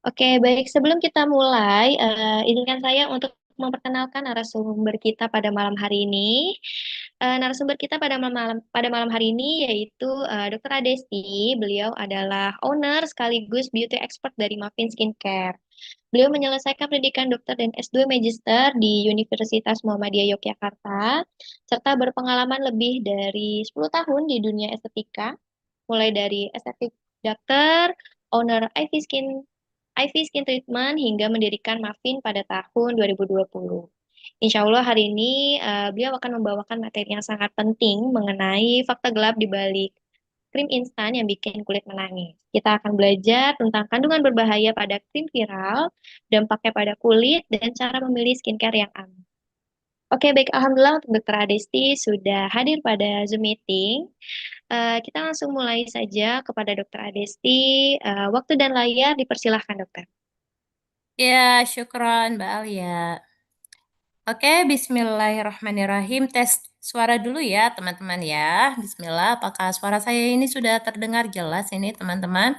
Oke, baik. Sebelum kita mulai, izinkan saya untuk memperkenalkan narasumber kita pada malam hari ini. Narasumber kita pada malam hari ini yaitu Dr. Adesti. Beliau adalah owner sekaligus beauty expert dari Mavin Skincare. Beliau menyelesaikan pendidikan dokter dan S2 Magister di Universitas Muhammadiyah Yogyakarta, serta berpengalaman lebih dari 10 tahun di dunia estetika, mulai dari estetik dokter, owner IV Skin Treatment hingga mendirikan Mavin pada tahun 2020. Insya Allah hari ini beliau akan membawakan materi yang sangat penting mengenai fakta gelap di balik krim instan yang bikin kulit menangis. Kita akan belajar tentang kandungan berbahaya pada krim viral, dampaknya pada kulit, dan cara memilih skincare yang aman. Oke, baik. Alhamdulillah untuk Dr. Adesti sudah hadir pada Zoom meeting. Kita langsung mulai saja kepada Dr. Adesti. Waktu dan layar dipersilahkan, dokter. Ya, syukron Mbak Alia. Oke, bismillahirrahmanirrahim. Tes suara dulu ya, teman-teman ya. Bismillah, apakah suara saya ini sudah terdengar jelas ini, teman-teman?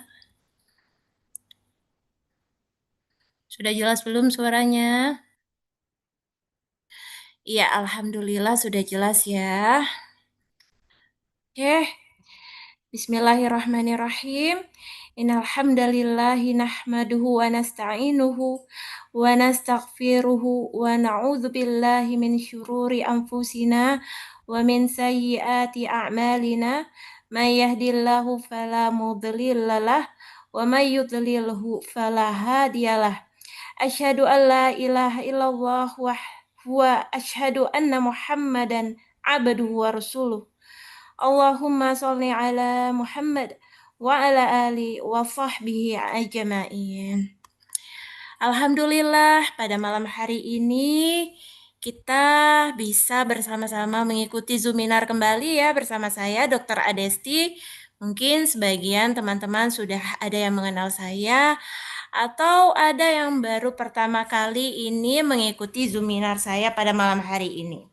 Sudah jelas belum suaranya? Iya, alhamdulillah sudah jelas ya. Oke, bismillahirrahmanirrahim. Innal hamdalillahi nahmaduhu wa nasta'inuhu wa nastaghfiruhu wa na'udzu billahi min syururi anfusina wa min sayyiati a'malina. May yahdihillahu fala mudhillalah wa may yudlilhu fala hadiyalah. Asyhadu an la ilaha illallah wa asyhadu anna Muhammadan abduhu wa rasuluh. Allahumma sholli ala Muhammad wa ala ali wa sahbihi ajma'in. Alhamdulillah pada malam hari ini kita bisa bersama-sama mengikuti Zoominar kembali ya bersama saya Dr. Adesti. Mungkin sebagian teman-teman sudah ada yang mengenal saya atau ada yang baru pertama kali ini mengikuti Zoominar saya pada malam hari ini.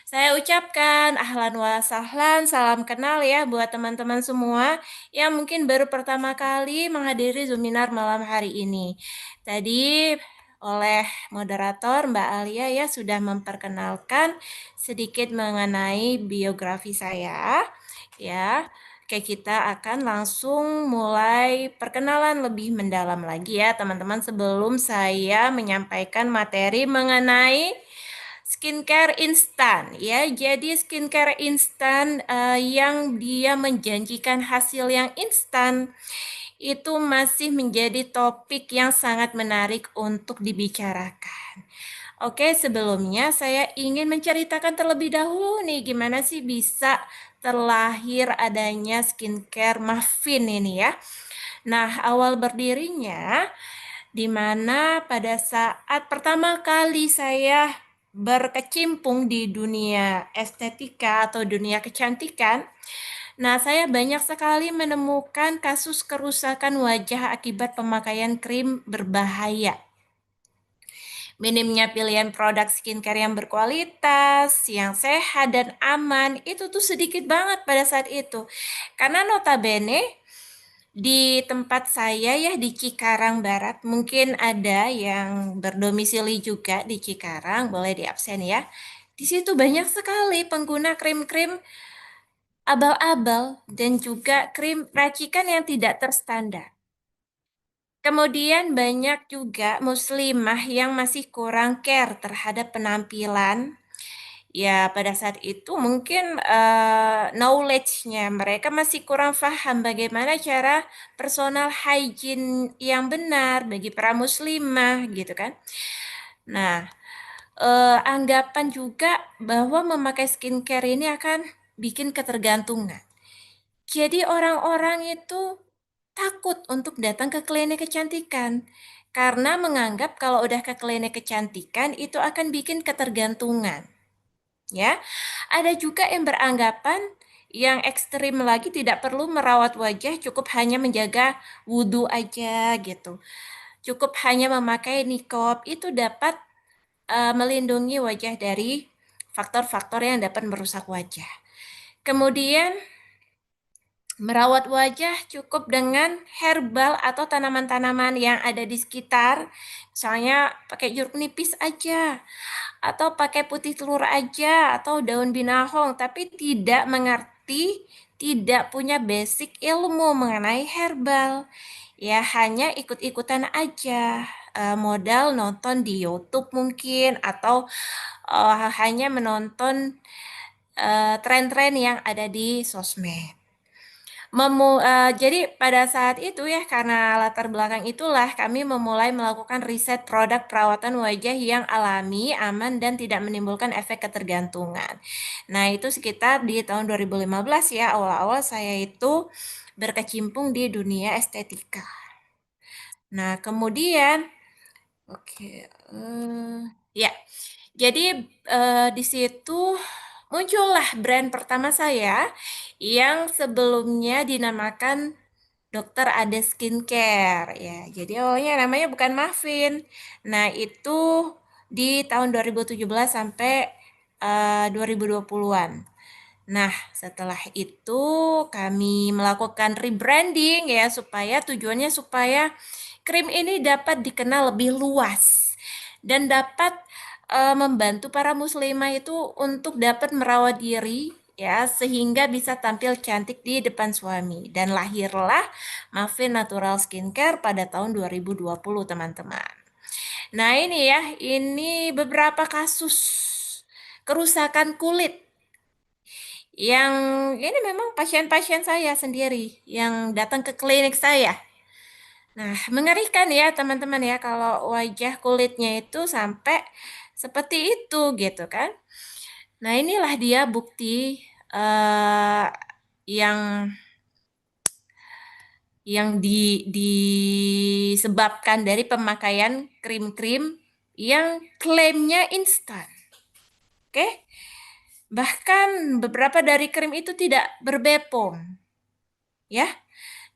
Saya ucapkan ahlan wa sahlan, salam kenal ya buat teman-teman semua yang mungkin baru pertama kali menghadiri Zoominar malam hari ini. Tadi oleh moderator Mbak Alia ya sudah memperkenalkan sedikit mengenai biografi saya ya. Oke, kita akan langsung mulai perkenalan lebih mendalam lagi ya teman-teman sebelum saya menyampaikan materi mengenai skincare instan ya. Jadi skincare instan yang dia menjanjikan hasil yang instan itu masih menjadi topik yang sangat menarik untuk dibicarakan. Oke, sebelumnya saya ingin menceritakan terlebih dahulu nih gimana sih bisa terlahir adanya skincare Mavin ini ya. Nah, awal berdirinya di mana pada saat pertama kali saya berkecimpung di dunia estetika atau dunia kecantikan, nah saya banyak sekali menemukan kasus kerusakan wajah akibat pemakaian krim berbahaya. Minimnya pilihan produk skincare yang berkualitas, yang sehat dan aman, itu tuh sedikit banget pada saat itu. Karena notabene di tempat saya ya di Cikarang Barat, mungkin ada yang berdomisili juga di Cikarang, boleh diabsen ya. Di situ banyak sekali pengguna krim-krim abal-abal dan juga krim racikan yang tidak terstandar. Kemudian banyak juga muslimah yang masih kurang care terhadap penampilan. Ya, pada saat itu mungkin knowledge-nya mereka masih kurang paham bagaimana cara personal hygiene yang benar bagi para muslimah gitu kan. Nah, anggapan juga bahwa memakai skincare ini akan bikin ketergantungan. Jadi orang-orang itu takut untuk datang ke klinik kecantikan karena menganggap kalau udah ke klinik kecantikan itu akan bikin ketergantungan. Ya, ada juga yang beranggapan yang ekstrim lagi tidak perlu merawat wajah, cukup hanya menjaga wudhu aja gitu. Cukup hanya memakai niqab itu dapat melindungi wajah dari faktor-faktor yang dapat merusak wajah. Kemudian Merawat wajah cukup dengan herbal atau tanaman-tanaman yang ada di sekitar. Misalnya pakai jeruk nipis aja, atau pakai putih telur aja, atau daun binahong, tapi tidak mengerti, tidak punya basic ilmu mengenai herbal. Ya hanya ikut-ikutan aja, modal nonton di YouTube mungkin, atau hanya menonton tren-tren yang ada di sosmed. Jadi pada saat itu ya, karena latar belakang itulah kami memulai melakukan riset produk perawatan wajah yang alami, aman, dan tidak menimbulkan efek ketergantungan. Nah, itu sekitar di tahun 2015 ya, awal-awal saya itu berkecimpung di dunia estetika. Nah, kemudian, oke, ya, jadi di situ muncullah brand pertama saya yang sebelumnya dinamakan Dokter Ade Skincare ya. Jadi awalnya namanya bukan Muffin. Nah, itu di tahun 2017 sampai 2020-an. Nah, setelah itu kami melakukan rebranding ya, supaya tujuannya supaya krim ini dapat dikenal lebih luas dan dapat membantu para muslimah itu untuk dapat merawat diri ya, sehingga bisa tampil cantik di depan suami. Dan lahirlah Mavin Natural Skincare pada tahun 2020, teman-teman. Nah, ini ya, ini beberapa kasus kerusakan kulit yang ini memang pasien-pasien saya sendiri yang datang ke klinik saya. Nah, mengerikan ya teman-teman ya kalau wajah kulitnya itu sampai seperti itu gitu kan. Nah, inilah dia bukti yang disebabkan dari pemakaian krim-krim yang klaimnya instan. Oke? Bahkan beberapa dari krim itu tidak berbepom. Ya.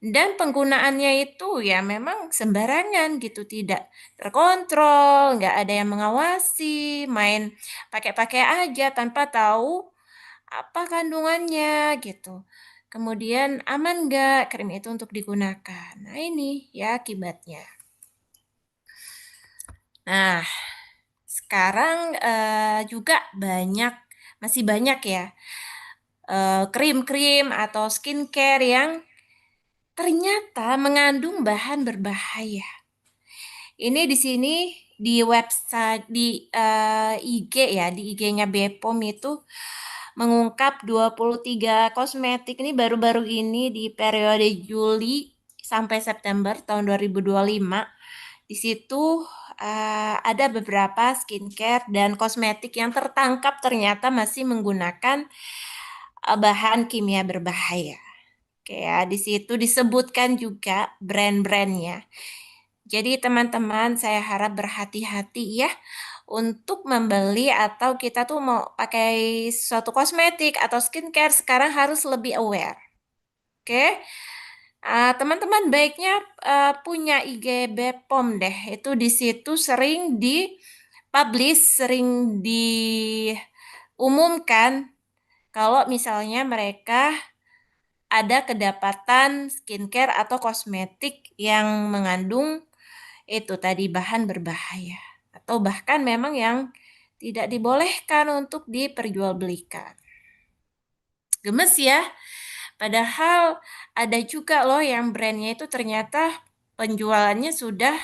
Dan penggunaannya itu ya memang sembarangan gitu, tidak terkontrol, nggak ada yang mengawasi, main pakai-pakai aja tanpa tahu apa kandungannya gitu. Kemudian aman nggak krim itu untuk digunakan? Nah ini ya akibatnya. Nah sekarang juga masih banyak ya krim-krim atau skincare yang ternyata mengandung bahan berbahaya. Ini di sini di website di IG ya, di IG-nya Bepom itu mengungkap 23 kosmetik ini baru-baru ini di periode Juli sampai September tahun 2025. Di situ ada beberapa skincare dan kosmetik yang tertangkap ternyata masih menggunakan bahan kimia berbahaya. Oke ya, di situ disebutkan juga brand-brandnya. Jadi teman-teman saya harap berhati-hati ya untuk membeli atau kita tuh mau pakai suatu kosmetik atau skincare sekarang harus lebih aware. Oke, teman-teman baiknya punya IG Bepom deh. Itu di situ sering di-publish, sering diumumkan kalau misalnya mereka ada kedapatan skincare atau kosmetik yang mengandung itu tadi bahan berbahaya atau bahkan memang yang tidak dibolehkan untuk diperjualbelikan. Gemes ya, padahal ada juga loh yang brandnya itu ternyata penjualannya sudah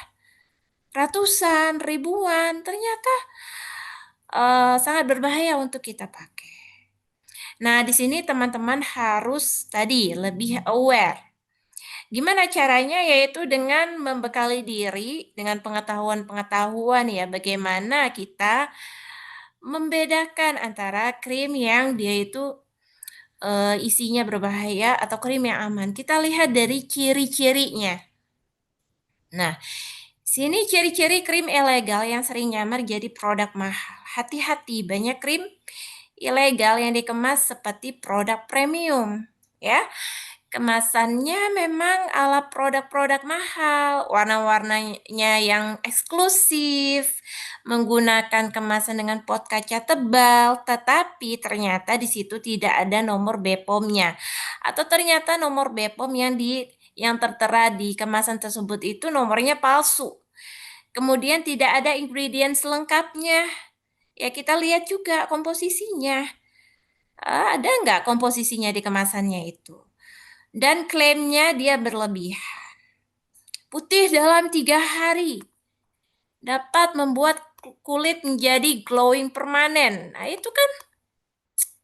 ratusan, ribuan, ternyata sangat berbahaya untuk kita pakai. Nah, di sini teman-teman harus tadi lebih aware. Gimana caranya? Yaitu dengan membekali diri dengan pengetahuan-pengetahuan ya, bagaimana kita membedakan antara krim yang dia itu isinya berbahaya atau krim yang aman. Kita lihat dari ciri-cirinya. Nah, sini ciri-ciri krim ilegal yang sering nyamar jadi produk mahal. Hati-hati, banyak krim ilegal yang dikemas seperti produk premium, ya. Kemasannya memang ala produk-produk mahal, warna-warnanya yang eksklusif, menggunakan kemasan dengan pot kaca tebal, tetapi ternyata di situ tidak ada nomor BPOM-nya. Atau ternyata nomor BPOM yang tertera di kemasan tersebut itu nomornya palsu. Kemudian tidak ada ingredients lengkapnya. Ya kita lihat juga komposisinya. Ada nggak komposisinya di kemasannya itu? Dan klaimnya dia berlebihan. Putih dalam 3 hari dapat membuat kulit menjadi glowing permanen. Nah itu kan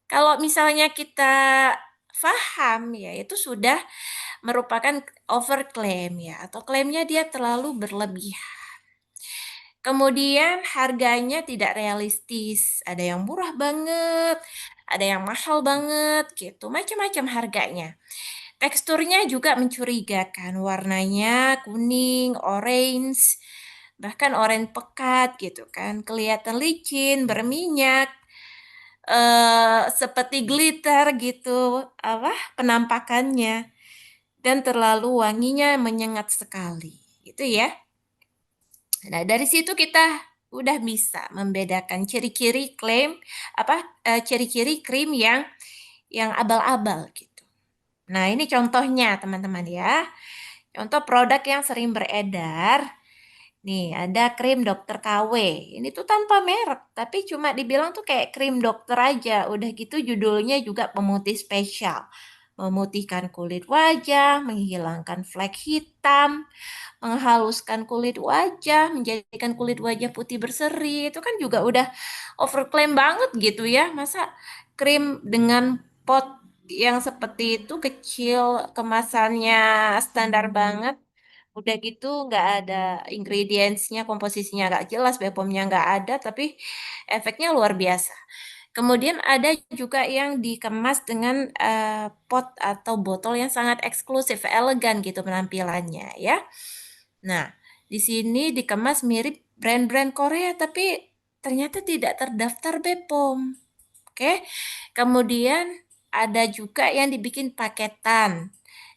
kalau misalnya kita paham ya itu sudah merupakan overclaim ya atau klaimnya dia terlalu berlebihan. Kemudian harganya tidak realistis, ada yang murah banget, ada yang mahal banget gitu, macam-macam harganya. Teksturnya juga mencurigakan, warnanya kuning, orange, bahkan oranye pekat gitu kan, kelihatan licin, berminyak, seperti glitter gitu, apa penampakannya, dan terlalu wanginya menyengat sekali, itu ya. Nah dari situ kita udah bisa membedakan ciri-ciri klaim ciri-ciri krim yang abal-abal gitu. Nah, ini contohnya teman-teman ya. Contoh produk yang sering beredar. Nih, ada krim dokter KW. Ini tuh tanpa merek, tapi cuma dibilang tuh kayak krim dokter aja. Udah gitu judulnya juga pemutih spesial. Memutihkan kulit wajah, menghilangkan flek hitam, menghaluskan kulit wajah, menjadikan kulit wajah putih berseri. Itu kan juga udah overclaim banget gitu ya. Masa krim dengan pot yang seperti itu kecil, kemasannya standar banget. Udah gitu nggak ada ingredients-nya, komposisinya nggak jelas, BPOM-nya nggak ada, tapi efeknya luar biasa. Kemudian ada juga yang dikemas dengan pot atau botol yang sangat eksklusif, elegan gitu penampilannya ya. Nah, di sini dikemas mirip brand-brand Korea, tapi ternyata tidak terdaftar BPOM. Oke, kemudian ada juga yang dibikin paketan.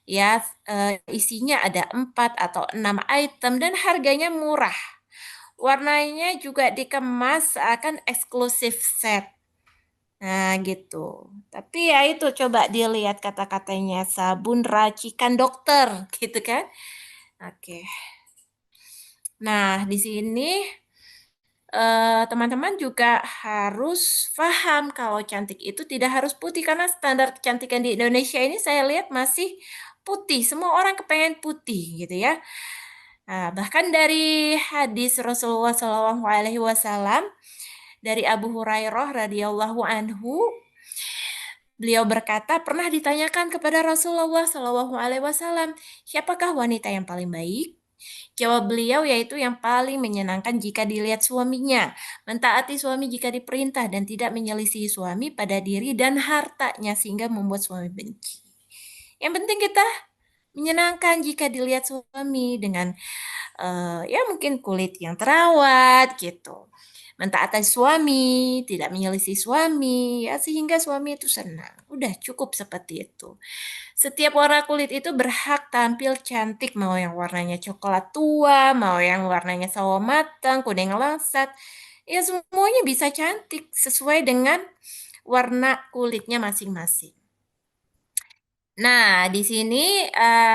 Ya, isinya ada 4 atau 6 item dan harganya murah. Warnanya juga dikemas seakan eksklusif set. Nah, gitu. Tapi ya itu coba dilihat kata-katanya sabun racikan dokter, gitu kan? Oke. Nah, di sini teman-teman juga harus paham kalau cantik itu tidak harus putih karena standar kecantikan di Indonesia ini saya lihat masih putih. Semua orang kepengen putih gitu ya. Nah, bahkan dari hadis Rasulullah Shallallahu Alaihi Wasallam dari Abu Hurairah radhiyallahu anhu, beliau berkata pernah ditanyakan kepada Rasulullah Shallallahu Alaihi Wasallam, siapakah wanita yang paling baik? Jawab beliau yaitu yang paling menyenangkan jika dilihat suaminya, mentaati suami jika diperintah dan tidak menyelisihi suami pada diri dan hartanya sehingga membuat suami benci. Yang penting kita menyenangkan jika dilihat suami dengan ya mungkin kulit yang terawat gitu. Mentaati suami, tidak menyelisih suami, ya sehingga suami itu senang. Udah cukup seperti itu. Setiap warna kulit itu berhak tampil cantik, mau yang warnanya coklat tua, mau yang warnanya sawo matang, kuning langsat. Ya semuanya bisa cantik sesuai dengan warna kulitnya masing-masing. Nah, di sini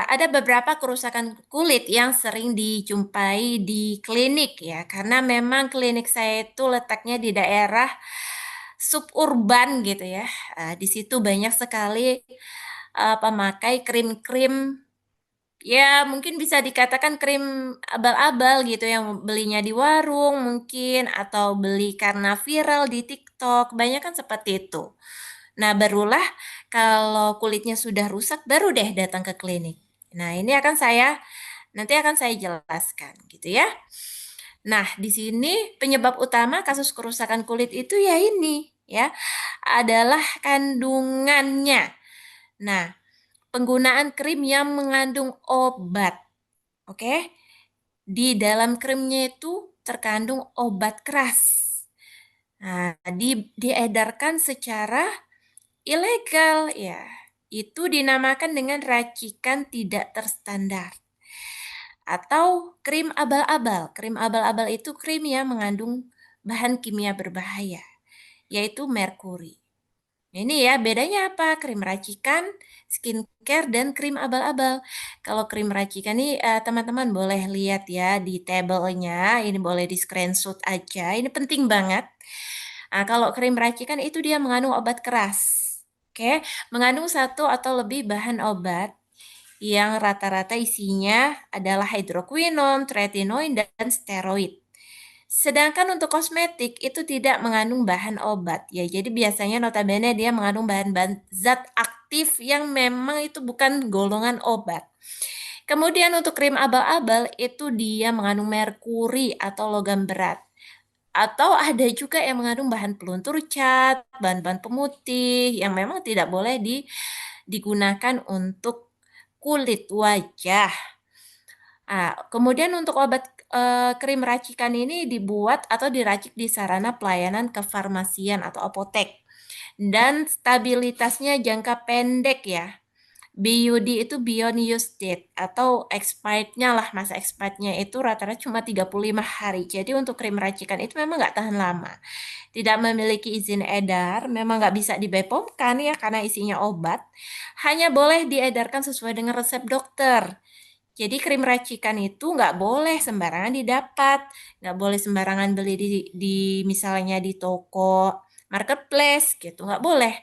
ada beberapa kerusakan kulit yang sering dijumpai di klinik ya, karena memang klinik saya itu letaknya di daerah suburban gitu ya. Di situ banyak sekali pemakai krim-krim ya mungkin bisa dikatakan krim abal-abal gitu yang belinya di warung mungkin atau beli karena viral di TikTok. Banyak kan seperti itu. Nah, barulah kalau kulitnya sudah rusak baru deh datang ke klinik. Nah, ini nanti akan saya jelaskan gitu ya. Nah, di sini penyebab utama kasus kerusakan kulit itu ya ini ya adalah kandungannya. Nah, penggunaan krim yang mengandung obat. Oke. Di dalam krimnya itu terkandung obat keras. Nah, diedarkan secara ilegal ya. itu dinamakan dengan racikan tidak terstandar atau krim abal-abal. Krim abal-abal itu krim yang mengandung bahan kimia berbahaya, yaitu merkuri. Ini ya, bedanya apa? Krim racikan, skincare, dan krim abal-abal. Kalau krim racikan ini teman-teman boleh lihat ya di tabelnya, ini boleh di screenshot aja, ini penting banget. Nah, kalau krim racikan itu dia mengandung obat keras. Oke, mengandung satu atau lebih bahan obat yang rata-rata isinya adalah hidroquinon, tretinoin, dan steroid. Sedangkan untuk kosmetik itu tidak mengandung bahan obat ya. Jadi biasanya notabene dia mengandung bahan-bahan zat aktif yang memang itu bukan golongan obat. Kemudian untuk krim abal-abal itu dia mengandung merkuri atau logam berat. Atau ada juga yang mengandung bahan peluntur cat, bahan-bahan pemutih yang memang tidak boleh digunakan untuk kulit wajah. Nah, kemudian untuk obat krim racikan ini dibuat atau diracik di sarana pelayanan kefarmasian atau apotek. Dan stabilitasnya jangka pendek ya. BUD itu Beyond Use Date atau expirednya lah, masa expirednya itu rata-rata cuma 35 hari. Jadi untuk krim racikan itu memang nggak tahan lama. Tidak memiliki izin edar, memang nggak bisa dibepomkan ya karena isinya obat. Hanya boleh diedarkan sesuai dengan resep dokter. Jadi krim racikan itu nggak boleh sembarangan didapat, nggak boleh sembarangan beli di misalnya di toko marketplace gitu, nggak boleh.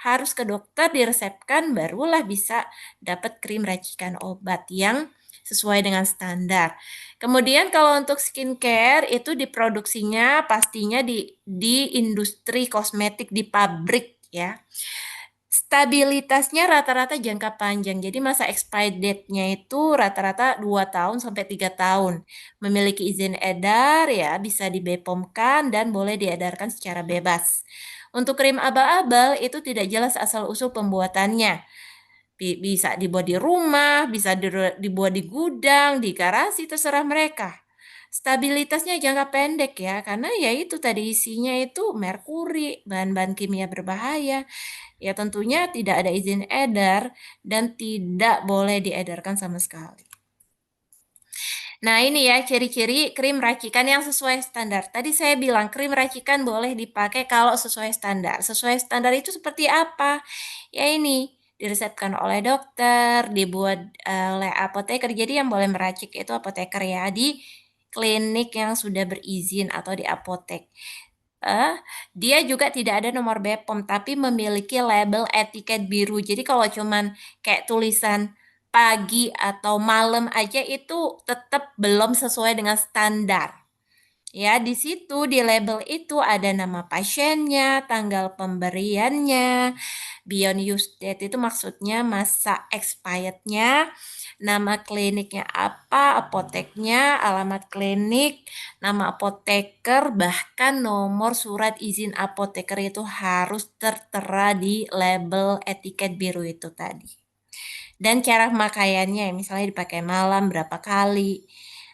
Harus ke dokter diresepkan barulah bisa dapat krim racikan obat yang sesuai dengan standar. Kemudian kalau untuk skincare itu diproduksinya pastinya di industri kosmetik di pabrik ya. Stabilitasnya rata-rata jangka panjang. Jadi masa expired date-nya itu rata-rata 2 tahun sampai 3 tahun. Memiliki izin edar ya, bisa dibepomkan dan boleh diedarkan secara bebas. Untuk krim abal-abal itu tidak jelas asal-usul pembuatannya. Bisa dibuat di rumah, bisa dibuat di gudang, di garasi, terserah mereka. Stabilitasnya jangka pendek ya, karena ya itu tadi isinya itu merkuri, bahan-bahan kimia berbahaya. Ya tentunya tidak ada izin edar dan tidak boleh diedarkan sama sekali. Nah ini ya ciri-ciri krim racikan yang sesuai standar. Tadi saya bilang krim racikan boleh dipakai kalau sesuai standar. Sesuai standar itu seperti apa? Ya ini diresepkan oleh dokter, dibuat oleh apoteker. Jadi yang boleh meracik itu apoteker ya di klinik yang sudah berizin atau di apotek. Dia juga tidak ada nomor BPOM tapi memiliki label etiket biru. Jadi kalau cuman kayak tulisan pagi atau malam aja itu tetap belum sesuai dengan standar. Ya, di situ di label itu ada nama pasiennya, tanggal pemberiannya, beyond use date itu maksudnya masa expirednya, nama kliniknya apa, apoteknya, alamat klinik, nama apoteker, bahkan nomor surat izin apoteker itu harus tertera di label etiket biru itu tadi. Dan cara pemakaiannya, misalnya dipakai malam berapa kali.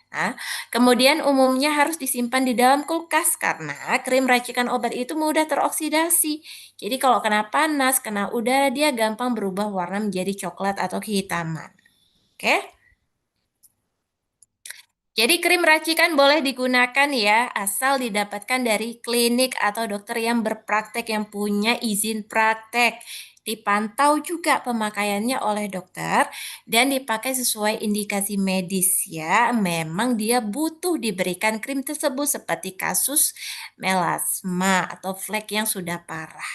Nah, kemudian umumnya harus disimpan di dalam kulkas karena krim racikan obat itu mudah teroksidasi. Jadi kalau kena panas, kena udara, dia gampang berubah warna menjadi coklat atau kehitaman. Oke? Jadi krim racikan boleh digunakan ya, asal didapatkan dari klinik atau dokter yang berpraktek yang punya izin praktek. Dipantau juga pemakaiannya oleh dokter dan dipakai sesuai indikasi medis ya. Memang dia butuh diberikan krim tersebut seperti kasus melasma atau flek yang sudah parah.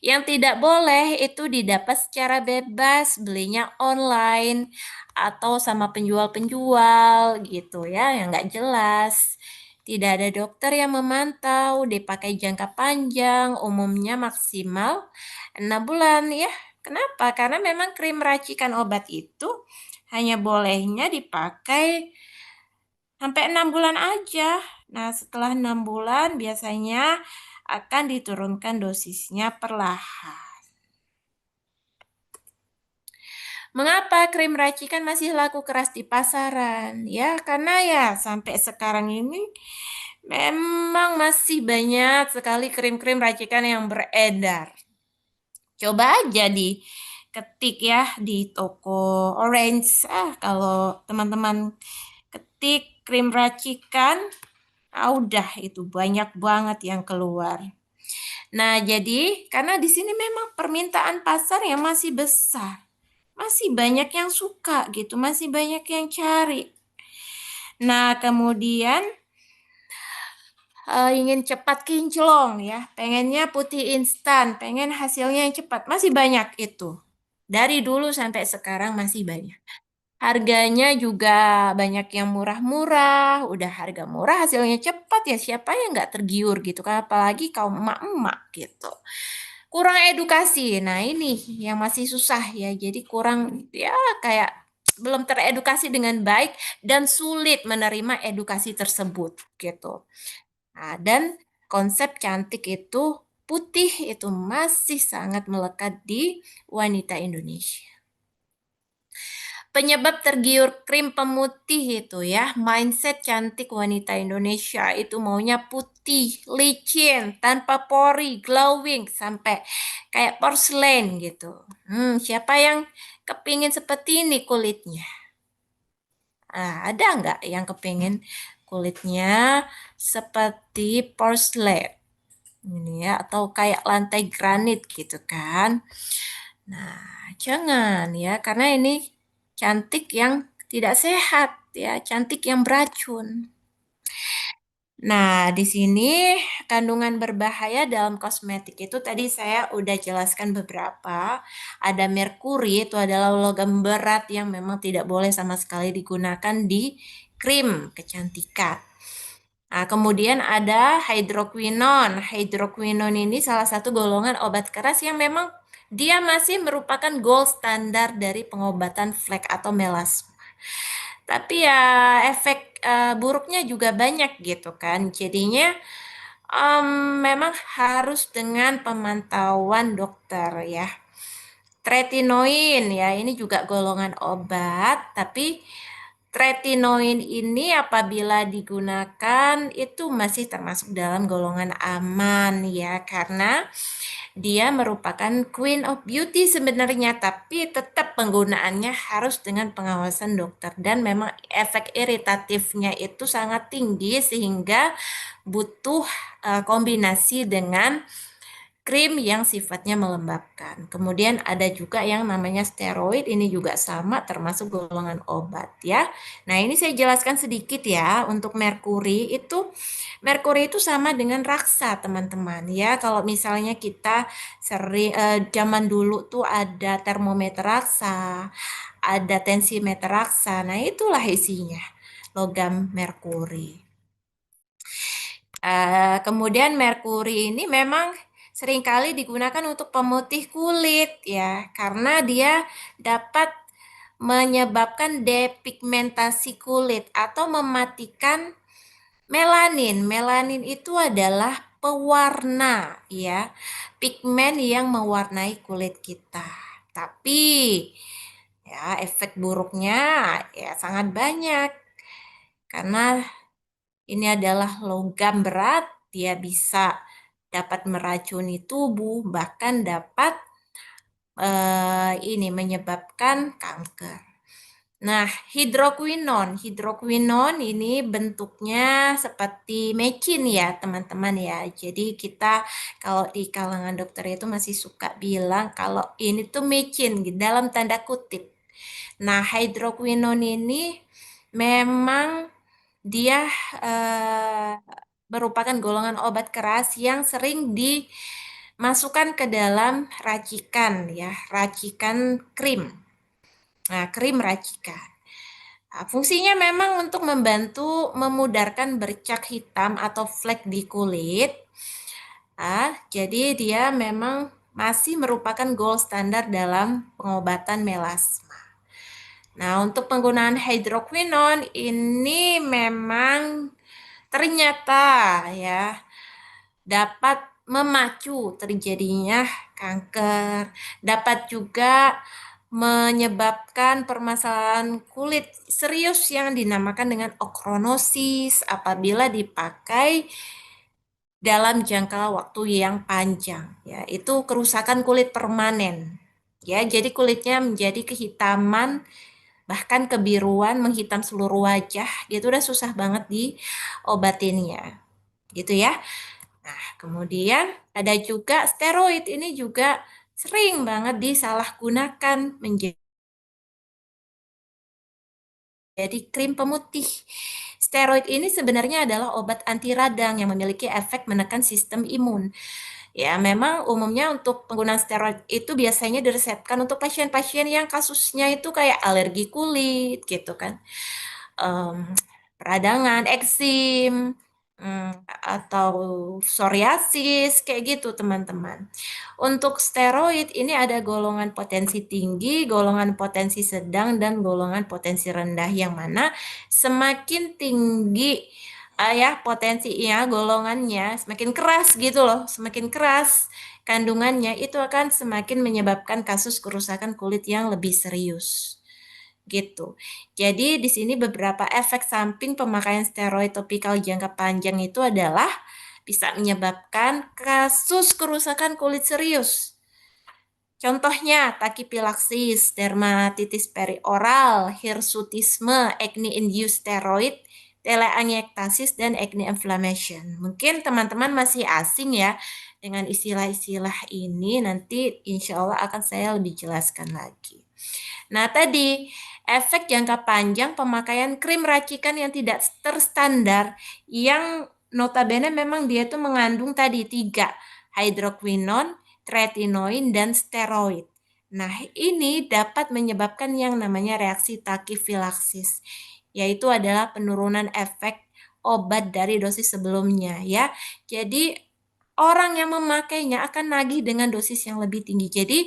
Yang tidak boleh itu didapat secara bebas, belinya online atau sama penjual-penjual gitu ya yang nggak jelas. Tidak ada dokter yang memantau, dipakai jangka panjang, umumnya maksimal 6 bulan ya. Kenapa? Karena memang krim racikan obat itu hanya bolehnya dipakai sampai 6 bulan aja. Nah, setelah 6 bulan biasanya akan diturunkan dosisnya perlahan. Mengapa krim racikan masih laku keras di pasaran? Ya, karena ya sampai sekarang ini memang masih banyak sekali krim-krim racikan yang beredar. Coba aja ketik ya di toko Orange. Kalau teman-teman ketik krim racikan, udah itu banyak banget yang keluar. Nah, jadi karena di sini memang permintaan pasar yang masih besar. Masih banyak yang suka gitu, masih banyak yang cari. Nah, kemudian ingin cepat kinclong ya, pengennya putih instan, pengen hasilnya yang cepat, masih banyak itu. Dari dulu sampai sekarang masih banyak. Harganya juga banyak yang murah-murah, udah harga murah hasilnya cepat ya siapa yang nggak tergiur gitu kan, apalagi kaum emak-emak gitu. Kurang edukasi, nah ini yang masih susah ya, jadi kurang ya kayak belum teredukasi dengan baik dan sulit menerima edukasi tersebut gitu. Nah, dan konsep cantik itu putih itu masih sangat melekat di wanita Indonesia. Penyebab tergiur krim pemutih itu ya, mindset cantik wanita Indonesia itu maunya putih, licin, tanpa pori, glowing, sampai kayak porselen gitu. Siapa yang kepingin seperti ini kulitnya? Ada nggak yang kepingin kulitnya seperti porselen? Ini ya, atau kayak lantai granit gitu kan? Nah, jangan ya, karena ini cantik yang tidak sehat ya, cantik yang beracun. Nah, di sini kandungan berbahaya dalam kosmetik itu tadi saya udah jelaskan beberapa. Ada merkuri, itu adalah logam berat yang memang tidak boleh sama sekali digunakan di krim kecantikan. Nah, kemudian ada hidroquinon. Hidroquinon ini salah satu golongan obat keras yang memang dia masih merupakan gold standar dari pengobatan flek atau melasma. Tapi ya efek buruknya juga banyak gitu kan. Jadinya memang harus dengan pemantauan dokter ya. Tretinoin ya, ini juga golongan obat, tapi tretinoin ini apabila digunakan itu masih termasuk dalam golongan aman ya, karena dia merupakan Queen of Beauty sebenarnya, tapi tetap penggunaannya harus dengan pengawasan dokter dan memang efek iritatifnya itu sangat tinggi sehingga butuh kombinasi dengan krim yang sifatnya melembabkan. Kemudian ada juga yang namanya steroid, ini juga sama termasuk golongan obat ya. Nah, ini saya jelaskan sedikit ya untuk merkuri itu. Merkuri itu sama dengan raksa, teman-teman ya. Kalau misalnya kita sering zaman dulu tuh ada termometer raksa, ada tensimeter raksa. Nah, itulah isinya logam merkuri. Kemudian merkuri ini memang seringkali digunakan untuk pemutih kulit ya, karena dia dapat menyebabkan depigmentasi kulit atau mematikan melanin. Melanin itu adalah pewarna ya, pigmen yang mewarnai kulit kita. Tapi ya efek buruknya ya sangat banyak karena ini adalah logam berat, dia bisa dapat meracuni tubuh, bahkan dapat ini menyebabkan kanker. Nah, hidroquinon ini bentuknya seperti mecin ya, teman-teman ya. Jadi kita kalau di kalangan dokter itu masih suka bilang kalau ini tuh mecin dalam tanda kutip. Nah, hidroquinon ini memang dia merupakan golongan obat keras yang sering dimasukkan ke dalam racikan ya, racikan krim. Nah, krim racikan. Nah, fungsinya memang untuk membantu memudarkan bercak hitam atau flek di kulit. Jadi dia memang masih merupakan gold standar dalam pengobatan melasma. Nah, untuk penggunaan hidroquinon ini memang ternyata ya dapat memacu terjadinya kanker, dapat juga menyebabkan permasalahan kulit serius yang dinamakan dengan okronosis apabila dipakai dalam jangka waktu yang panjang ya, itu kerusakan kulit permanen. Ya, jadi kulitnya menjadi kehitaman, bahkan kebiruan, menghitam seluruh wajah, gitu udah susah banget diobatinnya. Gitu ya. Nah, kemudian ada juga steroid, ini juga sering banget disalahgunakan menjadi krim pemutih. Steroid ini sebenarnya adalah obat anti radang yang memiliki efek menekan sistem imun. Ya, memang umumnya untuk penggunaan steroid itu biasanya diresepkan untuk pasien-pasien yang kasusnya itu kayak alergi kulit gitu kan, em, peradangan, eksim, atau psoriasis kayak gitu teman-teman. Untuk steroid ini ada golongan potensi tinggi, golongan potensi sedang, dan golongan potensi rendah yang mana semakin tinggi ya potensinya golongannya semakin keras gitu loh, semakin keras kandungannya itu akan semakin menyebabkan kasus kerusakan kulit yang lebih serius gitu. Jadi di sini beberapa efek samping pemakaian steroid topikal jangka panjang itu adalah bisa menyebabkan kasus kerusakan kulit serius. Contohnya takipilaksis, dermatitis perioral, hirsutisme, acne-induced steroid, teleangiektasis, dan acne inflammation. Mungkin teman-teman masih asing ya dengan istilah-istilah ini, nanti insya Allah akan saya lebih jelaskan lagi. Nah, tadi efek jangka panjang pemakaian krim racikan yang tidak terstandar yang notabene memang dia itu mengandung tadi 3, hidroquinon, tretinoin, dan steroid. Nah, ini dapat menyebabkan yang namanya reaksi takifilaksis, yaitu adalah penurunan efek obat dari dosis sebelumnya ya. Jadi orang yang memakainya akan nagih dengan dosis yang lebih tinggi. Jadi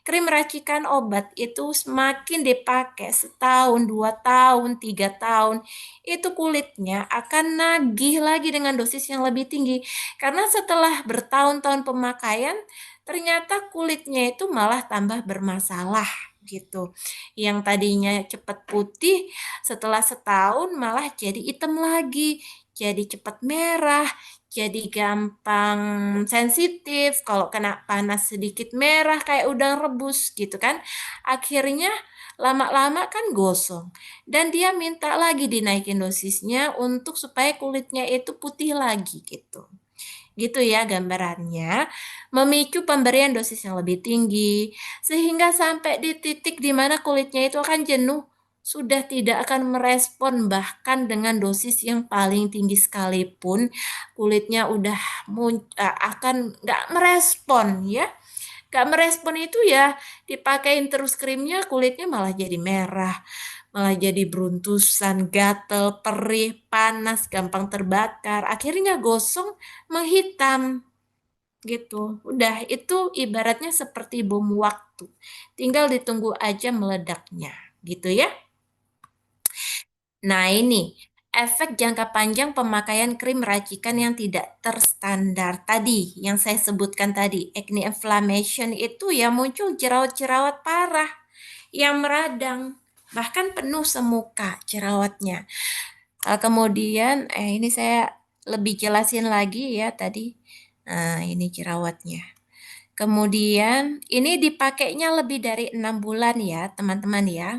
krim racikan obat itu semakin dipakai setahun, 2 tahun, 3 tahun, itu kulitnya akan nagih lagi dengan dosis yang lebih tinggi. Karena setelah bertahun-tahun pemakaian, ternyata kulitnya itu malah tambah bermasalah gitu. Yang tadinya cepat putih, setelah setahun malah jadi hitam lagi, jadi cepat merah, jadi gampang sensitif, kalau kena panas sedikit merah kayak udang rebus gitu kan. Akhirnya lama-lama kan gosong. Dan dia minta lagi dinaikin dosisnya untuk supaya kulitnya itu putih lagi gitu. Gitu ya gambarannya, memicu pemberian dosis yang lebih tinggi, sehingga sampai di titik di mana kulitnya itu akan jenuh, sudah tidak akan merespon bahkan dengan dosis yang paling tinggi sekalipun, kulitnya udah akan nggak merespon ya. Nggak merespon itu ya dipakein terus krimnya kulitnya malah jadi merah, malah jadi beruntusan, gatel, perih, panas, gampang terbakar, akhirnya gosong, menghitam gitu. Udah itu ibaratnya seperti bom waktu. Tinggal ditunggu aja meledaknya, gitu ya. Nah, ini efek jangka panjang pemakaian krim racikan yang tidak terstandar tadi, yang saya sebutkan tadi, acne inflammation itu ya muncul jerawat-jerawat parah yang meradang, bahkan penuh semuka jerawatnya. Kemudian, ini saya lebih jelasin lagi ya tadi. Nah, ini jerawatnya. Kemudian, ini dipakainya lebih dari 6 bulan ya, teman-teman ya.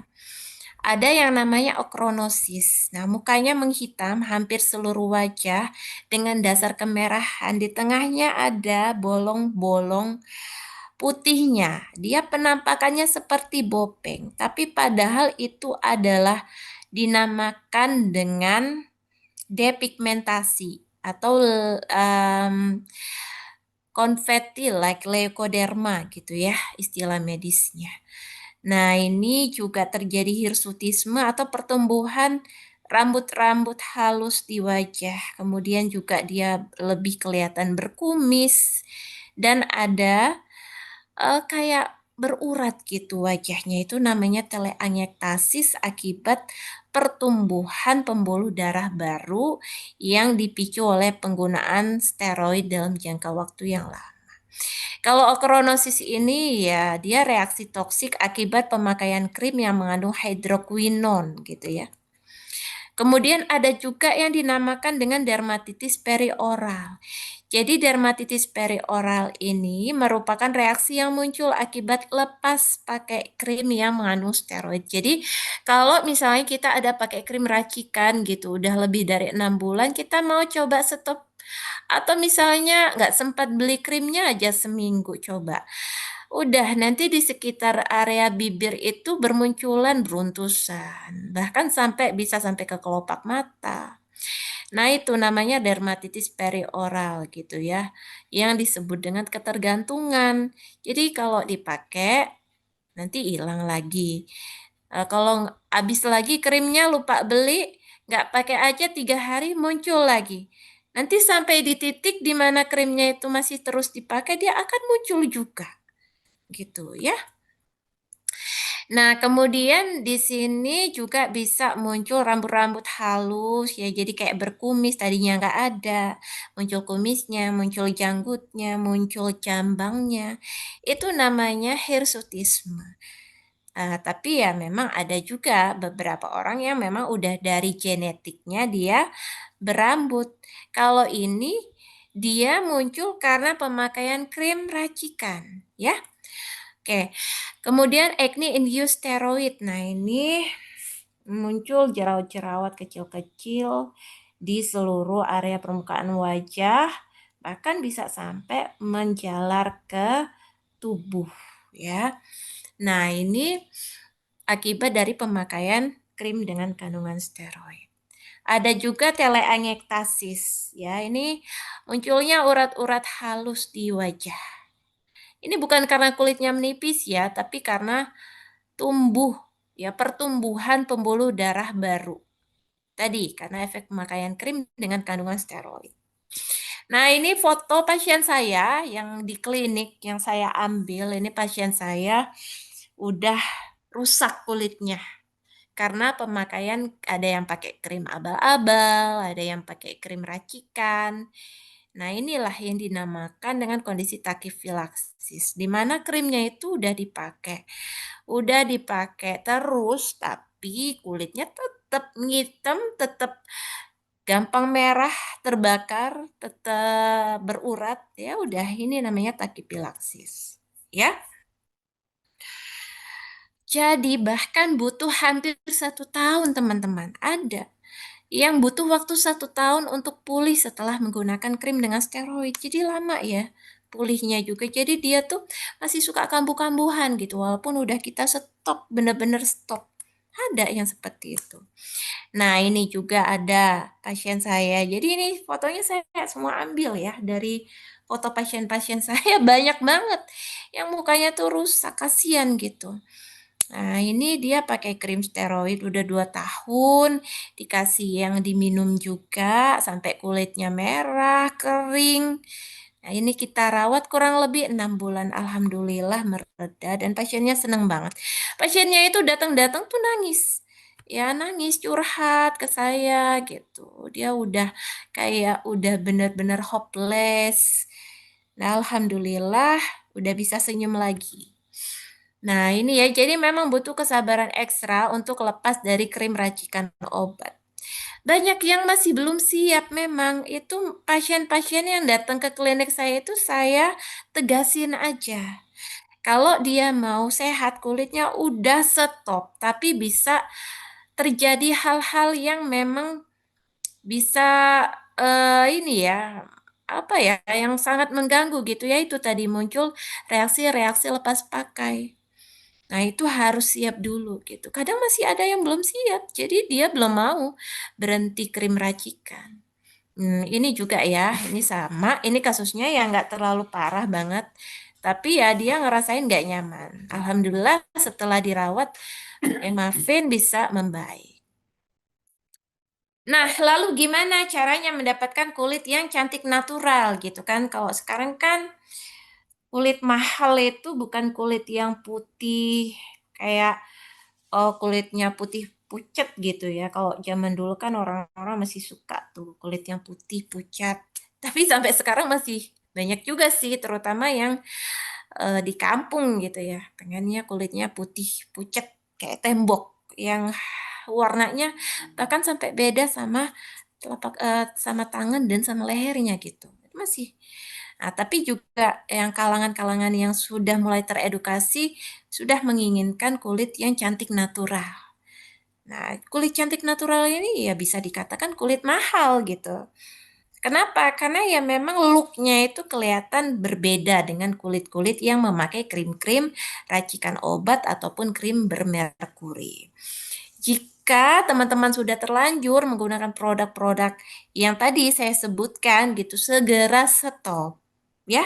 Ada yang namanya okronosis. Nah, mukanya menghitam hampir seluruh wajah dengan dasar kemerahan. Di tengahnya ada bolong-bolong putihnya. Dia penampakannya seperti bopeng, tapi padahal itu adalah dinamakan dengan depigmentasi atau konfeti like leukoderma gitu ya istilah medisnya. Nah, ini juga terjadi hirsutisme atau pertumbuhan rambut-rambut halus di wajah. Kemudian juga dia lebih kelihatan berkumis dan ada kayak berurat gitu wajahnya. Itu namanya teleangiektasis akibat pertumbuhan pembuluh darah baru yang dipicu oleh penggunaan steroid dalam jangka waktu yang lama. Kalau okronosis ini ya dia reaksi toksik akibat pemakaian krim yang mengandung hidroquinon gitu ya. Kemudian ada juga yang dinamakan dengan dermatitis perioral. Jadi dermatitis perioral ini merupakan reaksi yang muncul akibat lepas pakai krim yang mengandung steroid. Jadi kalau misalnya kita ada pakai krim racikan gitu, udah lebih dari 6 bulan, kita mau coba stop atau misalnya nggak sempat beli krimnya aja seminggu coba. Udah nanti di sekitar area bibir itu bermunculan beruntusan, bahkan bisa sampai ke kelopak mata. Nah, itu namanya dermatitis perioral gitu ya, yang disebut dengan ketergantungan. Jadi kalau dipakai nanti hilang lagi. Kalau habis lagi krimnya lupa beli, nggak pakai aja 3 hari muncul lagi. Nanti sampai di titik di mana krimnya itu masih terus dipakai, dia akan muncul juga gitu ya. Nah, kemudian di sini juga bisa muncul rambut-rambut halus ya, jadi kayak berkumis tadinya nggak ada, muncul kumisnya, muncul janggutnya, muncul jambangnya. Itu namanya hirsutisme. Tapi ya memang ada juga beberapa orang yang memang udah dari genetiknya dia berambut. Kalau ini dia muncul karena pemakaian krim racikan, ya. Oke, kemudian acne induced steroid. Nah, ini muncul jerawat-jerawat kecil-kecil di seluruh area permukaan wajah, bahkan bisa sampai menjalar ke tubuh, ya. Nah, ini akibat dari pemakaian krim dengan kandungan steroid. Ada juga teleangiektasis, ya. Ini munculnya urat-urat halus di wajah. Ini bukan karena kulitnya menipis ya, tapi karena pertumbuhan pembuluh darah baru. Tadi karena efek pemakaian krim dengan kandungan steroid. Nah, ini foto pasien saya yang di klinik yang saya ambil. Ini pasien saya udah rusak kulitnya karena pemakaian, ada yang pakai krim abal-abal, ada yang pakai krim racikan. Nah, inilah yang dinamakan dengan kondisi takifilaksis, di mana krimnya itu udah dipakai terus, tapi kulitnya tetap ngitem, tetap gampang merah, terbakar, tetap berurat. Ya udah, ini namanya takifilaksis. Ya, jadi bahkan butuh hampir 1 tahun teman-teman. Ada yang butuh waktu 1 tahun untuk pulih setelah menggunakan krim dengan steroid. Jadi lama ya pulihnya juga. Jadi dia tuh masih suka kambuh-kambuhan gitu. Walaupun udah kita stop, bener-bener stop. Ada yang seperti itu. Nah, ini juga ada pasien saya. Jadi ini fotonya saya semua ambil ya dari foto pasien-pasien saya banyak banget yang mukanya tuh rusak, kasihan gitu. Nah, ini dia pakai krim steroid udah 2 tahun, dikasih yang diminum juga sampai kulitnya merah, kering. Nah, ini kita rawat kurang lebih 6 bulan. Alhamdulillah mereda dan pasiennya seneng banget. Pasiennya itu datang-datang tuh nangis. Ya, nangis curhat ke saya gitu. Dia udah kayak udah bener-bener hopeless. Nah, alhamdulillah udah bisa senyum lagi. Nah, ini ya, jadi memang butuh kesabaran ekstra untuk lepas dari krim racikan obat. Banyak yang masih belum siap memang. Itu pasien-pasien yang datang ke klinik saya itu saya tegasin aja. Kalau dia mau sehat, kulitnya udah stop, tapi bisa terjadi hal-hal yang memang bisa ini ya, apa ya, yang sangat mengganggu gitu ya, itu tadi muncul reaksi-reaksi lepas pakai. Nah, itu harus siap dulu gitu. Kadang masih ada yang belum siap, jadi dia belum mau berhenti krim racikan. Ini juga ya, ini sama. Ini kasusnya yang nggak terlalu parah banget. Tapi ya dia ngerasain nggak nyaman. Alhamdulillah setelah dirawat, Marvin bisa membaik. Nah, lalu gimana caranya mendapatkan kulit yang cantik natural gitu kan? Kalau sekarang kan kulit mahal itu bukan kulit yang putih kayak kulitnya putih pucat gitu ya. Kalau zaman dulu kan orang-orang masih suka tuh kulit yang putih pucat. Tapi sampai sekarang masih banyak juga sih, terutama yang di kampung gitu ya. Pengennya kulitnya putih pucat kayak tembok yang warnanya bahkan sampai beda sama sama tangan dan sama lehernya gitu. Masih. Nah, tapi juga yang kalangan-kalangan yang sudah mulai teredukasi sudah menginginkan kulit yang cantik natural. Nah, kulit cantik natural ini ya bisa dikatakan kulit mahal gitu. Kenapa? Karena ya memang looknya itu kelihatan berbeda dengan kulit-kulit yang memakai krim-krim racikan obat ataupun krim bermerkuri. Jika teman-teman sudah terlanjur menggunakan produk-produk yang tadi saya sebutkan gitu, segera stop. Ya,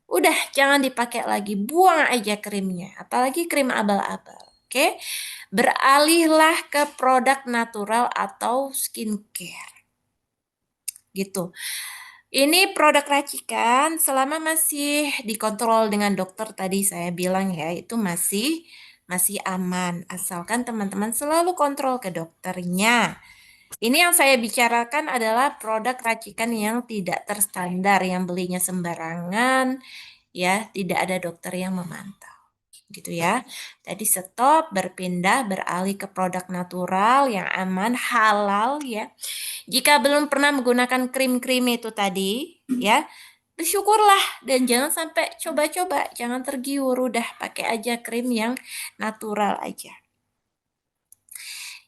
udah jangan dipakai lagi, buang aja krimnya, apalagi krim abal-abal. Oke, beralihlah ke produk natural atau skincare. Gitu. Ini produk racikan selama masih dikontrol dengan dokter tadi saya bilang ya, itu masih aman asalkan teman-teman selalu kontrol ke dokternya. Ini yang saya bicarakan adalah produk racikan yang tidak terstandar, yang belinya sembarangan, ya, tidak ada dokter yang memantau. Gitu ya. Tadi stop, berpindah, beralih ke produk natural yang aman, halal ya. Jika belum pernah menggunakan krim-krim itu tadi, ya, bersyukurlah dan jangan sampai coba-coba, jangan tergiur, udah pakai aja krim yang natural aja.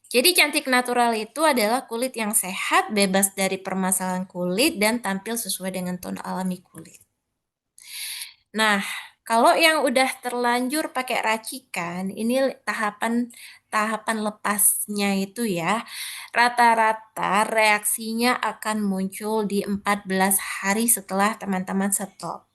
Jadi cantik natural itu adalah kulit yang sehat, bebas dari permasalahan kulit dan tampil sesuai dengan tone alami kulit. Nah, kalau yang udah terlanjur pakai racikan, ini tahapan lepasnya itu ya, rata-rata reaksinya akan muncul di 14 hari setelah teman-teman stop.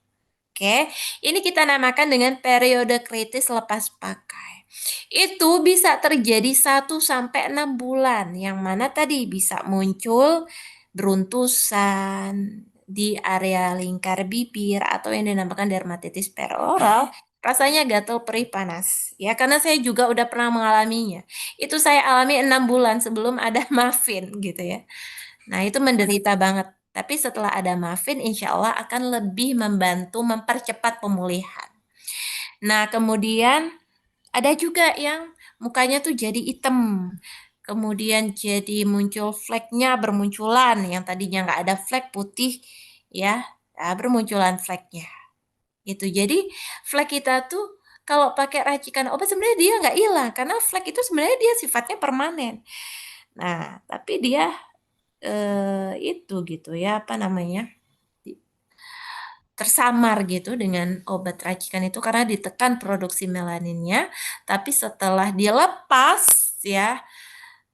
Oke, ini kita namakan dengan periode kritis lepas pakai. Itu bisa terjadi 1 sampai 6 bulan, yang mana tadi bisa muncul beruntusan di area lingkar bibir atau yang dinamakan dermatitis peroral, rasanya gatal perih panas. Ya, karena saya juga udah pernah mengalaminya. Itu saya alami 6 bulan sebelum ada muffin gitu ya. Nah, itu menderita banget. Tapi setelah ada muffin, insya Allah akan lebih membantu mempercepat pemulihan. Nah, kemudian ada juga yang mukanya tuh jadi hitam. Kemudian jadi muncul fleknya bermunculan. Yang tadinya nggak ada flek putih, ya, bermunculan fleknya. Itu jadi flek kita tuh kalau pakai racikan obat sebenarnya dia nggak hilang. Karena flek itu sebenarnya dia sifatnya permanen. Nah, tapi dia itu gitu ya, apa namanya, tersamar gitu dengan obat racikan itu karena ditekan produksi melaninnya, tapi setelah dilepas ya,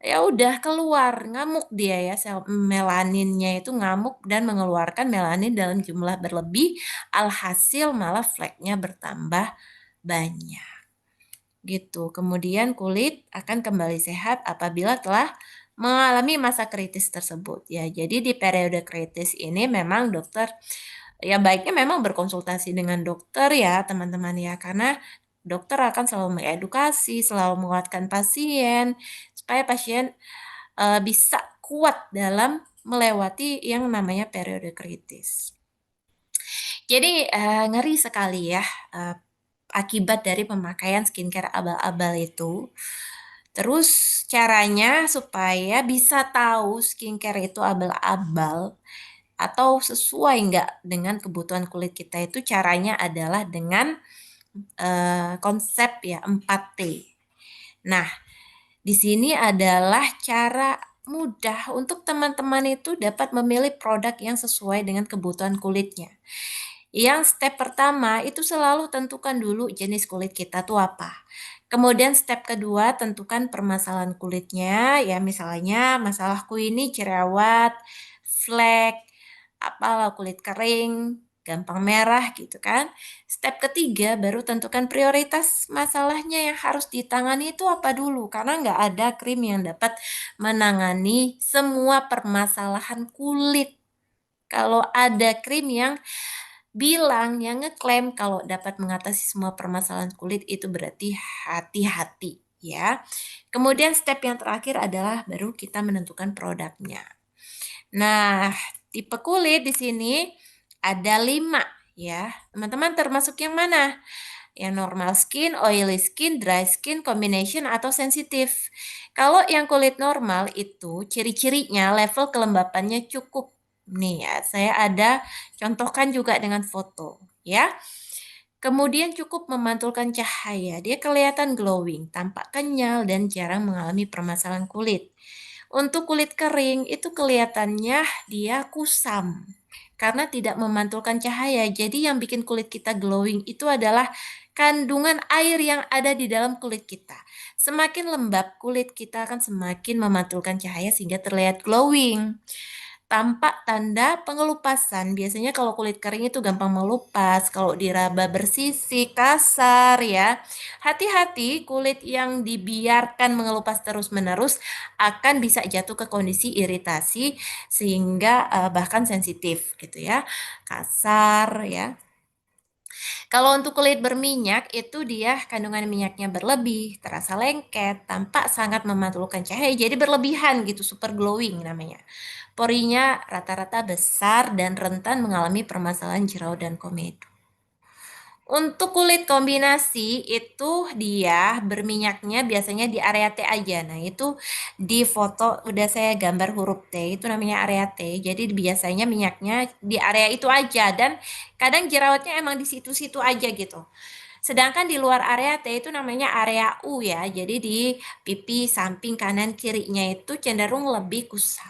ya udah keluar ngamuk dia ya, sel melaninnya itu ngamuk dan mengeluarkan melanin dalam jumlah berlebih, alhasil malah fleknya bertambah banyak. Gitu. Kemudian kulit akan kembali sehat apabila telah mengalami masa kritis tersebut ya. Jadi di periode kritis ini memang dokter ya baiknya memang berkonsultasi dengan dokter ya teman-teman ya, karena dokter akan selalu mengedukasi, selalu menguatkan pasien supaya pasien bisa kuat dalam melewati yang namanya periode kritis. Jadi ngeri sekali ya akibat dari pemakaian skincare abal-abal itu. Terus caranya supaya bisa tahu skincare itu abal-abal atau sesuai nggak dengan kebutuhan kulit kita itu caranya adalah dengan konsep ya 4T. Nah, di sini adalah cara mudah untuk teman-teman itu dapat memilih produk yang sesuai dengan kebutuhan kulitnya. Yang step pertama itu selalu tentukan dulu jenis kulit kita tuh apa. Kemudian step kedua tentukan permasalahan kulitnya, ya misalnya masalahku ini jerawat, flek, apalah kulit kering, gampang merah gitu kan. Step ketiga baru tentukan prioritas masalahnya yang harus ditangani itu apa dulu, karena nggak ada krim yang dapat menangani semua permasalahan kulit. Kalau ada krim yang bilang, yang ngeklaim kalau dapat mengatasi semua permasalahan kulit itu berarti hati-hati ya. Kemudian step yang terakhir adalah baru kita menentukan produknya. Nah, tipe kulit di sini ada 5 ya. Teman-teman termasuk yang mana? yang normal skin, oily skin, dry skin, combination, atau sensitif. Kalau yang kulit normal itu ciri-cirinya level kelembapannya cukup. Nih ya, saya ada contohkan juga dengan foto ya. Kemudian cukup memantulkan cahaya, dia kelihatan glowing, tampak kenyal dan jarang mengalami permasalahan kulit. Untuk kulit kering itu kelihatannya dia kusam karena tidak memantulkan cahaya. Jadi yang bikin kulit kita glowing itu adalah kandungan air yang ada di dalam kulit kita. Semakin lembab kulit kita akan semakin memantulkan cahaya sehingga terlihat glowing. Tampak tanda pengelupasan. Biasanya kalau kulit kering itu gampang melupas, kalau diraba bersisik, kasar ya. Hati-hati kulit yang dibiarkan mengelupas terus-menerus akan bisa jatuh ke kondisi iritasi sehingga bahkan sensitif gitu ya. Kasar ya. Kalau untuk kulit berminyak itu dia kandungan minyaknya berlebih, terasa lengket, tampak sangat memantulkan cahaya, jadi berlebihan gitu, super glowing namanya. Porinya rata-rata besar dan rentan mengalami permasalahan jerawat dan komedo. Untuk kulit kombinasi itu dia berminyaknya biasanya di area T aja. Nah, itu di foto udah saya gambar huruf T, itu namanya area T. Jadi biasanya minyaknya di area itu aja dan kadang jerawatnya emang di situ-situ aja gitu. Sedangkan di luar area T itu namanya area U ya. Jadi di pipi samping kanan kirinya itu cenderung lebih kusam.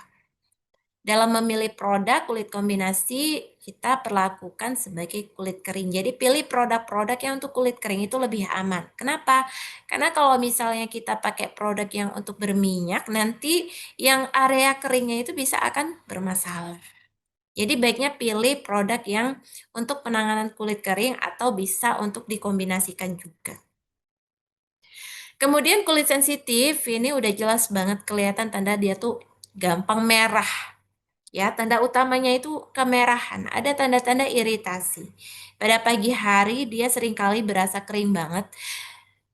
Dalam memilih produk kulit kombinasi, kita perlakukan sebagai kulit kering. Jadi pilih produk-produk yang untuk kulit kering itu lebih aman. Kenapa? Karena kalau misalnya kita pakai produk yang untuk berminyak, nanti yang area keringnya itu bisa akan bermasalah. Jadi baiknya pilih produk yang untuk penanganan kulit kering atau bisa untuk dikombinasikan juga. Kemudian kulit sensitif, ini udah jelas banget kelihatan tanda dia tuh gampang merah. Ya, tanda utamanya itu kemerahan, ada tanda-tanda iritasi. Pada pagi hari dia seringkali berasa kering banget,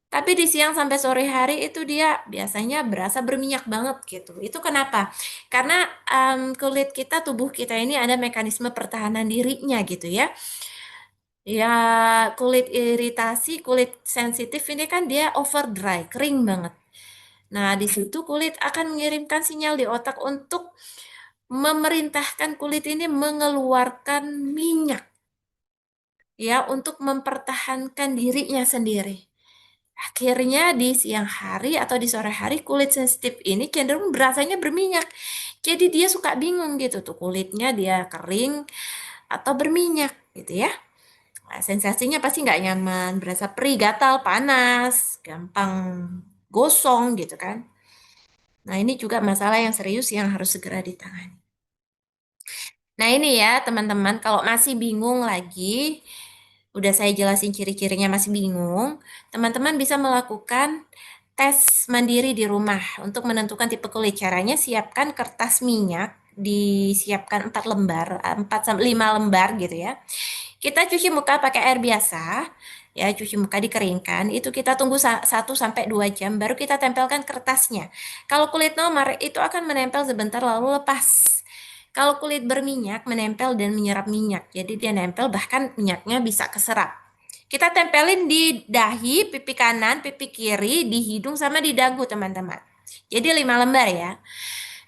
tapi di siang sampai sore hari itu dia biasanya berasa berminyak banget gitu. Itu kenapa? Karena kulit kita, tubuh kita ini ada mekanisme pertahanan dirinya gitu ya. Ya, kulit iritasi, kulit sensitif ini kan dia over dry, kering banget. Nah, di situ kulit akan mengirimkan sinyal di otak untuk memerintahkan kulit ini mengeluarkan minyak ya untuk mempertahankan dirinya sendiri. Akhirnya di siang hari atau di sore hari kulit sensitif ini cenderung berasanya berminyak. Jadi dia suka bingung gitu tuh kulitnya dia kering atau berminyak gitu ya. Nah, sensasinya pasti nggak nyaman, berasa perih, gatal, panas, gampang gosong gitu kan. Nah ini juga masalah yang serius yang harus segera ditangani. Nah ini ya teman-teman, kalau masih bingung lagi, udah saya jelasin ciri-cirinya masih bingung, teman-teman bisa melakukan tes mandiri di rumah untuk menentukan tipe kulit. Caranya siapkan kertas minyak, disiapkan 4 lembar, 4 sampai 5 lembar gitu ya. Kita cuci muka pakai air biasa, ya cuci muka dikeringkan, itu kita tunggu 1 sampai 2 jam, baru kita tempelkan kertasnya. Kalau kulit nomor itu akan menempel sebentar lalu lepas. Kalau kulit berminyak menempel dan menyerap minyak, jadi dia nempel bahkan minyaknya bisa keserap. Kita tempelin di dahi, pipi kanan, pipi kiri, di hidung sama di dagu teman-teman. Jadi 5 lembar ya.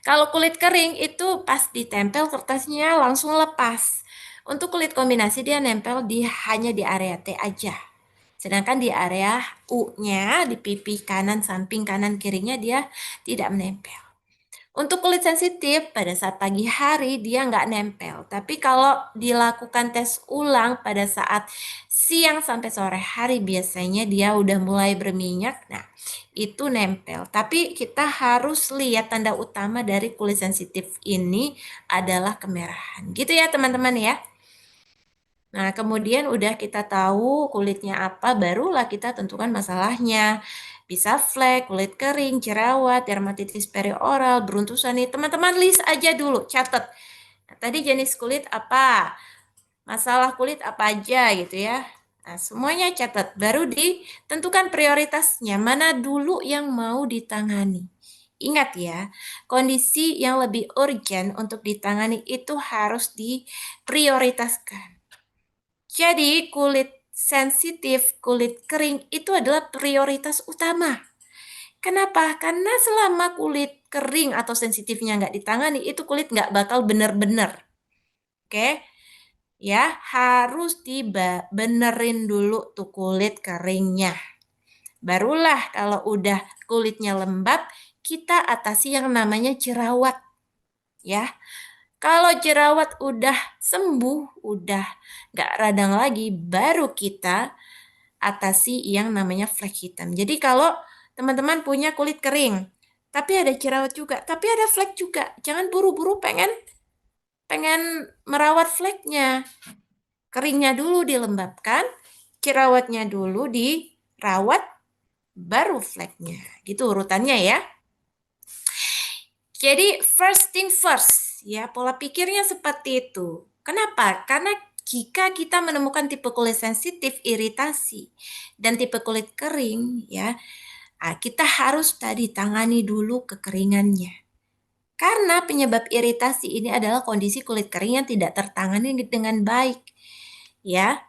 Kalau kulit kering itu pas ditempel kertasnya langsung lepas. Untuk kulit kombinasi dia nempel hanya di area T aja. Sedangkan di area U-nya, di pipi kanan, samping kanan, kirinya dia tidak menempel. Untuk kulit sensitif, pada saat pagi hari dia nggak nempel. Tapi kalau dilakukan tes ulang pada saat siang sampai sore hari, biasanya dia udah mulai berminyak. Nah, itu nempel. Tapi kita harus lihat tanda utama dari kulit sensitif ini adalah kemerahan. Gitu ya teman-teman ya. Nah, kemudian udah kita tahu kulitnya apa, barulah kita tentukan masalahnya. Bisa flek, kulit kering, jerawat, dermatitis perioral, beruntusan nih. Teman-teman list aja dulu, catat. Nah, tadi jenis kulit apa, masalah kulit apa aja gitu ya. Nah, semuanya catat. Baru ditentukan prioritasnya, mana dulu yang mau ditangani. Ingat ya, kondisi yang lebih urgent untuk ditangani itu harus diprioritaskan. Jadi kulit sensitif, kulit kering itu adalah prioritas utama. Kenapa? Karena selama kulit kering atau sensitifnya nggak ditangani, itu kulit nggak bakal bener-bener. Oke? Ya, harus benerin dulu tuh kulit keringnya. Barulah kalau udah kulitnya lembab, kita atasi yang namanya jerawat. Ya, kalau jerawat udah sembuh, udah nggak radang lagi, baru kita atasi yang namanya flek hitam. Jadi kalau teman-teman punya kulit kering, tapi ada jerawat juga, tapi ada flek juga, jangan buru-buru pengen pengen merawat fleknya. Keringnya dulu dilembabkan, jerawatnya dulu dirawat, baru fleknya. Gitu urutannya ya. Jadi first thing first, ya pola pikirnya seperti itu. Kenapa? Karena jika kita menemukan tipe kulit sensitif, iritasi, dan tipe kulit kering, ya, kita harus tadi tangani dulu kekeringannya. Karena penyebab iritasi ini adalah kondisi kulit kering yang tidak tertangani dengan baik, ya.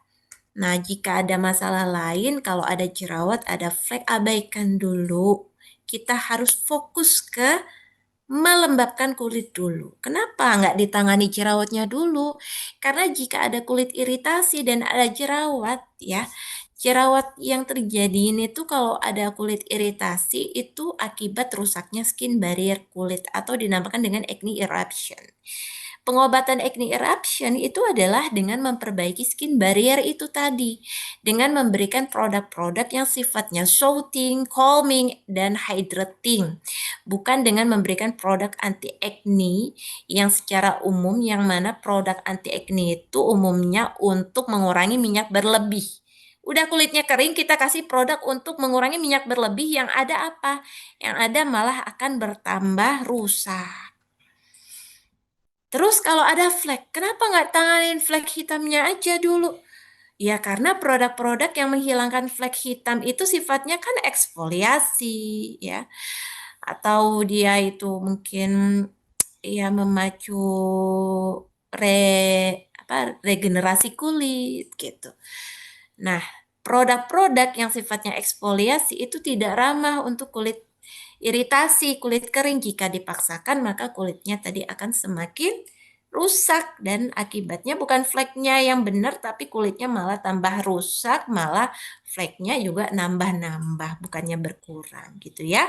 Nah, jika ada masalah lain, kalau ada jerawat, ada flek, abaikan dulu. Kita harus fokus ke melembabkan kulit dulu. Kenapa nggak ditangani jerawatnya dulu? Karena jika ada kulit iritasi dan ada jerawat, ya, jerawat yang terjadi ini tuh kalau ada kulit iritasi itu akibat rusaknya skin barrier kulit atau dinamakan dengan acne eruption. Pengobatan acne eruption itu adalah dengan memperbaiki skin barrier itu tadi, dengan memberikan produk-produk yang sifatnya soothing, calming, dan hydrating, bukan dengan memberikan produk anti acne yang secara umum, yang mana produk anti acne itu umumnya untuk mengurangi minyak berlebih. Udah kulitnya kering, kita kasih produk untuk mengurangi minyak berlebih, yang ada apa? Yang ada malah akan bertambah rusak. Terus kalau ada flek, kenapa nggak tanganin flek hitamnya aja dulu? Ya karena produk-produk yang menghilangkan flek hitam itu sifatnya kan eksfoliasi, ya. Atau dia itu mungkin ya memacu regenerasi kulit gitu. Nah, produk-produk yang sifatnya eksfoliasi itu tidak ramah untuk kulit iritasi, kulit kering. Jika dipaksakan, maka kulitnya tadi akan semakin rusak dan akibatnya bukan fleknya yang benar, tapi kulitnya malah tambah rusak, malah fleknya juga nambah-nambah, bukannya berkurang gitu ya.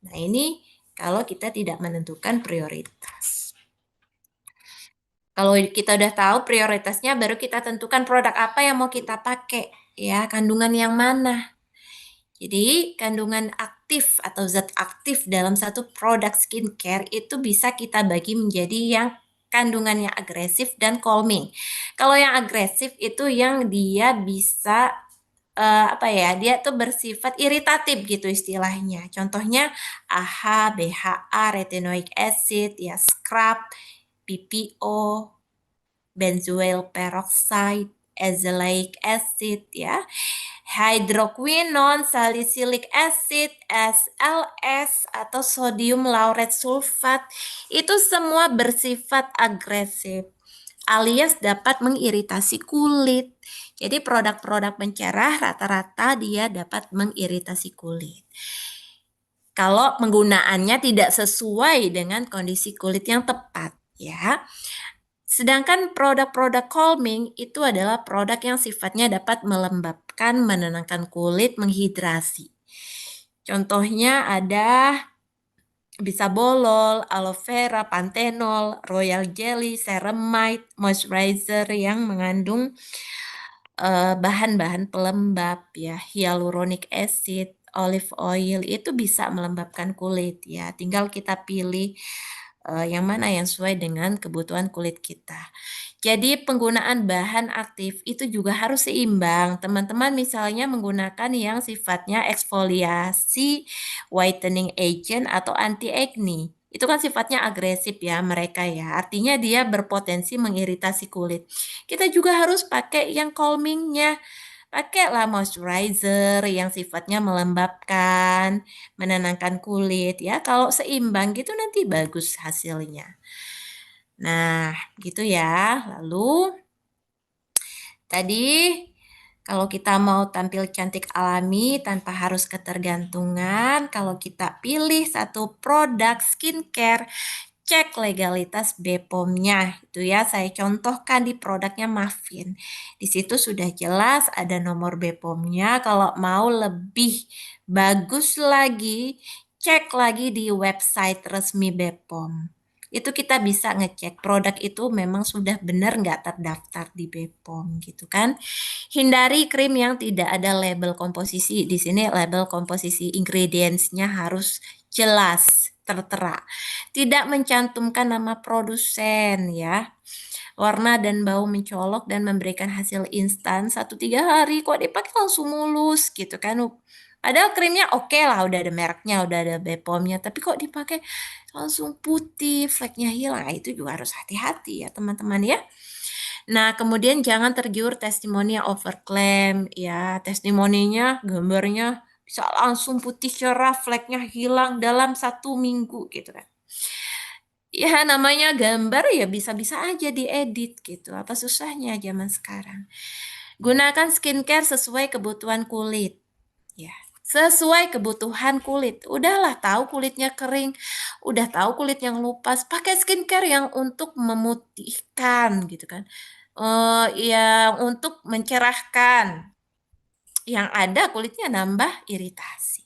Nah, ini kalau kita tidak menentukan prioritas. Kalau kita udah tahu prioritasnya, baru kita tentukan produk apa yang mau kita pakai, ya, kandungan yang mana. Jadi, kandungan aktif atau zat aktif dalam satu produk skincare itu bisa kita bagi menjadi yang kandungannya agresif dan calming. Kalau yang agresif itu yang dia bisa dia tuh bersifat iritatif gitu istilahnya. Contohnya AHA, BHA, retinoic acid, ya scrub, PPO, benzoyl peroxide, azelaic acid, ya, hydroquinone, salicylic acid, SLS, atau sodium laureth sulfat, itu semua bersifat agresif alias dapat mengiritasi kulit. Jadi produk-produk pencerah rata-rata dia dapat mengiritasi kulit. Kalau penggunaannya tidak sesuai dengan kondisi kulit yang tepat, ya. Sedangkan produk-produk calming itu adalah produk yang sifatnya dapat melembabkan, menenangkan kulit, menghidrasi. Contohnya ada Bisabolol, aloe vera, panthenol, royal jelly, ceramide, moisturizer yang mengandung bahan-bahan pelembab, ya, hyaluronic acid, olive oil itu bisa melembabkan kulit, ya. Tinggal kita pilih yang mana yang sesuai dengan kebutuhan kulit kita. Jadi penggunaan bahan aktif itu juga harus seimbang. Teman-teman misalnya menggunakan yang sifatnya eksfoliasi, whitening agent atau anti acne. Itu kan sifatnya agresif ya mereka ya. Artinya dia berpotensi mengiritasi kulit. Kita juga harus pakai yang calmingnya. Pakailah moisturizer yang sifatnya melembabkan, menenangkan kulit ya. Kalau seimbang gitu nanti bagus hasilnya. Nah, gitu ya. Lalu tadi Kalau kita mau tampil cantik alami tanpa harus ketergantungan, kalau kita pilih satu produk skincare, cek legalitas BPOM-nya. Itu ya, saya contohkan di produknya Muffin. Di situ sudah jelas ada nomor BPOM-nya. Kalau mau lebih bagus lagi, cek lagi di website resmi BPOM. Itu kita bisa ngecek produk itu memang sudah benar nggak terdaftar di BPOM gitu kan. Hindari krim yang tidak ada label komposisi. Di sini label komposisi ingredients-nya harus jelas, tertera. Tidak mencantumkan nama produsen ya. Warna dan bau mencolok dan memberikan hasil instan 1-3 hari kok dipakai langsung mulus gitu kan. Padahal krimnya oke lah, udah ada mereknya, udah ada BPOM-nya, tapi kok dipakai langsung putih, fleknya hilang. Nah, itu juga harus hati-hati ya teman-teman ya. Nah, kemudian jangan tergiur testimoni yang overclaim ya. Testimoninya, gambarnya bisa langsung putih cerah, fleknya hilang dalam 1 minggu gitu kan. Ya namanya gambar ya bisa-bisa aja diedit gitu. Apa susahnya zaman sekarang? Gunakan skincare sesuai kebutuhan kulit. Ya, sesuai kebutuhan kulit. Udahlah tahu kulitnya kering, udah tahu kulit yang lupas, pakai skincare yang untuk memutihkan gitu kan. Yang untuk mencerahkan. Yang ada kulitnya nambah iritasi.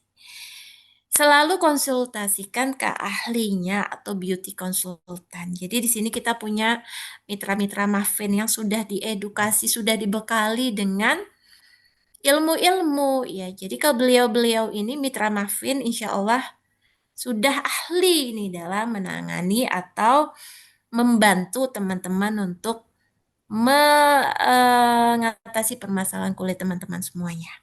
Selalu konsultasikan ke ahlinya atau beauty konsultan. Jadi di sini kita punya mitra-mitra Muffin yang sudah diedukasi, sudah dibekali dengan ilmu-ilmu ya. Jadi ke beliau-beliau ini mitra Muffin insya Allah sudah ahli nih dalam menangani atau membantu teman-teman untuk mengatasi permasalahan kulit teman-teman semuanya.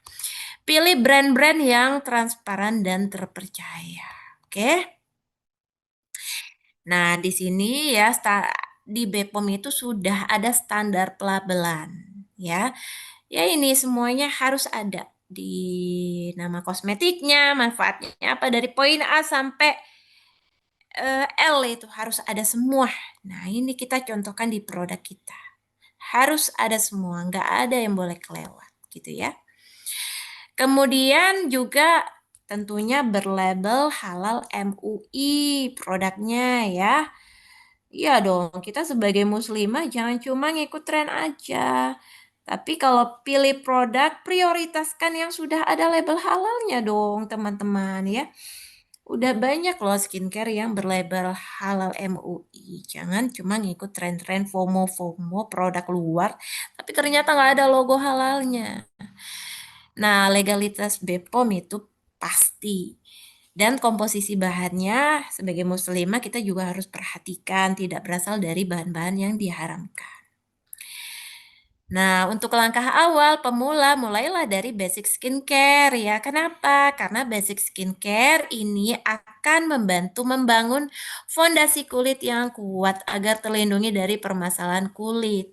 Pilih brand-brand yang transparan dan terpercaya. Oke. Nah, di sini ya di BPOM itu sudah ada standar pelabelan ya. Ya ini semuanya harus ada di nama kosmetiknya, manfaatnya apa dari poin A sampai L itu harus ada semua. Nah, ini kita contohkan di produk kita. Harus ada semua, nggak ada yang boleh kelewat gitu ya. Kemudian juga tentunya berlabel halal MUI produknya ya. Iya dong, kita sebagai muslimah jangan cuma ngikut tren aja. Tapi kalau pilih produk, prioritaskan yang sudah ada label halalnya dong, teman-teman ya. Udah banyak loh skincare yang berlabel halal MUI. Jangan cuma ngikut tren-tren FOMO-FOMO produk luar, tapi ternyata nggak ada logo halalnya. Nah, legalitas BPOM itu pasti. Dan komposisi bahannya sebagai muslimah kita juga harus perhatikan tidak berasal dari bahan-bahan yang diharamkan. Nah, untuk langkah awal pemula mulailah dari basic skincare ya. Kenapa? Karena basic skincare ini akan membantu membangun fondasi kulit yang kuat agar terlindungi dari permasalahan kulit.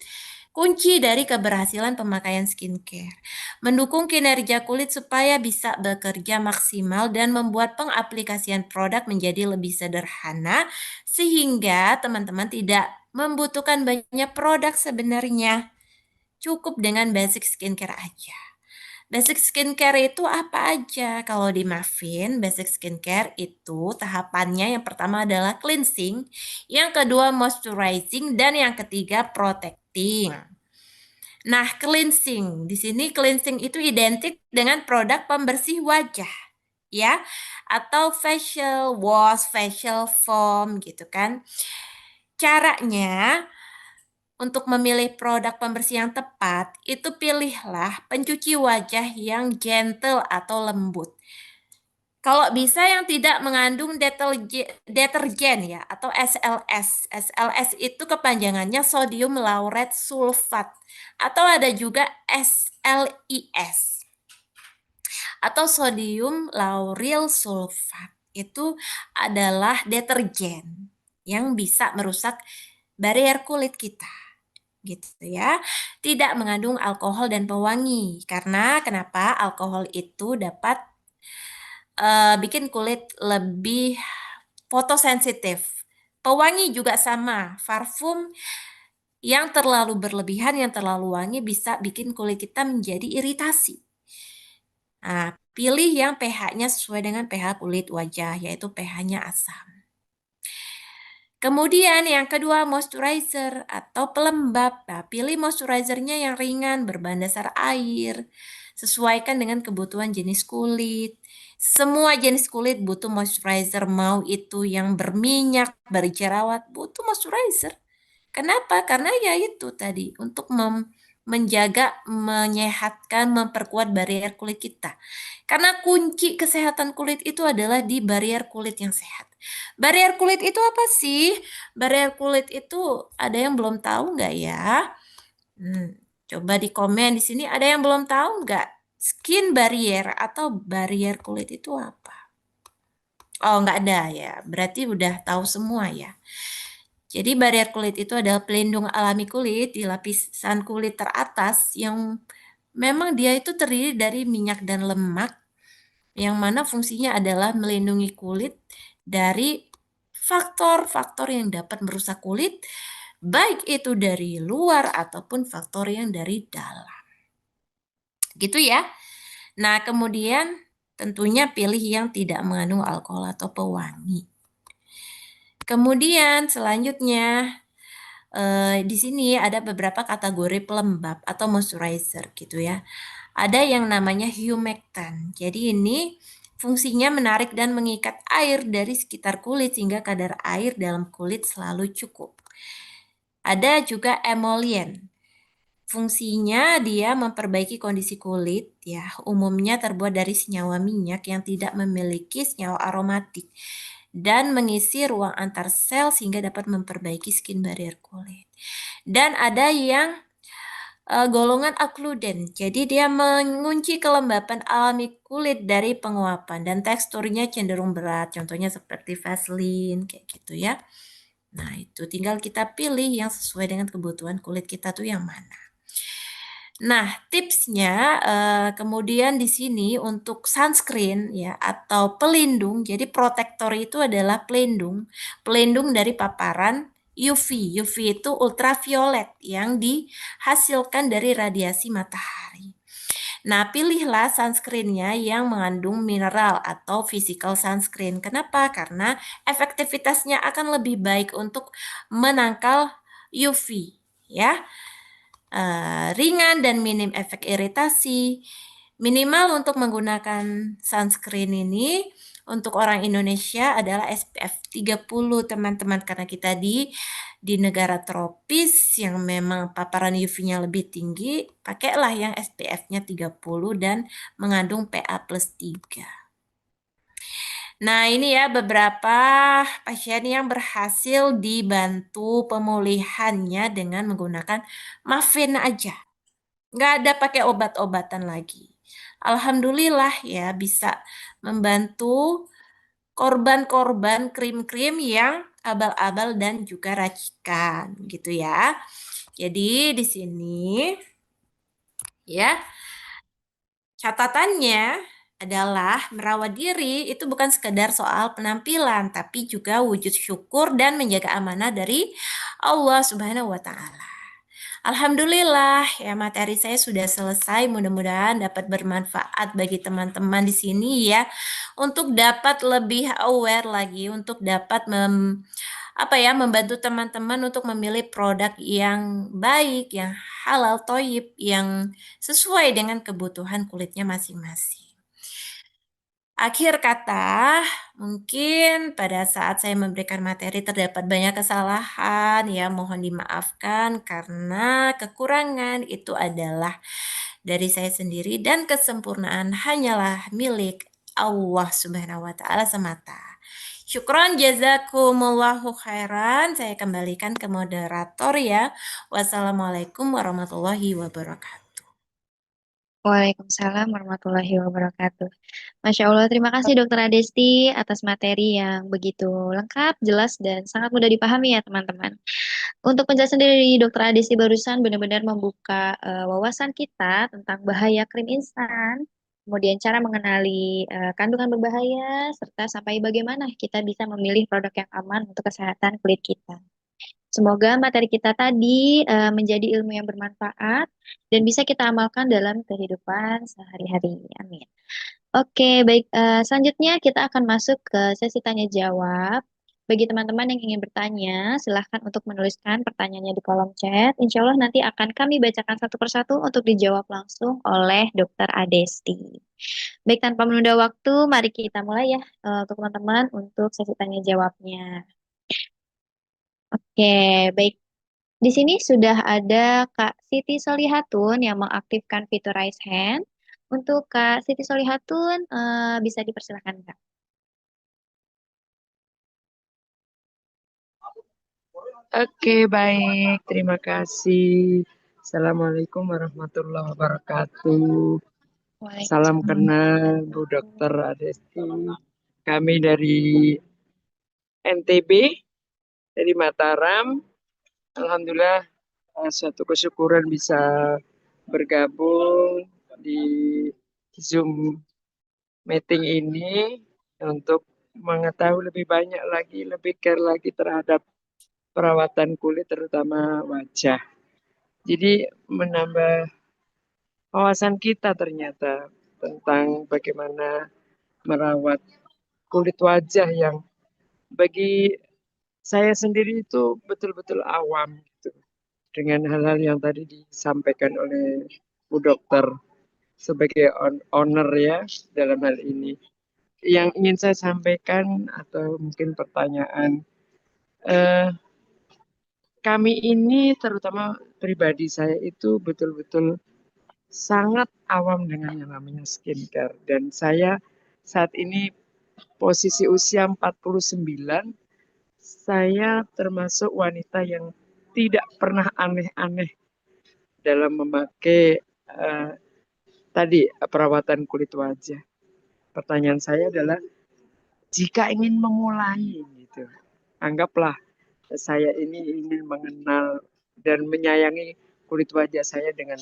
Kunci dari keberhasilan pemakaian skincare. Mendukung kinerja kulit supaya bisa bekerja maksimal dan membuat pengaplikasian produk menjadi lebih sederhana sehingga teman-teman tidak membutuhkan banyak produk sebenarnya. Cukup dengan basic skincare aja. Basic skincare itu apa aja? Kalau di Muffin, basic skincare itu tahapannya yang pertama adalah cleansing, yang kedua moisturizing, dan yang ketiga protecting. Nah, cleansing. Di sini cleansing itu identik dengan produk pembersih wajah, ya, atau facial wash, facial foam gitu kan. Caranya untuk memilih produk pembersih yang tepat, itu pilihlah pencuci wajah yang gentle atau lembut. Kalau bisa yang tidak mengandung detergen ya atau SLS. SLS itu kepanjangannya sodium lauret sulfat atau ada juga SLIS atau sodium lauryl sulfat. Itu adalah detergen yang bisa merusak barrier kulit kita gitu ya. Tidak mengandung alkohol dan pewangi. Karena kenapa? Alkohol itu dapat bikin kulit lebih fotosensitif. Pewangi juga sama. Parfum Yang terlalu berlebihan, yang terlalu wangi bisa bikin kulit kita menjadi iritasi. Nah, pilih yang pH-nya sesuai dengan pH kulit wajah, yaitu pH-nya asam. Kemudian yang kedua, moisturizer atau pelembab. Nah, pilih moisturizernya yang ringan, berbahan dasar air. Sesuaikan dengan kebutuhan jenis kulit. Semua jenis kulit butuh moisturizer, mau itu yang berminyak, berjerawat, butuh moisturizer. Kenapa? Karena ya itu tadi, untuk menjaga, menyehatkan, memperkuat barrier kulit kita. Karena kunci kesehatan kulit itu adalah di barrier kulit yang sehat. Barrier kulit itu apa sih? Barrier kulit itu ada yang belum tahu nggak ya? Coba di komen di sini ada yang belum tahu nggak? Skin barrier atau barrier kulit itu apa? Oh, nggak ada ya. Berarti udah tahu semua ya. Jadi barrier kulit itu adalah pelindung alami kulit di lapisan kulit teratas yang memang dia itu terdiri dari minyak dan lemak yang mana fungsinya adalah melindungi kulit dari faktor-faktor yang dapat merusak kulit, baik itu dari luar ataupun faktor yang dari dalam. Gitu ya. Nah, kemudian tentunya pilih yang tidak mengandung alkohol atau pewangi. Kemudian selanjutnya di sini ada beberapa kategori pelembab atau moisturizer gitu ya. Ada yang namanya humectant. Jadi ini fungsinya menarik dan mengikat air dari sekitar kulit sehingga kadar air dalam kulit selalu cukup. Ada juga emollient. Fungsinya dia memperbaiki kondisi kulit ya, umumnya terbuat dari senyawa minyak yang tidak memiliki senyawa aromatik dan mengisi ruang antar sel sehingga dapat memperbaiki skin barrier kulit. Dan ada yang golongan okluden. Jadi dia mengunci kelembapan alami kulit dari penguapan dan teksturnya cenderung berat. Contohnya seperti Vaseline kayak gitu ya. Nah, itu tinggal kita pilih yang sesuai dengan kebutuhan kulit kita tuh yang mana. Nah, tipsnya kemudian di sini untuk sunscreen ya atau pelindung. Jadi protektor itu adalah pelindung dari paparan UV. UV itu ultraviolet yang dihasilkan dari radiasi matahari. Nah, pilihlah sunscreennya yang mengandung mineral atau physical sunscreen. Kenapa? Karena efektivitasnya akan lebih baik untuk menangkal UV ya. Ringan dan minim efek iritasi. Minimal untuk menggunakan sunscreen ini untuk orang Indonesia adalah SPF 30 teman-teman karena kita di negara tropis yang memang paparan UV-nya lebih tinggi, pakailah yang SPF-nya 30 dan mengandung PA plus 3. Nah, ini ya beberapa pasien yang berhasil dibantu pemulihannya dengan menggunakan muffin aja. Nggak ada pakai obat-obatan lagi. Alhamdulillah ya bisa membantu korban-korban krim-krim yang abal-abal dan juga racikan gitu ya. Jadi di sini ya catatannya adalah merawat diri itu bukan sekedar soal penampilan, tapi juga wujud syukur dan menjaga amanah dari Allah Subhanahu wa Ta'ala. Alhamdulillah ya materi saya sudah selesai. Mudah-mudahan dapat bermanfaat bagi teman-teman di sini ya untuk dapat lebih aware lagi untuk dapat membantu teman-teman untuk memilih produk yang baik, yang halal, toyib, yang sesuai dengan kebutuhan kulitnya masing-masing. Akhir kata, mungkin pada saat saya memberikan materi terdapat banyak kesalahan, ya mohon dimaafkan karena kekurangan itu adalah dari saya sendiri dan kesempurnaan hanyalah milik Allah Subhanahu wa taala semata. Syukron jazakumullahu khairan. Saya kembalikan ke moderator ya. Wassalamualaikum warahmatullahi wabarakatuh. Waalaikumsalam warahmatullahi wabarakatuh. Masya Allah, terima kasih Dokter Adesti atas materi yang begitu lengkap, jelas, dan sangat mudah dipahami ya teman-teman. Untuk penjelasan dari Dokter Adesti barusan benar-benar membuka wawasan kita tentang bahaya krim instan, kemudian cara mengenali kandungan berbahaya, serta sampai bagaimana kita bisa memilih produk yang aman untuk kesehatan kulit kita. Semoga materi kita tadi menjadi ilmu yang bermanfaat dan bisa kita amalkan dalam kehidupan sehari-hari. Amin. Oke, baik. Selanjutnya kita akan masuk ke sesi tanya jawab. Bagi teman-teman yang ingin bertanya, silahkan untuk menuliskan pertanyaannya di kolom chat. Insya Allah nanti akan kami bacakan satu persatu untuk dijawab langsung oleh Dokter Adesti. Baik, tanpa menunda waktu, mari kita mulai ya untuk teman-teman untuk sesi tanya jawabnya. Oke, baik. Di sini sudah ada Kak Siti Solihatun yang mengaktifkan fitur raise hand. Untuk Kak Siti Solihatun, bisa dipersilakan, Kak. Oke, baik. Terima kasih. Assalamualaikum warahmatullahi wabarakatuh. Salam kenal Bu Dokter Adesti. Kami dari NTB, dari Mataram. Alhamdulillah, suatu kesyukuran bisa bergabung di Zoom meeting ini untuk mengetahui lebih banyak lagi, lebih care lagi terhadap perawatan kulit, terutama wajah. Jadi menambah wawasan kita ternyata tentang bagaimana merawat kulit wajah yang bagi saya sendiri itu betul-betul awam gitu. Dengan hal-hal yang tadi disampaikan oleh Bu Dokter sebagai owner ya dalam hal ini. Yang ingin saya sampaikan atau mungkin pertanyaan, eh, kami ini terutama pribadi saya itu betul-betul sangat awam dengan yang namanya skincare. Dan saya saat ini posisi usia 49, saya termasuk wanita yang tidak pernah aneh-aneh dalam memakai tadi perawatan kulit wajah. Pertanyaan saya adalah, jika ingin memulai gitu, anggaplah saya ini ingin mengenal dan menyayangi kulit wajah saya dengan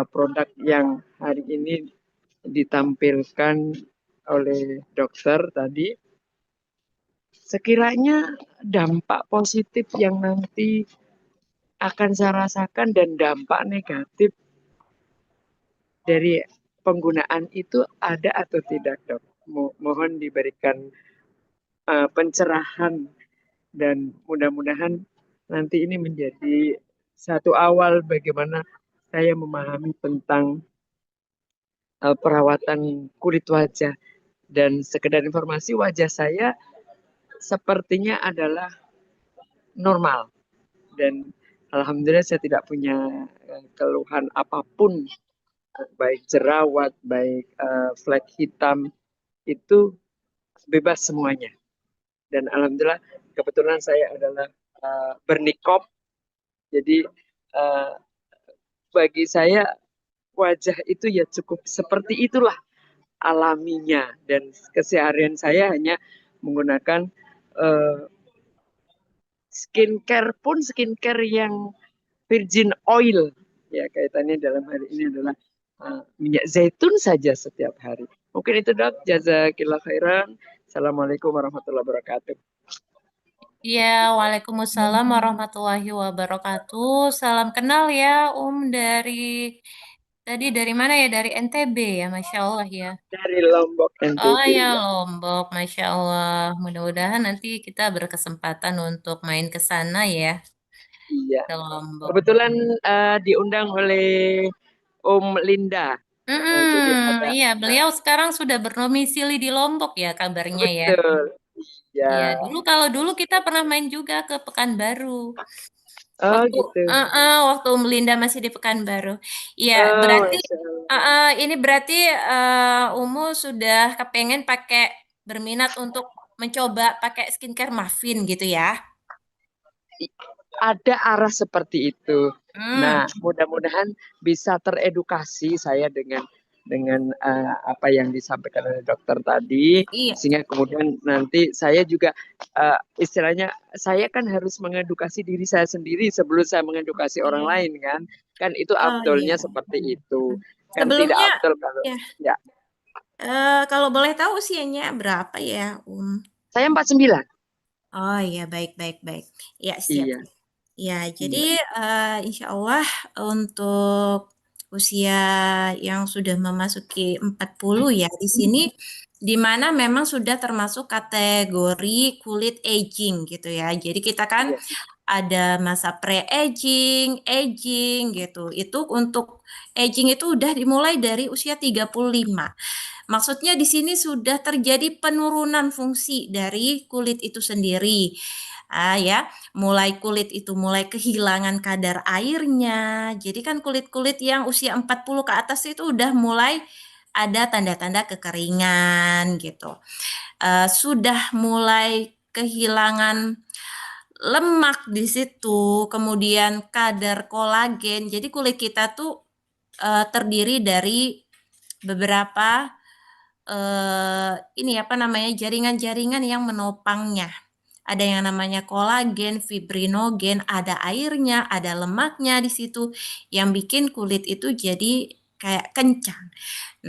produk yang hari ini ditampilkan oleh dokter tadi, sekiranya dampak positif yang nanti akan saya rasakan dan dampak negatif dari penggunaan itu ada atau tidak, Dok? Mohon diberikan pencerahan dan mudah-mudahan nanti ini menjadi satu awal bagaimana saya memahami tentang perawatan kulit wajah. Dan sekedar informasi, wajah saya sepertinya adalah normal. Dan alhamdulillah saya tidak punya keluhan apapun, baik jerawat, baik flek hitam, itu bebas semuanya. Dan alhamdulillah kebetulan saya adalah bernikop, jadi bagi saya wajah itu ya cukup seperti itulah alaminya, dan keseharian saya hanya menggunakan skincare pun skincare yang virgin oil ya, kaitannya dalam hari ini adalah minyak zaitun saja setiap hari. Mungkin itu, Dok. Jazakillah khairan. Assalamualaikum warahmatullahi wabarakatuh. Ya, Waalaikumsalam warahmatullahi wabarakatuh. Salam kenal ya, dari mana ya? Dari NTB ya, Masya Allah ya. Dari Lombok Oh NTB ya, ya. Lombok, Masya Allah. Mudah-mudahan nanti kita berkesempatan untuk main ke sana ya, Iya. ke Lombok. Kebetulan diundang oleh Om Linda. Jadi ada Iya, beliau sekarang sudah berdomisili di Lombok ya kabarnya ya. betul Iya, ya. dulu kita pernah main juga ke Pekanbaru. Oh Waktu gitu. waktu Melinda masih di Pekanbaru. Iya, Oh, berarti Masya Allah. ini berarti Umu sudah kepengen berminat untuk mencoba pakai skincare Muffin gitu ya. Ada arah seperti itu. Hmm, Nah, mudah-mudahan bisa teredukasi saya dengan apa yang disampaikan oleh dokter tadi, iya. sehingga kemudian nanti saya juga istilahnya saya kan harus mengedukasi diri saya sendiri sebelum saya mengedukasi orang Oke. lain kan. Kan itu Oh afdolnya iya. seperti itu. Kan tidak Sebelumnya afdol kalau ya, ya. kalau boleh tahu usianya berapa ya, Saya 49. Oh iya, baik, baik, baik. Ya, siap. Iya. Ya, jadi insya Allah untuk usia yang sudah memasuki 40 ya, di sini di mana memang sudah termasuk kategori kulit aging gitu ya. Jadi kita kan Iya, ada masa pre-aging, aging gitu. Itu untuk aging itu udah dimulai dari usia 35. Maksudnya di sini sudah terjadi penurunan fungsi dari kulit itu sendiri. Ya, mulai kulit itu mulai kehilangan kadar airnya. Jadi kan kulit-kulit yang usia 40 ke atas itu udah mulai ada tanda-tanda kekeringan gitu. Sudah mulai kehilangan lemak di situ, kemudian kadar kolagen. Jadi kulit kita tuh terdiri dari beberapa ini apa namanya jaringan-jaringan yang menopangnya. Ada yang namanya kolagen, fibrinogen, ada airnya, ada lemaknya di situ yang bikin kulit itu jadi kayak kencang.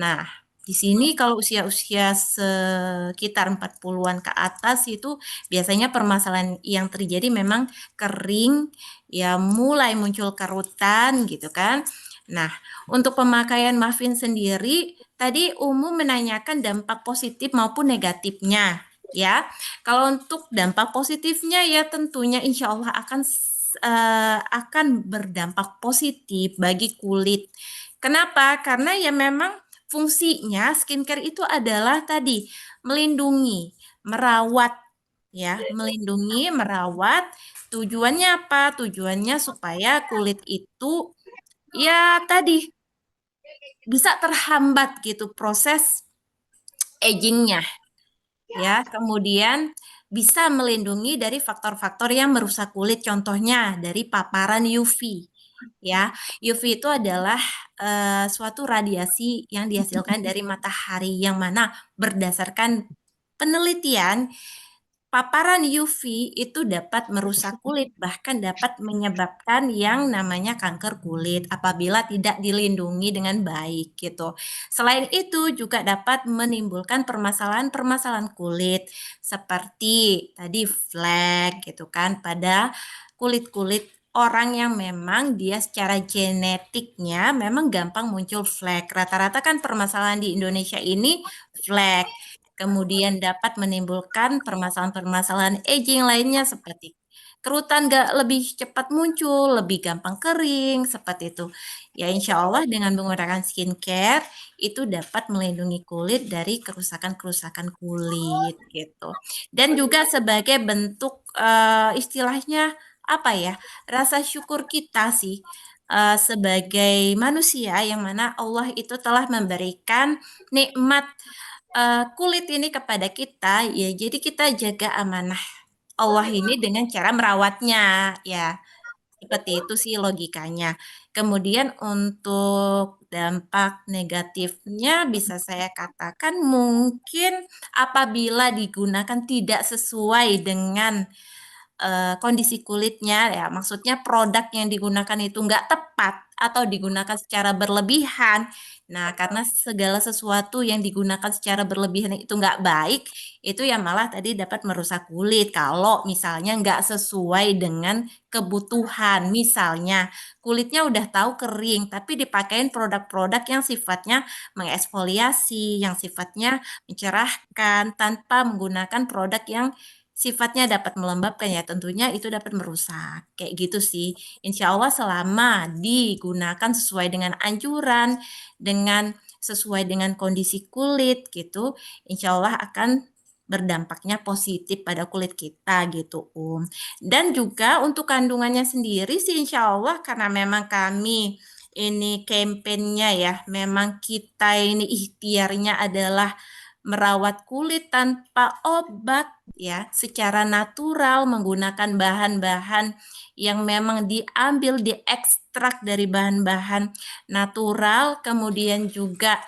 Nah, di sini kalau usia-usia sekitar 40-an ke atas itu biasanya permasalahan yang terjadi memang kering, ya mulai muncul kerutan gitu kan. Nah, untuk pemakaian muffin sendiri, tadi umum menanyakan dampak positif maupun negatifnya, ya. Kalau untuk dampak positifnya ya tentunya insya Allah akan berdampak positif bagi kulit. Kenapa? Karena ya memang fungsinya skincare itu adalah tadi melindungi, merawat, ya, melindungi, merawat. Tujuannya apa? Tujuannya supaya kulit itu ya tadi bisa terhambat gitu proses agingnya, ya. Kemudian bisa melindungi dari faktor-faktor yang merusak kulit, contohnya dari paparan UV. Ya, UV itu adalah suatu radiasi yang dihasilkan dari matahari yang mana berdasarkan penelitian paparan UV itu dapat merusak kulit, bahkan dapat menyebabkan yang namanya kanker kulit apabila tidak dilindungi dengan baik gitu. Selain itu juga dapat menimbulkan permasalahan-permasalahan kulit seperti tadi flek gitu kan pada kulit-kulit orang yang memang dia secara genetiknya memang gampang muncul flek. Rata-rata kan permasalahan di Indonesia ini flek. Kemudian dapat menimbulkan permasalahan-permasalahan aging lainnya seperti kerutan gak lebih cepat muncul, lebih gampang kering, seperti itu. Ya insya Allah dengan menggunakan skincare itu dapat melindungi kulit dari kerusakan-kerusakan kulit gitu. Dan juga sebagai bentuk istilahnya apa ya, rasa syukur kita sih sebagai manusia yang mana Allah itu telah memberikan nikmat kulit ini kepada kita, ya jadi kita jaga amanah Allah ini dengan cara merawatnya, ya. Seperti itu sih logikanya. Kemudian untuk dampak negatifnya bisa saya katakan mungkin apabila digunakan tidak sesuai dengan kondisi kulitnya ya, maksudnya produk yang digunakan itu nggak tepat atau digunakan secara berlebihan. Nah, karena segala sesuatu yang digunakan secara berlebihan itu nggak baik, itu ya malah tadi dapat merusak kulit. Kalau misalnya nggak sesuai dengan kebutuhan, misalnya kulitnya udah tahu kering, tapi dipakein produk-produk yang sifatnya mengeksfoliasi, yang sifatnya mencerahkan, tanpa menggunakan produk yang sifatnya dapat melembabkan ya tentunya itu dapat merusak. Kayak gitu sih. Insya Allah selama digunakan sesuai dengan anjuran, dengan sesuai dengan kondisi kulit gitu, insya Allah akan berdampaknya positif pada kulit kita gitu Dan juga untuk kandungannya sendiri sih insya Allah karena memang kami ini kampanyenya ya, memang kita ini ikhtiarnya adalah merawat kulit tanpa obat ya, secara natural menggunakan bahan-bahan yang memang diambil diekstrak dari bahan-bahan natural, kemudian juga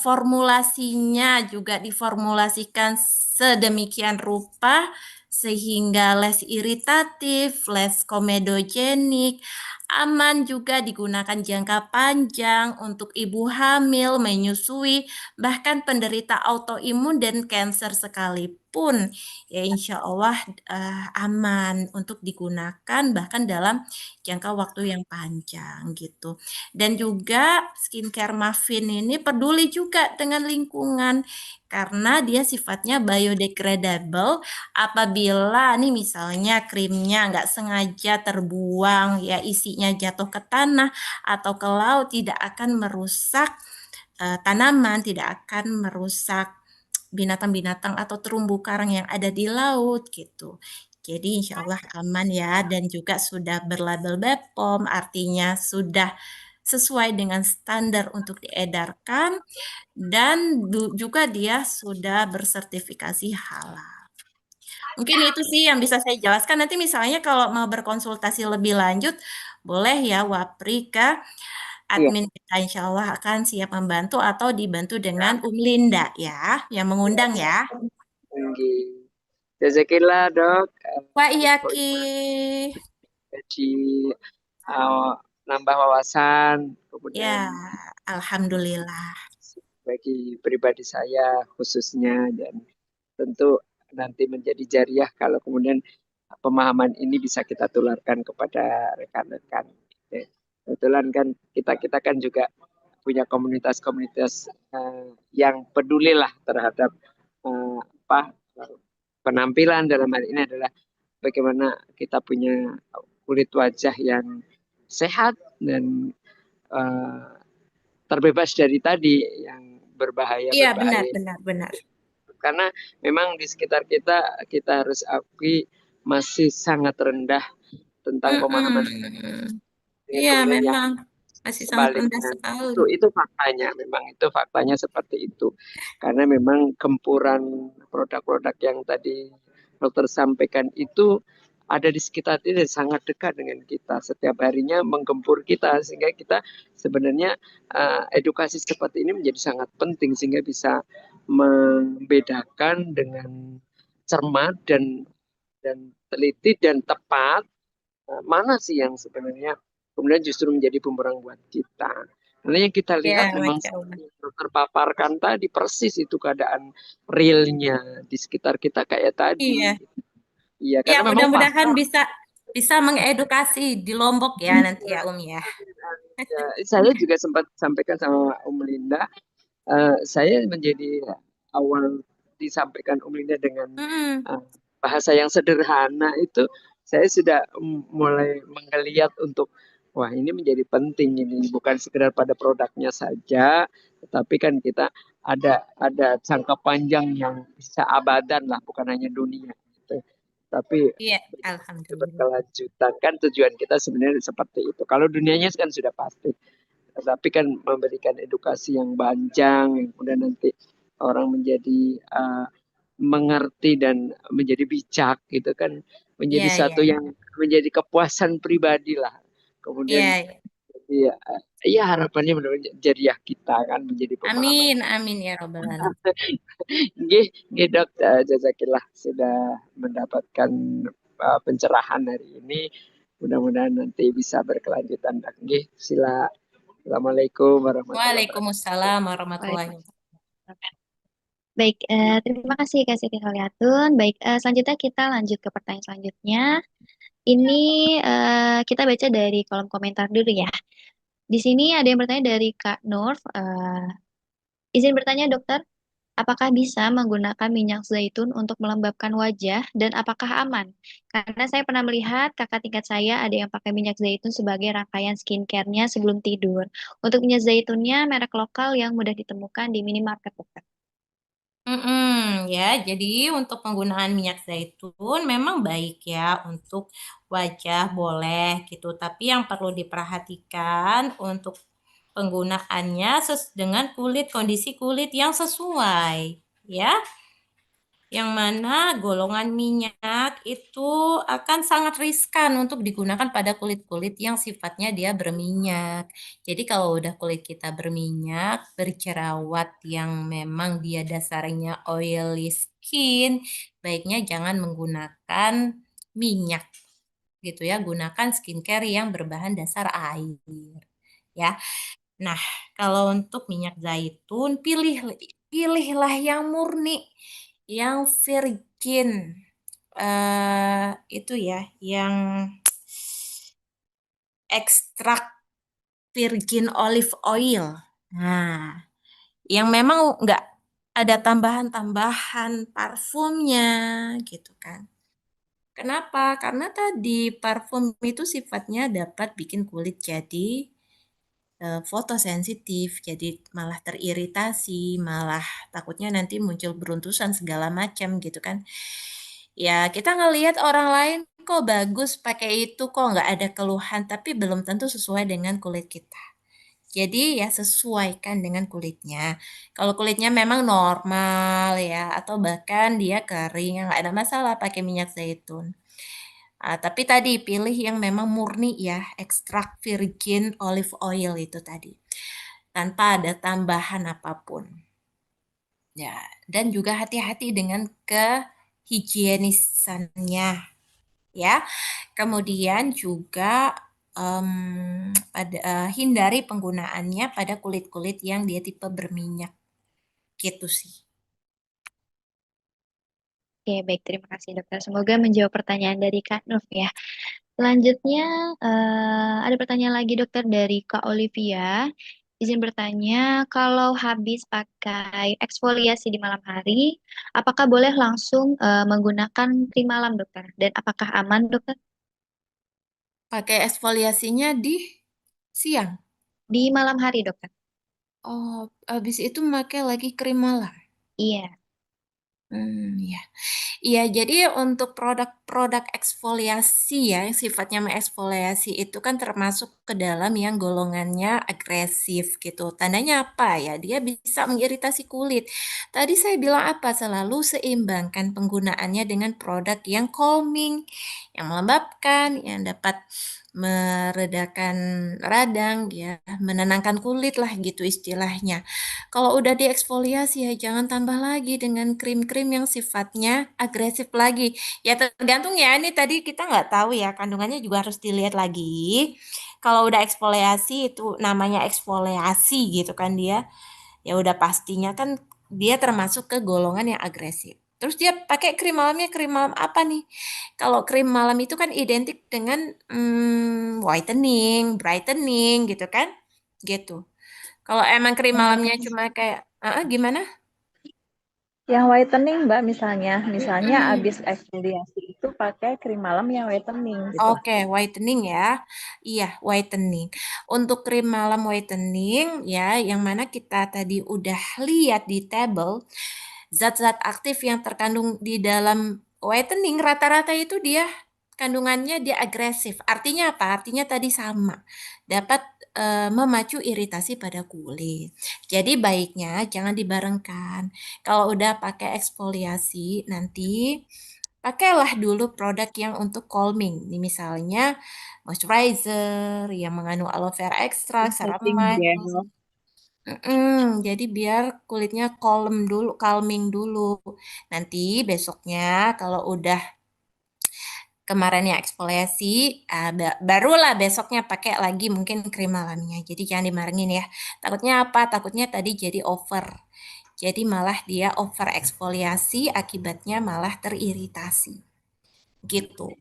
formulasinya juga diformulasikan sedemikian rupa sehingga less iritatif, less komedogenik, aman juga digunakan jangka panjang untuk ibu hamil, menyusui, bahkan penderita autoimun dan kanker sekalipun. Ya insya Allah aman untuk digunakan bahkan dalam jangka waktu yang panjang gitu. Dan juga skincare muffin ini peduli juga dengan lingkungan karena dia sifatnya biodegradable. Apabila nih misalnya krimnya nggak sengaja terbuang, ya isinya jatuh ke tanah atau ke laut, tidak akan merusak tanaman, tidak akan merusak binatang-binatang atau terumbu karang yang ada di laut gitu. Jadi insya Allah aman ya dan juga sudah berlabel BPOM, artinya sudah sesuai dengan standar untuk diedarkan dan juga dia sudah bersertifikasi halal. Mungkin itu sih yang bisa saya jelaskan. Nanti misalnya kalau mau berkonsultasi lebih lanjut, boleh ya Wapri ke Iya. admin kita insya Allah akan siap membantu atau dibantu dengan Linda ya, yang mengundang ya. Nggih. Jazakillah dok, Wah iya info Ki. jadi uh, nambah wawasan, Ya, kemudian Alhamdulillah. bagi pribadi saya khususnya dan tentu nanti menjadi jariah kalau kemudian pemahaman ini bisa kita tularkan kepada rekan-rekan. Kebetulan kan kita kan juga punya komunitas-komunitas yang peduli lah terhadap apa penampilan dalam hal ini adalah bagaimana kita punya kulit wajah yang sehat dan eh, terbebas dari tadi yang Iya benar, berbahaya. benar, benar. Karena memang di sekitar kita kita harus akui masih sangat rendah tentang pemahaman Mm-mm. dengan Iya kemudian yang memang masih sangat rendah sebaliknya. sekali. Itu faktanya, memang itu faktanya seperti itu. Karena memang gempuran produk-produk yang tadi dokter sampaikan itu ada di sekitar kita sangat dekat dengan kita. Setiap harinya menggempur kita sehingga kita sebenarnya edukasi seperti ini menjadi sangat penting sehingga bisa membedakan dengan cermat dan teliti dan tepat mana sih yang sebenarnya kemudian justru menjadi bumerang buat kita. Karena yang kita lihat Ya, memang Masya Allah. terpaparkan tadi persis itu keadaan realnya di sekitar kita kayak tadi. Iya. Iya, Ya, karena memang mudah-mudahan pasar. bisa bisa mengedukasi di Lombok ya nanti ya ya. Ya, saya juga sempat sampaikan sama Om Linda, saya menjadi awal disampaikan Om Linda dengan Mm-mm. eh, bahasa yang sederhana itu saya sudah mulai menggeliat untuk wah ini menjadi penting ini bukan sekedar pada produknya saja tetapi kan kita ada jangka panjang yang bisa abadan lah bukan hanya dunia gitu. Tapi Iya, Alhamdulillah. berkelanjutan kan tujuan kita sebenarnya seperti itu. Kalau dunianya kan sudah pasti tapi kan memberikan edukasi yang panjang yang kemudian nanti orang menjadi mengerti dan menjadi bijak gitu kan menjadi Iya, iya, satu yang iya. menjadi kepuasan pribadi lah kemudian Iya, iya. ya, ya harapannya menjadi jariah kita kan menjadi pemahaman Amin, amin ya Robbal Alamin. nggih nggih dok jazakillah sudah mendapatkan pencerahan hari ini mudah-mudahan nanti bisa berkelanjutan dok nggih sila Assalamualaikum warahmatullahi wabarakatuh. Waalaikumsalam warahmatullahi wabarakatuh. Waalaikumsalam. Baik, terima kasih Kak Siti Holiatun. Baik, selanjutnya kita lanjut ke pertanyaan selanjutnya. Ini kita baca dari kolom komentar dulu ya. Di sini ada yang bertanya dari Kak Nur. Izin bertanya dokter, apakah bisa menggunakan minyak zaitun untuk melembabkan wajah dan apakah aman? Karena saya pernah melihat kakak tingkat saya ada yang pakai minyak zaitun sebagai rangkaian skincare-nya sebelum tidur. Untuk minyak zaitunnya merek lokal yang mudah ditemukan di minimarket, dokter. Ya, jadi untuk penggunaan minyak zaitun memang baik ya untuk wajah boleh gitu, tapi yang perlu diperhatikan untuk penggunaannya dengan kondisi kulit yang sesuai ya. Yang mana golongan minyak itu akan sangat riskan untuk digunakan pada kulit-kulit yang sifatnya dia berminyak. Jadi kalau udah kulit kita berminyak, berjerawat yang memang dia dasarnya oily skin, baiknya jangan menggunakan minyak gitu ya. Gunakan skincare yang berbahan dasar air. Ya. Nah, kalau untuk minyak zaitun, pilihlah yang murni, yang virgin. Itu ya, yang ekstrak virgin olive oil. Nah, yang memang nggak ada tambahan-tambahan parfumnya gitu kan. Kenapa? Karena tadi parfum itu sifatnya dapat bikin kulit jadi fotosensitif, jadi malah teriritasi, malah takutnya nanti muncul beruntusan segala macam gitu kan. Ya, kita ngelihat orang lain kok bagus pakai itu, kok nggak ada keluhan, tapi belum tentu sesuai dengan kulit kita. Jadi ya sesuaikan dengan kulitnya. Kalau kulitnya memang normal ya, atau bahkan dia kering, ya nggak ada masalah pakai minyak zaitun. Tapi tadi pilih yang memang murni ya, ekstrak virgin olive oil itu tadi, tanpa ada tambahan apapun. Ya, dan juga hati-hati dengan kehigienisannya ya. Kemudian juga hindari penggunaannya pada kulit-kulit yang dia tipe berminyak gitu sih. Oke, baik. Terima kasih, dokter. Semoga menjawab pertanyaan dari Kak Nuf ya. Selanjutnya, ada pertanyaan lagi, dokter, dari Kak Olivia. Izin bertanya, kalau habis pakai eksfoliasi di malam hari, apakah boleh langsung menggunakan krim malam, dokter? Dan apakah aman, dokter? Pakai eksfoliasinya di siang. Di malam hari, dokter. Oh, habis itu pakai lagi krim malam. Iya. Ya. Iya, jadi untuk produk-produk eksfoliasi ya, yang sifatnya mengeksfoliasi itu kan termasuk ke dalam yang golongannya agresif gitu. Tandanya apa ya? Dia bisa mengiritasi kulit. Tadi saya bilang apa? Selalu seimbangkan penggunaannya dengan produk yang calming, yang melembabkan, yang dapat meredakan radang ya, menenangkan kulit lah gitu istilahnya. Kalau udah dieksfoliasi ya jangan tambah lagi dengan krim-krim yang sifatnya agresif lagi. Ya tergantung ya, ini tadi kita nggak tahu ya, kandungannya juga harus dilihat lagi. Kalau udah eksfoliasi itu namanya eksfoliasi gitu kan dia, ya udah pastinya kan dia termasuk ke golongan yang agresif. Terus dia pakai krim malamnya krim malam apa nih? Kalau krim malam itu kan identik dengan whitening, brightening gitu kan? Gitu. Kalau emang krim malamnya cuma kayak, gimana? Yang whitening, Mbak, misalnya Mm-mm. abis eksfoliasi itu pakai krim malam yang whitening gitu. Oke, whitening ya. Iya, whitening. Untuk krim malam whitening ya, yang mana kita tadi udah lihat di table, zat-zat aktif yang terkandung di dalam whitening rata-rata itu dia kandungannya dia agresif. Artinya apa? Artinya tadi sama. Dapat memacu iritasi pada kulit. Jadi baiknya jangan dibarengkan. Kalau udah pakai eksfoliasi nanti pakailah dulu produk yang untuk calming. Ini misalnya moisturizer yang mengandung aloe vera extract, Setting ceramide. gel. Jadi biar kulitnya calming dulu. Nanti besoknya kalau udah kemarin ya eksfoliasi, barulah besoknya pakai lagi mungkin krim malamnya. Jadi jangan dimarengin ya. Takutnya apa? Takutnya tadi jadi over. Jadi malah dia over eksfoliasi, akibatnya malah teriritasi. Gitu.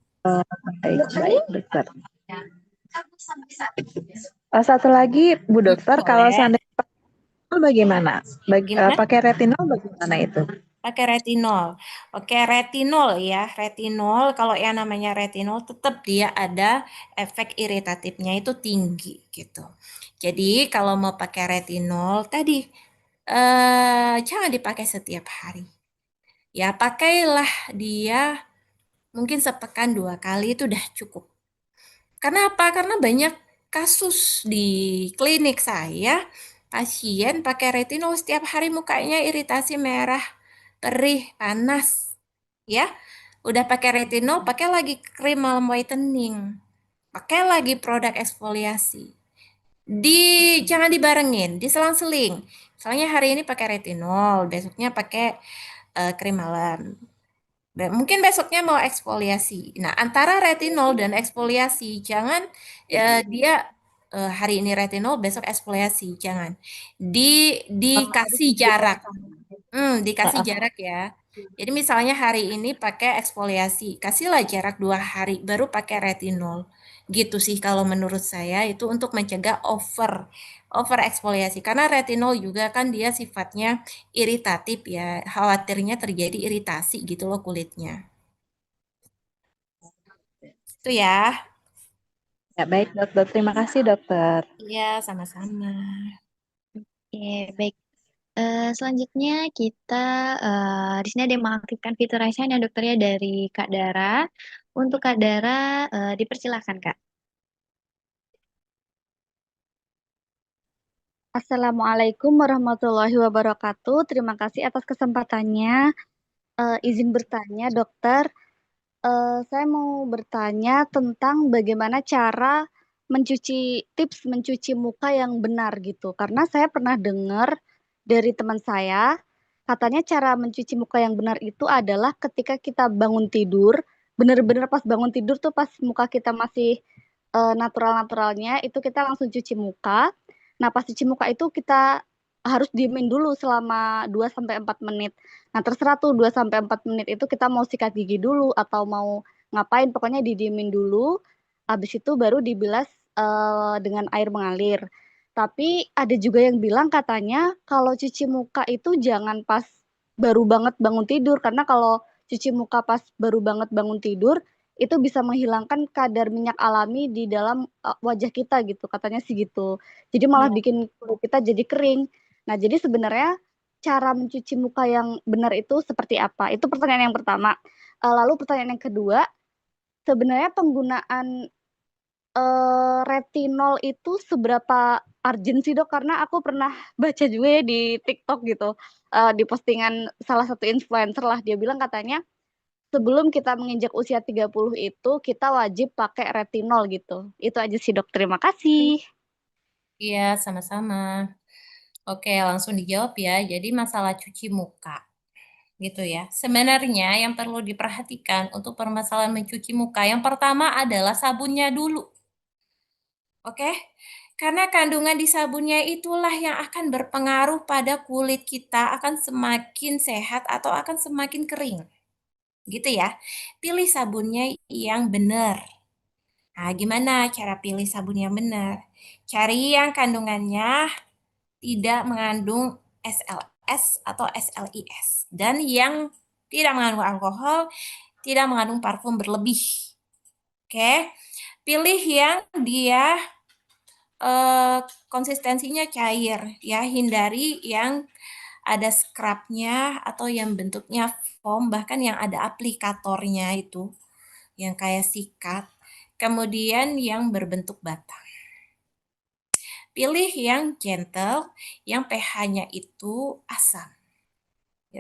Baik, baik, dokter. Satu lagi, Bu Dokter, kalau Boleh. seandainya bagaimana? Gimana? Pakai retinol bagaimana itu? Pakai retinol. Oke, retinol ya. Retinol, kalau yang namanya retinol tetap dia ada efek iritatifnya itu tinggi gitu. Jadi kalau mau pakai retinol tadi jangan dipakai setiap hari. Ya, pakailah dia mungkin sepekan 2 kali itu udah cukup. Karena apa? Karena banyak kasus di klinik saya, pasien pakai retinol setiap hari mukanya iritasi merah, perih, panas. Ya, udah pakai retinol, pakai lagi krim malam whitening. Pakai lagi produk eksfoliasi. Jangan dibarengin, diselang-seling. Misalnya hari ini pakai retinol, besoknya pakai krim malam. Mungkin besoknya mau eksfoliasi. Nah, antara retinol dan eksfoliasi, jangan dia hari ini retinol, besok eksfoliasi, jangan. Harus Dikasih jarak. dibedakan. Dikasih jarak ya. Jadi misalnya hari ini pakai eksfoliasi, kasihlah jarak 2 hari, baru pakai retinol. Gitu sih kalau menurut saya itu untuk mencegah over eksfoliasi. Karena retinol juga kan dia sifatnya iritatif ya, khawatirnya terjadi iritasi gitu loh kulitnya. Itu ya. Ya, baik dokter. Terima kasih dokter. Iya, sama-sama. Oke, baik. Selanjutnya kita di sini ada yang mengaktifkan fitur raise hand ya dokter ya dari Kak Dara. Untuk Kak Dara, dipersilakan Kak. Assalamualaikum warahmatullahi wabarakatuh. Terima kasih atas kesempatannya. Izin bertanya, dokter. Saya mau bertanya tentang bagaimana cara tips mencuci muka yang benar gitu. Karena saya pernah dengar dari teman saya, katanya cara mencuci muka yang benar itu adalah ketika kita bangun tidur, benar-benar pas bangun tidur tuh pas muka kita masih natural-naturalnya, itu kita langsung cuci muka. Nah, pas cuci muka itu kita harus diemin dulu selama 2 sampai 4 menit. Nah, terserah tuh 2 sampai 4 menit itu kita mau sikat gigi dulu atau mau ngapain, pokoknya didiemin dulu. Habis itu baru dibilas dengan air mengalir. Tapi ada juga yang bilang katanya kalau cuci muka itu jangan pas baru banget bangun tidur, karena kalau cuci muka pas baru banget bangun tidur itu bisa menghilangkan kadar minyak alami di dalam wajah kita gitu, katanya sih gitu. Jadi malah Iya. bikin kulit kita jadi kering. Nah, jadi sebenarnya cara mencuci muka yang benar itu seperti apa? Itu pertanyaan yang pertama. Lalu pertanyaan yang kedua, sebenarnya penggunaan retinol itu seberapa urgent sih dok? Karena aku pernah baca juga ya di TikTok gitu, di postingan salah satu influencer lah, dia bilang katanya sebelum kita menginjak usia 30 itu kita wajib pakai retinol gitu. Itu aja sih dok, terima kasih. Iya, sama-sama. Oke, langsung dijawab ya. Jadi masalah cuci muka. Gitu ya. Sebenarnya yang perlu diperhatikan untuk permasalahan mencuci muka, yang pertama adalah sabunnya dulu. Oke? Karena kandungan di sabunnya itulah yang akan berpengaruh pada kulit kita akan semakin sehat atau akan semakin kering. Gitu ya. Pilih sabunnya yang benar. Nah, gimana cara pilih sabun yang benar? Cari yang kandungannya tidak mengandung SLS atau SLIS dan yang tidak mengandung alkohol, tidak mengandung parfum berlebih. Oke, pilih yang dia konsistensinya cair, ya. Hindari yang ada scrubnya atau yang bentuknya foam, bahkan yang ada aplikatornya itu, yang kayak sikat. Kemudian yang berbentuk batang. Pilih yang gentle, yang pH-nya itu asam.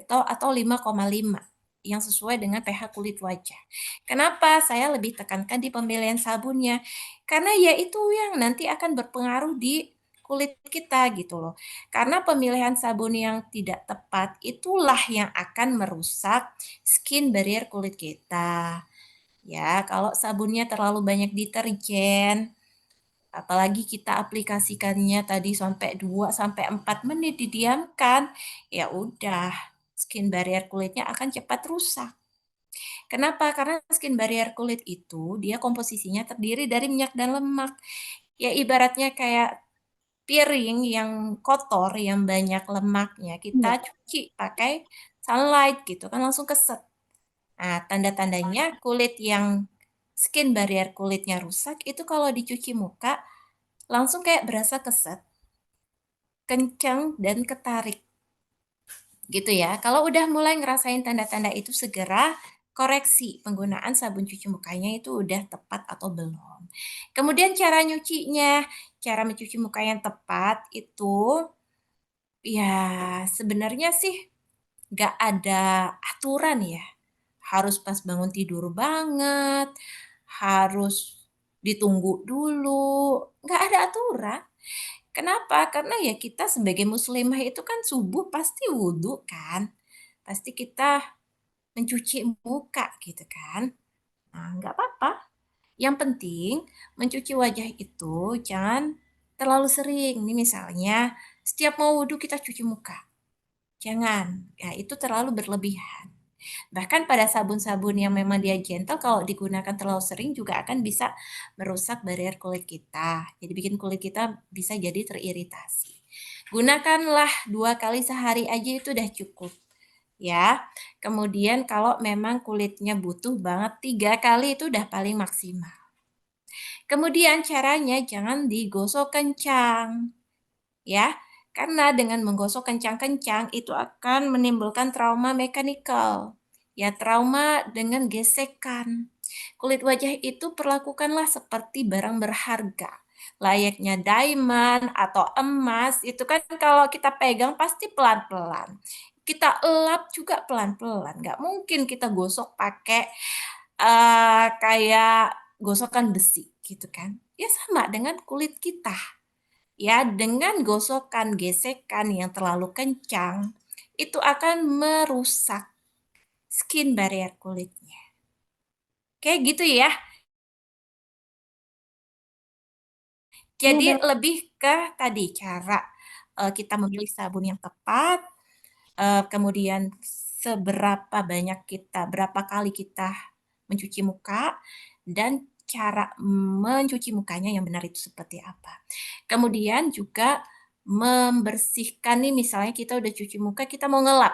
Atau 5,5 yang sesuai dengan pH kulit wajah. Kenapa saya lebih tekankan di pemilihan sabunnya? Karena ya itu yang nanti akan berpengaruh di kulit kita gitu loh. Karena pemilihan sabun yang tidak tepat itulah yang akan merusak skin barrier kulit kita. Ya, kalau sabunnya terlalu banyak deterjen, apalagi kita aplikasikannya tadi sampai 2 sampai 4 menit didiamkan, ya udah skin barrier kulitnya akan cepat rusak. Kenapa? Karena skin barrier kulit itu dia komposisinya terdiri dari minyak dan lemak. Ya ibaratnya kayak piring yang kotor, yang banyak lemaknya, kita cuci pakai sunlight gitu kan langsung keset. Nah, tanda-tandanya kulit yang skin barrier kulitnya rusak itu kalau dicuci muka langsung kayak berasa keset, kencang, dan ketarik. Gitu ya. Kalau udah mulai ngerasain tanda-tanda itu segera koreksi penggunaan sabun cuci mukanya itu udah tepat atau belum. Kemudian cara nyucinya, cara mencuci muka yang tepat itu ya sebenarnya sih nggak ada aturan ya. Harus pas bangun tidur banget, harus ditunggu dulu, nggak ada aturan. Kenapa? Karena ya kita sebagai muslimah itu kan subuh pasti wudhu kan. Pasti kita mencuci muka gitu kan. Nah, nggak apa-apa. Yang penting mencuci wajah itu jangan terlalu sering. Nih misalnya setiap mau wudhu kita cuci muka. Jangan, ya itu terlalu berlebihan. Bahkan pada sabun-sabun yang memang dia gentle, kalau digunakan terlalu sering juga akan bisa merusak barrier kulit kita. Jadi bikin kulit kita bisa jadi teriritasi. Gunakanlah 2 kali sehari aja itu udah cukup. Ya, kemudian kalau memang kulitnya butuh banget 3 kali itu udah paling maksimal. Kemudian caranya jangan digosok kencang. Ya, karena dengan menggosok kencang-kencang itu akan menimbulkan trauma mekanikal. Ya, trauma dengan gesekan. Kulit wajah itu perlakukanlah seperti barang berharga. Layaknya diamond atau emas, itu kan kalau kita pegang pasti pelan-pelan. Kita elap juga pelan-pelan. Nggak mungkin kita gosok pakai kayak gosokan besi gitu kan. Ya sama dengan kulit kita. Ya, dengan gosokan, gesekan yang terlalu kencang, itu akan merusak skin barrier kulitnya. Oke, gitu ya. Jadi lebih ke tadi cara kita memilih sabun yang tepat, kemudian berapa kali kita mencuci muka, dan cara mencuci mukanya yang benar itu seperti apa. Kemudian juga membersihkan nih, misalnya kita udah cuci muka, kita mau ngelap,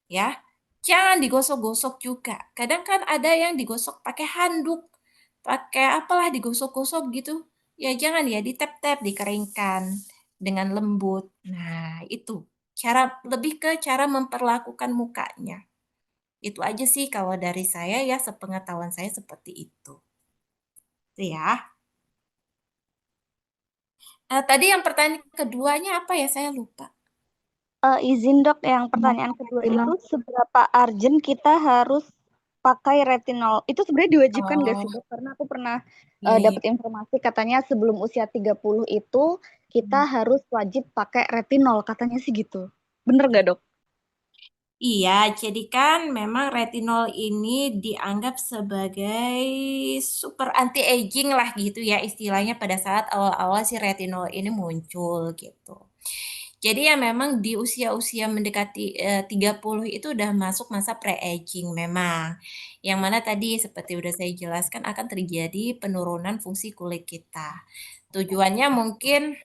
ya. Jangan digosok-gosok juga. Kadang kan ada yang digosok pakai handuk, pakai apalah digosok-gosok gitu. Ya jangan ya, ditap-tap, dikeringkan dengan lembut. Nah, itu lebih ke cara memperlakukan mukanya. Itu aja sih kalau dari saya ya, sepengetahuan saya seperti itu. Itu ya. Tadi yang pertanyaan keduanya apa ya? Saya lupa. Izin dok, yang pertanyaan kedua itu seberapa urgent kita harus pakai retinol? Itu sebenarnya diwajibkan nggak sih dok? Karena aku pernah dapat informasi katanya sebelum usia 30 itu kita harus wajib pakai retinol, katanya sih gitu. Bener nggak dok? Iya, jadi kan memang retinol ini dianggap sebagai super anti-aging lah gitu ya istilahnya pada saat awal-awal si retinol ini muncul gitu. Jadi ya memang di usia-usia mendekati 30 itu udah masuk masa pre-aging memang. Yang mana tadi seperti udah saya jelaskan akan terjadi penurunan fungsi kulit kita. Tujuannya mungkin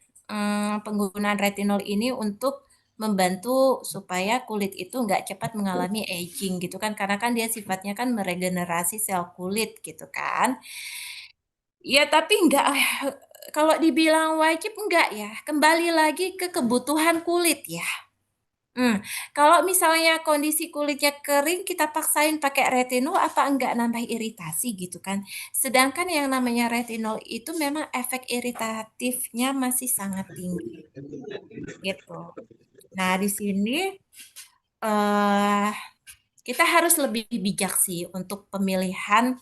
penggunaan retinol ini untuk membantu supaya kulit itu nggak cepat mengalami aging gitu kan, karena kan dia sifatnya kan meregenerasi sel kulit gitu kan. Ya tapi nggak, kalau dibilang wajib enggak ya, kembali lagi ke kebutuhan kulit ya. Kalau misalnya kondisi kulitnya kering, kita paksain pakai retinol apa enggak nambah iritasi gitu kan. Sedangkan yang namanya retinol itu memang efek iritatifnya masih sangat tinggi gitu. Nah, di sini kita harus lebih bijak sih untuk pemilihan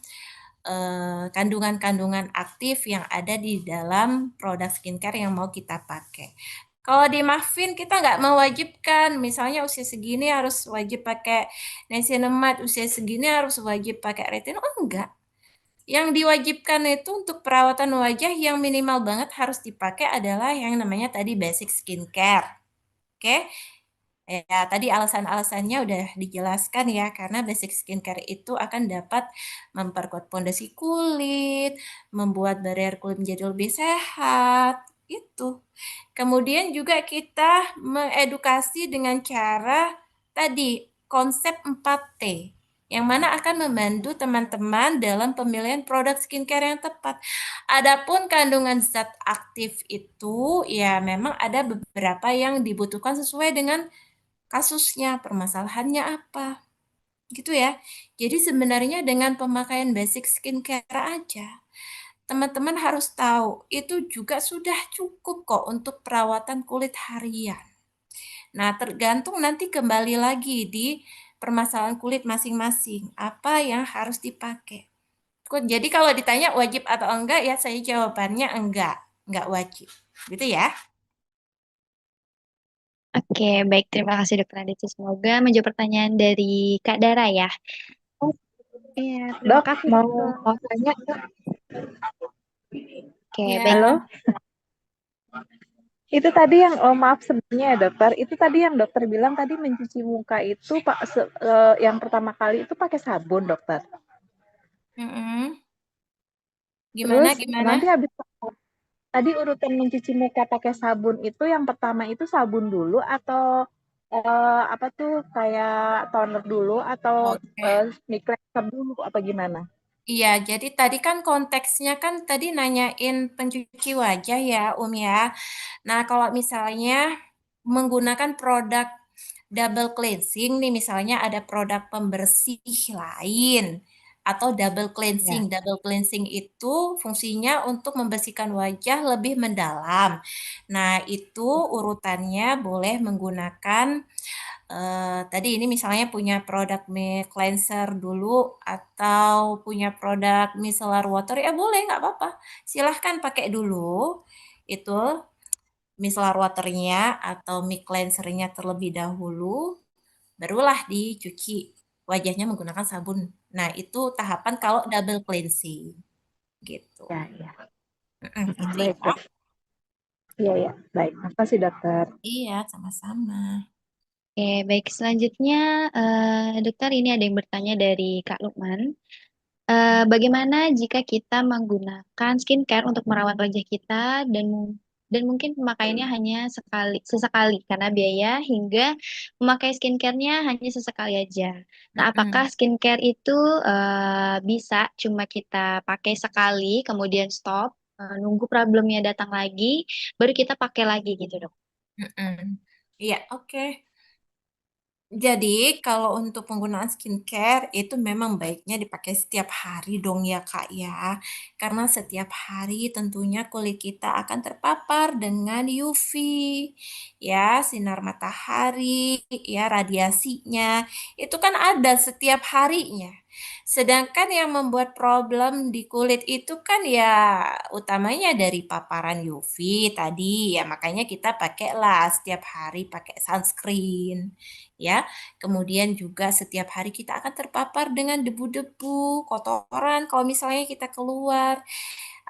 kandungan-kandungan aktif yang ada di dalam produk skincare yang mau kita pakai. Kalau di Muffin kita nggak mewajibkan, misalnya usia segini harus wajib pakai niacinamide, usia segini harus wajib pakai retinol, enggak. Yang diwajibkan itu untuk perawatan wajah yang minimal banget harus dipakai adalah yang namanya tadi basic skincare. Oke, ya, tadi alasan-alasannya udah dijelaskan ya, karena basic skincare itu akan dapat memperkuat pondasi kulit, membuat barrier kulit menjadi lebih sehat, itu. Kemudian juga kita mengedukasi dengan cara tadi, konsep 4T, yang mana akan membantu teman-teman dalam pemilihan produk skincare yang tepat. Adapun kandungan zat aktif itu, ya memang ada beberapa yang dibutuhkan sesuai dengan kasusnya, permasalahannya apa, gitu ya. Jadi sebenarnya dengan pemakaian basic skincare aja, teman-teman harus tahu itu juga sudah cukup kok untuk perawatan kulit harian. Nah, tergantung nanti kembali lagi di permasalahan kulit masing-masing, apa yang harus dipakai. Jadi kalau ditanya wajib atau enggak, ya saya jawabannya enggak wajib. Gitu ya. Oke, baik. Terima kasih Dokter Aditya. Semoga menjawab pertanyaan dari Kak Dara ya. Iya, terima Dok, kasih mau dokter. mau tanya, Dok. Oke, Ya, baik. Halo? Itu tadi yang maaf sebelumnya ya dokter, itu tadi yang dokter bilang tadi mencuci muka itu Pak yang pertama kali itu pakai sabun dokter. mm-mm. Gimana, Terus gimana? nanti habis tadi urutan mencuci muka pakai sabun itu yang pertama itu sabun dulu atau apa tuh kayak toner dulu atau Oke. mic cleanser dulu apa gimana? Iya, jadi tadi kan konteksnya kan tadi nanyain pencuci wajah ya, ya. Nah, kalau misalnya menggunakan produk double cleansing nih, misalnya ada produk pembersih lain atau double cleansing. Ya. Double cleansing itu fungsinya untuk membersihkan wajah lebih mendalam. Nah, itu urutannya boleh menggunakan tadi ini misalnya punya produk cleanser dulu atau punya produk micellar water ya boleh nggak apa-apa. Silahkan pakai dulu itu micellar waternya atau mic cleansernya terlebih dahulu, barulah dicuci wajahnya menggunakan sabun. Nah itu tahapan kalau double cleansing gitu. Ya, ya. Gitu Baik, ya. dok. Iya, ya. Baik. Makasih, dokter. Iya, sama-sama. Oke, baik. Selanjutnya, Dokter, ini ada yang bertanya dari Kak Lukman. Bagaimana jika kita menggunakan skincare untuk merawat wajah kita dan mungkin pemakaiannya hanya sesekali karena biaya hingga memakai skincare-nya hanya sesekali aja. Nah, apakah Mm-mm. skincare itu bisa cuma kita pakai sekali kemudian stop, nunggu problemnya datang lagi, baru kita pakai lagi gitu, Dok? Mm-mm. Iya, oke. Jadi, kalau untuk penggunaan skincare itu memang baiknya dipakai setiap hari dong ya Kak ya. Karena setiap hari tentunya kulit kita akan terpapar dengan UV, ya, sinar matahari, ya, radiasinya. Itu kan ada setiap harinya. Sedangkan yang membuat problem di kulit itu kan ya utamanya dari paparan UV tadi, ya makanya kita pakailah setiap hari pakai sunscreen ya. Kemudian juga setiap hari kita akan terpapar dengan debu-debu, kotoran kalau misalnya kita keluar.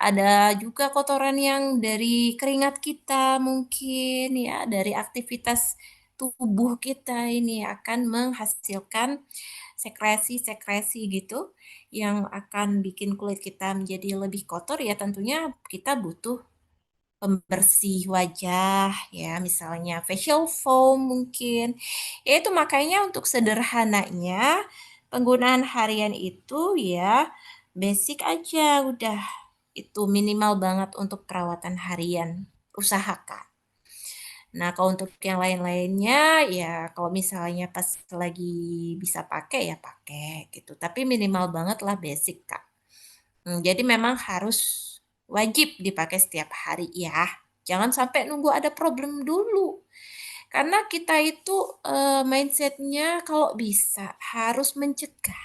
Ada juga kotoran yang dari keringat kita mungkin ya, dari aktivitas tubuh kita ini akan menghasilkan sekresi-sekresi gitu yang akan bikin kulit kita menjadi lebih kotor ya tentunya kita butuh pembersih wajah ya misalnya facial foam mungkin ya itu makanya untuk sederhananya penggunaan harian itu ya basic aja udah itu minimal banget untuk perawatan harian usahakan. Nah, kalau untuk yang lain-lainnya ya kalau misalnya pas lagi bisa pakai ya pakai gitu. Tapi minimal banget lah basic, Kak. Jadi memang harus wajib dipakai setiap hari ya. Jangan sampai nunggu ada problem dulu. Karena kita itu mindsetnya kalau bisa harus mencegah.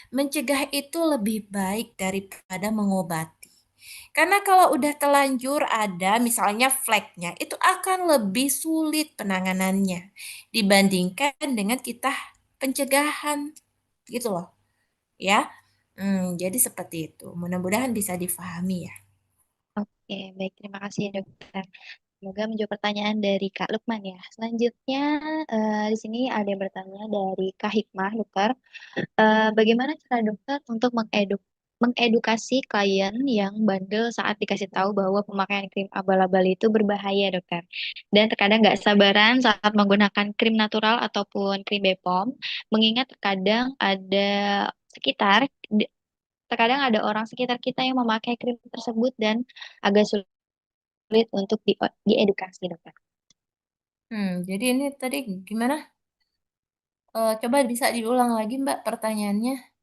Mencegah itu lebih baik daripada mengobati. Karena kalau udah telanjur ada misalnya fleknya, itu akan lebih sulit penanganannya dibandingkan dengan kita pencegahan gitu loh ya. Jadi seperti itu. Mudah-mudahan bisa difahami ya. Oke, baik. Terima kasih, Dokter. Semoga menjawab pertanyaan dari Kak Lukman ya. Selanjutnya, di sini ada yang bertanya dari Kak Hikmah, Dokter. Bagaimana cara dokter untuk mengedukasi klien yang bandel saat dikasih tahu bahwa pemakaian krim abal-abal itu berbahaya, Dokter? Dan terkadang nggak sabaran saat menggunakan krim natural ataupun krim Bepom, mengingat sekitar, terkadang ada orang sekitar kita yang memakai krim tersebut dan agak sulit untuk diedukasi, Dokter. Jadi ini tadi gimana? Coba bisa diulang lagi Mbak pertanyaannya.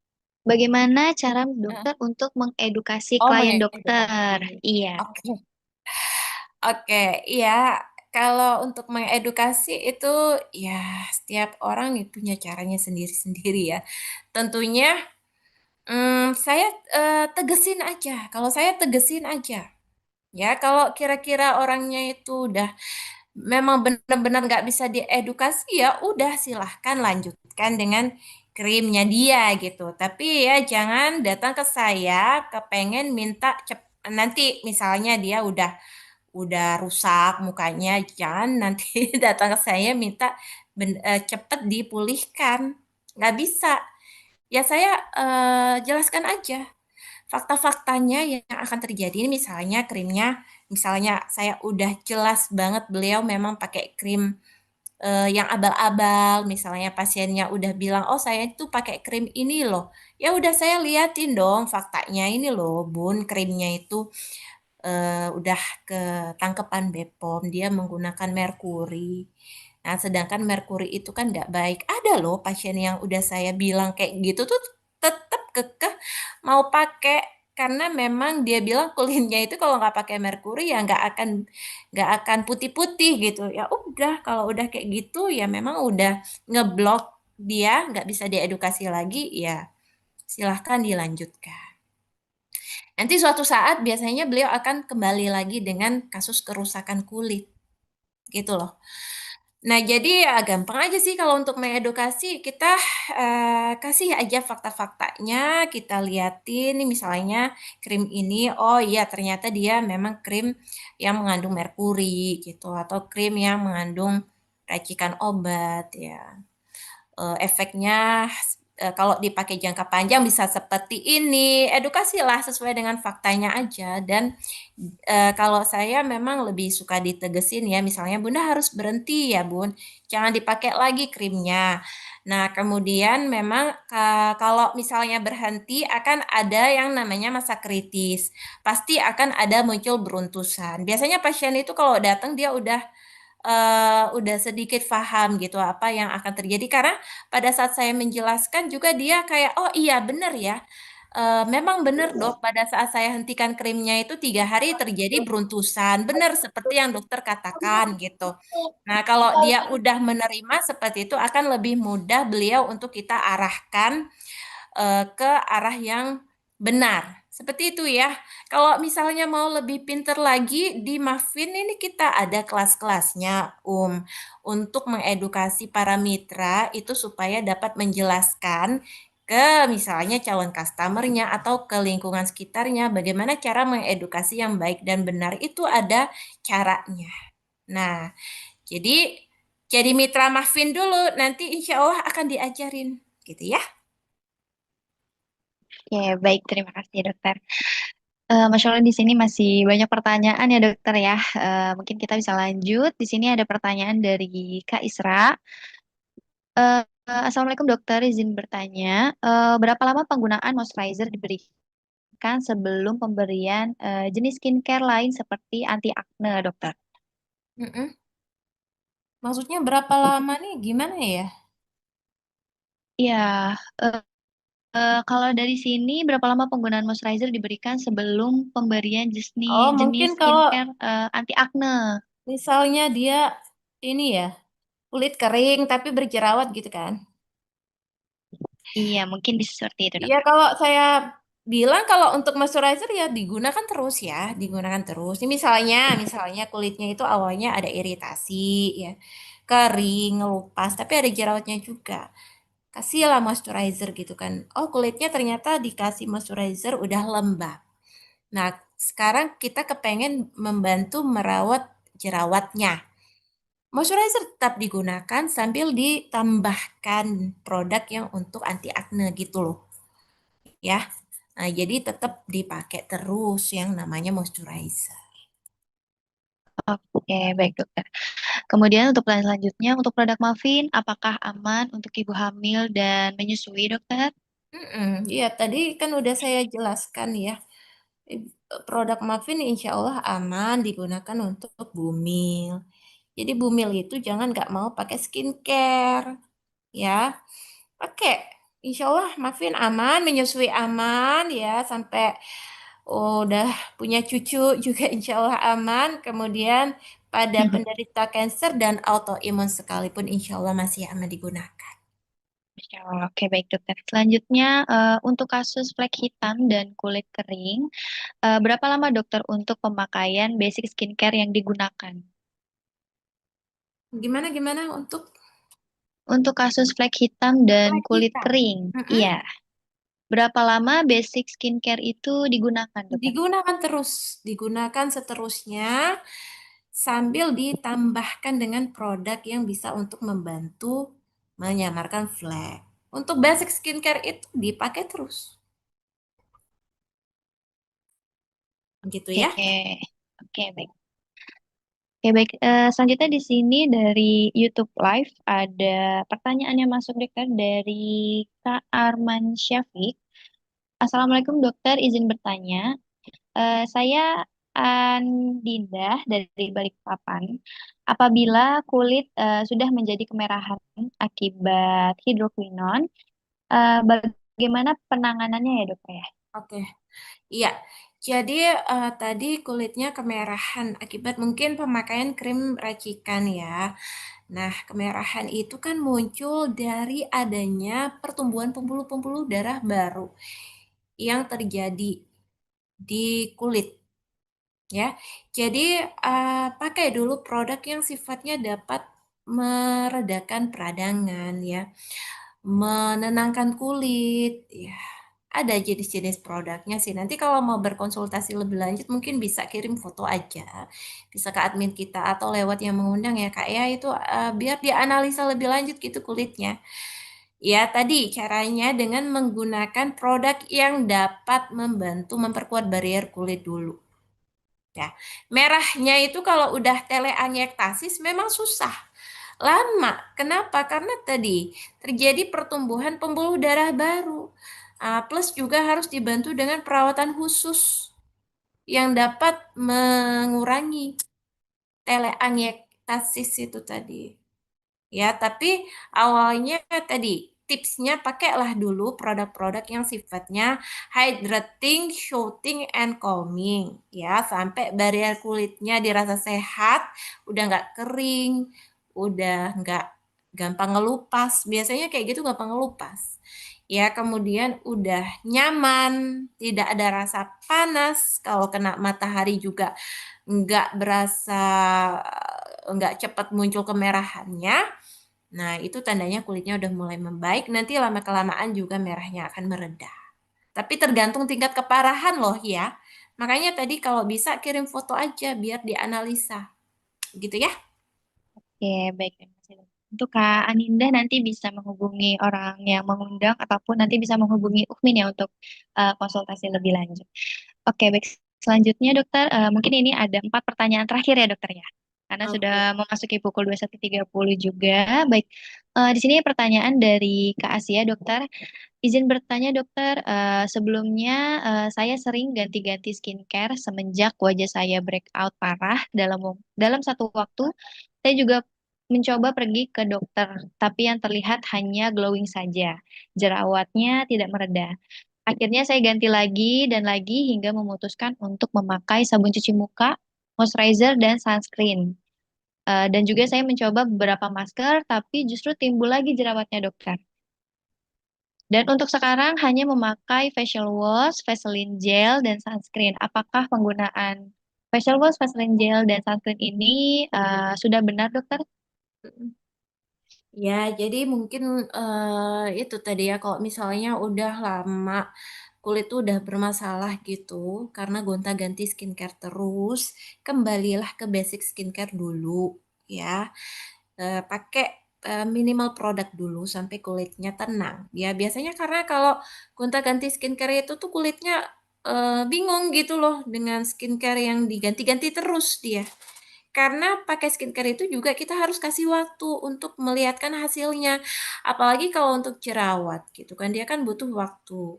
Bagaimana cara Eh, dokter untuk mengedukasi Oh, klien dokter? mengedukasi. Iya. Oke. Oke, iya. Kalau untuk mengedukasi itu ya setiap orang punya caranya sendiri-sendiri ya. Tentunya saya tegesin aja. Kalau saya tegesin aja. Ya, kalau kira-kira orangnya itu udah memang benar-benar nggak bisa diedukasi, ya udah silahkan lanjutkan dengan krimnya dia gitu. Tapi ya jangan datang ke saya kepengen minta nanti misalnya dia udah rusak mukanya, jangan nanti datang ke saya minta cepet dipulihkan. Nggak bisa. Ya saya jelaskan aja fakta-faktanya yang akan terjadi. Ini misalnya krimnya, misalnya saya udah jelas banget beliau memang pakai krim yang abal-abal, misalnya pasiennya udah bilang, oh saya itu pakai krim ini loh. Ya udah saya liatin dong faktanya ini loh, Bun, krimnya itu udah ketangkepan BPOM, dia menggunakan merkuri. Nah, sedangkan merkuri itu kan nggak baik. Ada loh pasien yang udah saya bilang kayak gitu tuh tetap kekeh mau pakai karena memang dia bilang kulitnya itu kalau nggak pakai merkuri ya nggak akan putih-putih gitu. Ya udah kalau udah kayak gitu ya memang udah ngeblok dia nggak bisa diedukasi lagi ya silahkan dilanjutkan. Nanti suatu saat biasanya beliau akan kembali lagi dengan kasus kerusakan kulit, gitu loh. Nah, jadi ya gampang aja sih kalau untuk mengedukasi, kita kasih aja fakta-faktanya, kita liatin nih misalnya krim ini, oh iya ternyata dia memang krim yang mengandung merkuri gitu, atau krim yang mengandung racikan obat ya. Efeknya kalau dipakai jangka panjang bisa seperti ini. Edukasilah sesuai dengan faktanya aja. Dan kalau saya memang lebih suka ditegesin ya, misalnya Bunda harus berhenti ya Bun, jangan dipakai lagi krimnya. Nah, kemudian memang kalau misalnya berhenti akan ada yang namanya masa kritis. Pasti akan ada muncul beruntusan. Biasanya pasien itu kalau datang dia udah sedikit paham gitu apa yang akan terjadi karena pada saat saya menjelaskan juga dia kayak oh iya benar ya. Memang benar dok pada saat saya hentikan krimnya itu 3 hari terjadi beruntusan benar seperti yang dokter katakan gitu. Nah kalau dia udah menerima seperti itu akan lebih mudah beliau untuk kita arahkan ke arah yang benar. Seperti itu ya. Kalau misalnya mau lebih pinter lagi di Mafin ini kita ada kelas-kelasnya, untuk mengedukasi para mitra itu supaya dapat menjelaskan ke misalnya calon customernya atau ke lingkungan sekitarnya bagaimana cara mengedukasi yang baik dan benar itu ada caranya. Nah, jadi mitra Mafin dulu nanti insya Allah akan diajarin gitu ya. Oke, baik, terima kasih dokter. Masya Allah di sini masih banyak pertanyaan ya dokter ya. Mungkin kita bisa lanjut. Di sini ada pertanyaan dari Kak Isra. Assalamualaikum dokter, izin bertanya, berapa lama penggunaan moisturizer diberikan sebelum pemberian jenis skincare lain seperti anti akne dokter? Mm-mm. Maksudnya berapa lama nih? Gimana ya? Iya, eh, kalau dari sini berapa lama penggunaan moisturizer diberikan sebelum pemberian Oh, jenis mungkin kalau skincare anti akne? misalnya dia ini ya, kulit kering tapi berjerawat gitu kan. Iya, mungkin bisa seperti itu Iya, dokter. kalau saya bilang kalau untuk moisturizer ya digunakan terus ya, digunakan terus. Ini misalnya kulitnya itu awalnya ada iritasi ya, kering, ngelupas, tapi ada jerawatnya juga. Kasihlah moisturizer gitu kan. Oh, kulitnya ternyata dikasih moisturizer udah lembab. Nah, sekarang kita kepengen membantu merawat jerawatnya. Moisturizer tetap digunakan sambil ditambahkan produk yang untuk anti akne gitu loh. Ya. Nah, jadi tetap dipakai terus yang namanya moisturizer. Oke, baik dokter. Kemudian untuk plan selanjutnya, untuk produk muffin, apakah aman untuk ibu hamil dan menyusui, dokter? Iya, tadi kan udah saya jelaskan ya. Produk muffin insya Allah aman digunakan untuk bumil. Jadi bumil itu jangan nggak mau pakai skincare, ya. Pakai. Insya Allah muffin aman, menyusui aman ya sampai udah punya cucu juga insya Allah aman. Kemudian pada penderita kanker dan autoimun sekalipun insya Allah masih aman digunakan. Masya Allah. Oke, baik dokter. Selanjutnya, untuk kasus flek hitam dan kulit kering, berapa lama dokter untuk pemakaian basic skincare yang digunakan? Gimana untuk kasus flek hitam dan flek kulit hitam? kering. Iya. Berapa lama basic skincare itu digunakan, dokter? Digunakan seterusnya sambil ditambahkan dengan produk yang bisa untuk membantu menyamarkan flek. Untuk basic skincare itu dipakai terus. Gitu ya. Oke, baik. Oke, baik. Selanjutnya di sini dari YouTube Live ada pertanyaan yang masuk, dokter, dari Kak Arman Syafiq. Assalamualaikum, dokter. Izin bertanya. Saya Andinda dari Balikpapan. Apabila kulit sudah menjadi kemerahan akibat hidroquinon, bagaimana penanganannya ya, dokter ya? Oke. Iya. Jadi tadi kulitnya kemerahan akibat mungkin pemakaian krim racikan ya. Nah, kemerahan itu kan muncul dari adanya pertumbuhan pembuluh-pembuluh darah baru yang terjadi di kulit ya. Jadi pakai dulu produk yang sifatnya dapat meredakan peradangan ya, menenangkan kulit ya. Ada jenis-jenis produknya sih. Nanti kalau mau berkonsultasi lebih lanjut mungkin bisa kirim foto aja. Bisa ke admin kita atau lewat yang mengundang ya Kak ya. Itu biar dianalisa lebih lanjut gitu kulitnya. Ya tadi caranya dengan menggunakan produk yang dapat membantu memperkuat barrier kulit dulu. Ya, merahnya itu kalau udah teleangiektasis memang susah. Lama. Kenapa? Karena tadi terjadi pertumbuhan pembuluh darah baru. Plus juga harus dibantu dengan perawatan khusus yang dapat mengurangi teleangiektasis itu tadi. Ya, tapi awalnya tadi tipsnya pakailah dulu produk-produk yang sifatnya hydrating, shooting, and calming. Ya, sampai barrier kulitnya dirasa sehat, udah nggak kering, udah nggak gampang ngelupas. Biasanya kayak gitu gampang ngelupas. Ya, kemudian udah nyaman, tidak ada rasa panas. Kalau kena matahari juga nggak berasa, nggak cepat muncul kemerahannya. Nah, itu tandanya kulitnya udah mulai membaik. Nanti lama-kelamaan juga merahnya akan mereda. Tapi tergantung tingkat keparahan loh ya. Makanya tadi kalau bisa kirim foto aja biar dianalisa. Gitu ya. Oke, baik. Terima kasih, dokter. Untuk Kak Aninda nanti bisa menghubungi orang yang mengundang ataupun nanti bisa menghubungi Ukmin ya untuk konsultasi lebih lanjut. Oke, baik. Selanjutnya, dokter, mungkin ini ada 4 pertanyaan terakhir ya, dokter ya. Karena Oke. sudah memasuki pukul 21.30 juga. Baik, di sini pertanyaan dari Kak Asia, dokter. Izin bertanya, dokter, sebelumnya saya sering ganti-ganti skincare semenjak wajah saya breakout parah dalam satu waktu. Saya juga mencoba pergi ke dokter, tapi yang terlihat hanya glowing saja. Jerawatnya tidak mereda. Akhirnya saya ganti lagi dan lagi hingga memutuskan untuk memakai sabun cuci muka, moisturizer, dan sunscreen. Dan juga saya mencoba beberapa masker, tapi justru timbul lagi jerawatnya, dokter. Dan untuk sekarang hanya memakai facial wash, Vaseline gel, dan sunscreen. Apakah penggunaan facial wash, Vaseline gel, dan sunscreen ini sudah benar, dokter? Ya, jadi mungkin itu tadi ya kalau misalnya udah lama kulit tuh udah bermasalah gitu karena gonta-ganti skincare terus, kembalilah ke basic skincare dulu ya. Pakai minimal produk dulu sampai kulitnya tenang. Ya, biasanya karena kalau gonta-ganti skincare itu tuh kulitnya bingung gitu loh dengan skincare yang diganti-ganti terus dia. Karena pakai skincare itu juga kita harus kasih waktu untuk melihatkan hasilnya. Apalagi kalau untuk jerawat gitu kan dia kan butuh waktu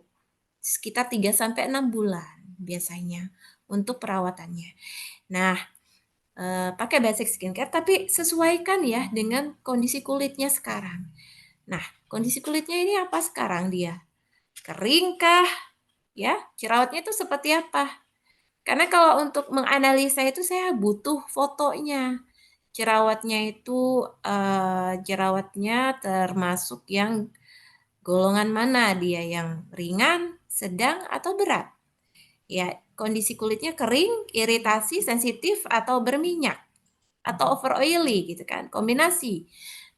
sekitar 3 sampai 6 bulan biasanya untuk perawatannya. Nah, pakai basic skincare tapi sesuaikan ya dengan kondisi kulitnya sekarang. Nah, kondisi kulitnya ini apa sekarang dia? Keringkah? Ya, jerawatnya itu seperti apa? Karena kalau untuk menganalisa itu saya butuh fotonya. Jerawatnya itu jerawatnya termasuk yang golongan mana dia, yang ringan, sedang, atau berat. Ya, kondisi kulitnya kering, iritasi, sensitif, atau berminyak. atau over oily gitu kan, kombinasi.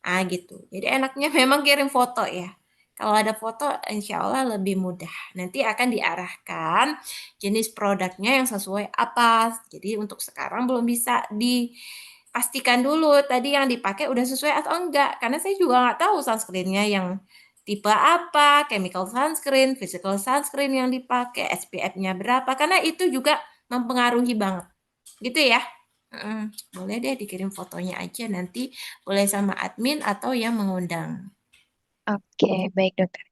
Nah gitu. Jadi enaknya memang kirim foto ya. Kalau ada foto insya Allah lebih mudah. Nanti akan diarahkan jenis produknya yang sesuai apa. Jadi untuk sekarang belum bisa dipastikan dulu tadi yang dipakai udah sesuai atau enggak. Karena saya juga nggak tahu sunscreennya yang tipe apa, chemical sunscreen, physical sunscreen yang dipakai, SPF-nya berapa. Karena itu juga mempengaruhi banget. Gitu ya. Boleh deh dikirim fotonya aja, nanti boleh sama admin atau yang mengundang. Oke, baik dokter.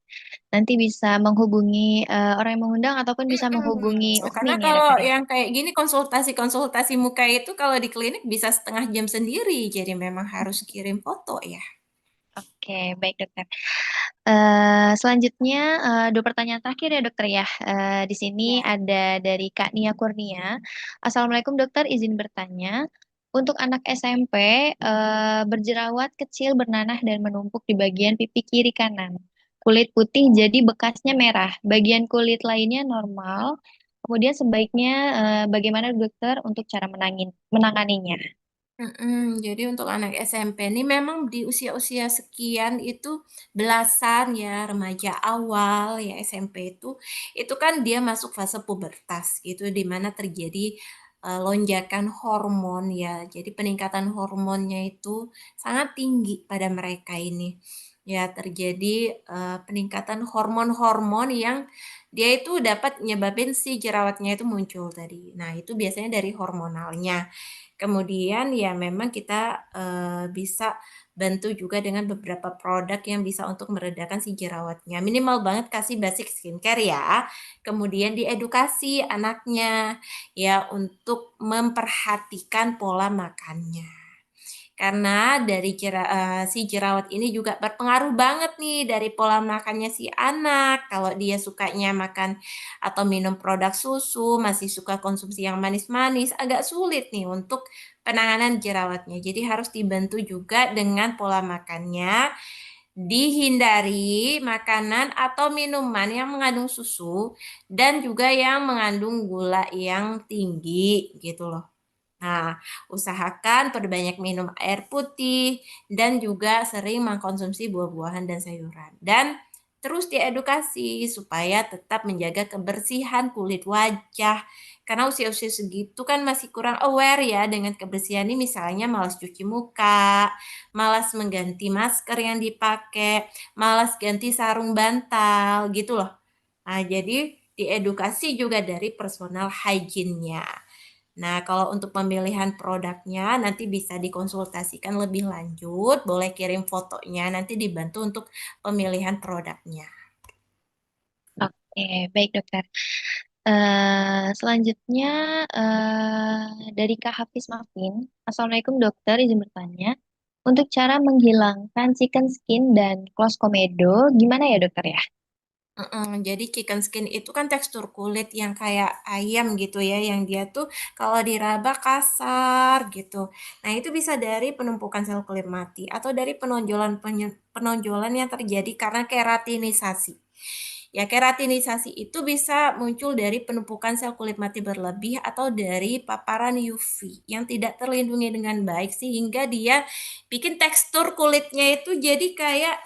Nanti bisa menghubungi orang yang mengundang ataupun bisa menghubungi Karena admin ya kalau dokter ya. yang kayak gini konsultasi muka itu kalau di klinik bisa setengah jam sendiri, jadi memang harus kirim foto ya. Oke, baik dokter. Selanjutnya dua pertanyaan terakhir ya dokter ya. Di sini ada dari Kak Nia Kurnia. Assalamualaikum dokter, izin bertanya. Untuk anak SMP berjerawat kecil bernanah dan menumpuk di bagian pipi kiri kanan. Kulit putih jadi bekasnya merah. Bagian kulit lainnya normal. Kemudian sebaiknya bagaimana dokter untuk cara menanganinya? Jadi untuk anak SMP ini memang di usia-usia sekian itu belasan ya remaja awal ya SMP itu kan dia masuk fase pubertas gitu di mana terjadi lonjakan hormon ya. Jadi peningkatan hormonnya itu sangat tinggi pada mereka ini. Ya terjadi peningkatan hormon-hormon yang dia itu dapat nyebabin si jerawatnya itu muncul tadi. Nah, itu biasanya dari hormonalnya. Kemudian ya memang kita bisa bantu juga dengan beberapa produk yang bisa untuk meredakan si jerawatnya. Minimal banget kasih basic skincare ya. Kemudian diedukasi anaknya ya untuk memperhatikan pola makannya. Karena dari si jerawat ini juga berpengaruh banget nih dari pola makannya si anak. Kalau dia sukanya makan atau minum produk susu, masih suka konsumsi yang manis-manis, agak sulit nih untuk penanganan jerawatnya. Jadi harus dibantu juga dengan pola makannya. Dihindari makanan atau minuman yang mengandung susu dan juga yang mengandung gula yang tinggi gitu loh. Nah, usahakan perbanyak minum air putih dan juga sering mengkonsumsi buah-buahan dan sayuran. Dan terus diedukasi supaya tetap menjaga kebersihan kulit wajah. Karena usia-usia segitu kan masih kurang aware ya dengan kebersihan ini, misalnya malas cuci muka, malas mengganti masker yang dipakai, malas ganti sarung bantal gitu loh. Nah, jadi diedukasi juga dari personal hygiene-nya. Nah, kalau untuk pemilihan produknya nanti bisa dikonsultasikan lebih lanjut, boleh kirim fotonya, nanti dibantu untuk pemilihan produknya. Oke, baik dokter. Selanjutnya dari Kak Hafiz Mafin. Assalamualaikum dokter, izin bertanya. Untuk cara menghilangkan chicken skin dan close komedo, gimana ya dokter ya? Jadi chicken skin itu kan tekstur kulit yang kayak ayam gitu ya, yang dia tuh kalau diraba kasar gitu. Nah, itu bisa dari penumpukan sel kulit mati atau dari penonjolan yang terjadi karena keratinisasi. Ya, keratinisasi itu bisa muncul dari penumpukan sel kulit mati berlebih atau dari paparan UV yang tidak terlindungi dengan baik sehingga dia bikin tekstur kulitnya itu jadi kayak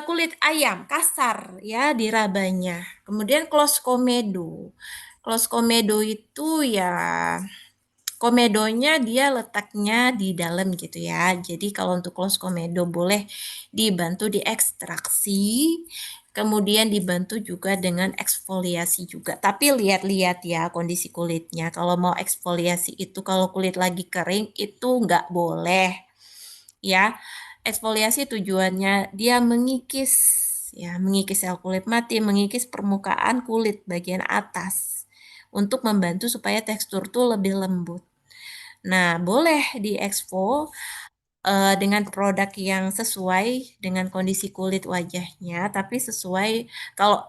kulit ayam kasar ya dirabanya. Kemudian close komedo. Close komedo itu ya komedonya dia letaknya di dalam gitu ya. Jadi kalau untuk close komedo boleh dibantu diekstraksi, kemudian dibantu juga dengan eksfoliasi juga. Tapi lihat-lihat ya kondisi kulitnya. Kalau mau eksfoliasi itu kalau kulit lagi kering itu nggak boleh ya. Eksfoliasi tujuannya dia mengikis sel kulit mati, mengikis permukaan kulit bagian atas untuk membantu supaya tekstur tuh lebih lembut. Nah, boleh diekspo dengan produk yang sesuai dengan kondisi kulit wajahnya, tapi sesuai kalau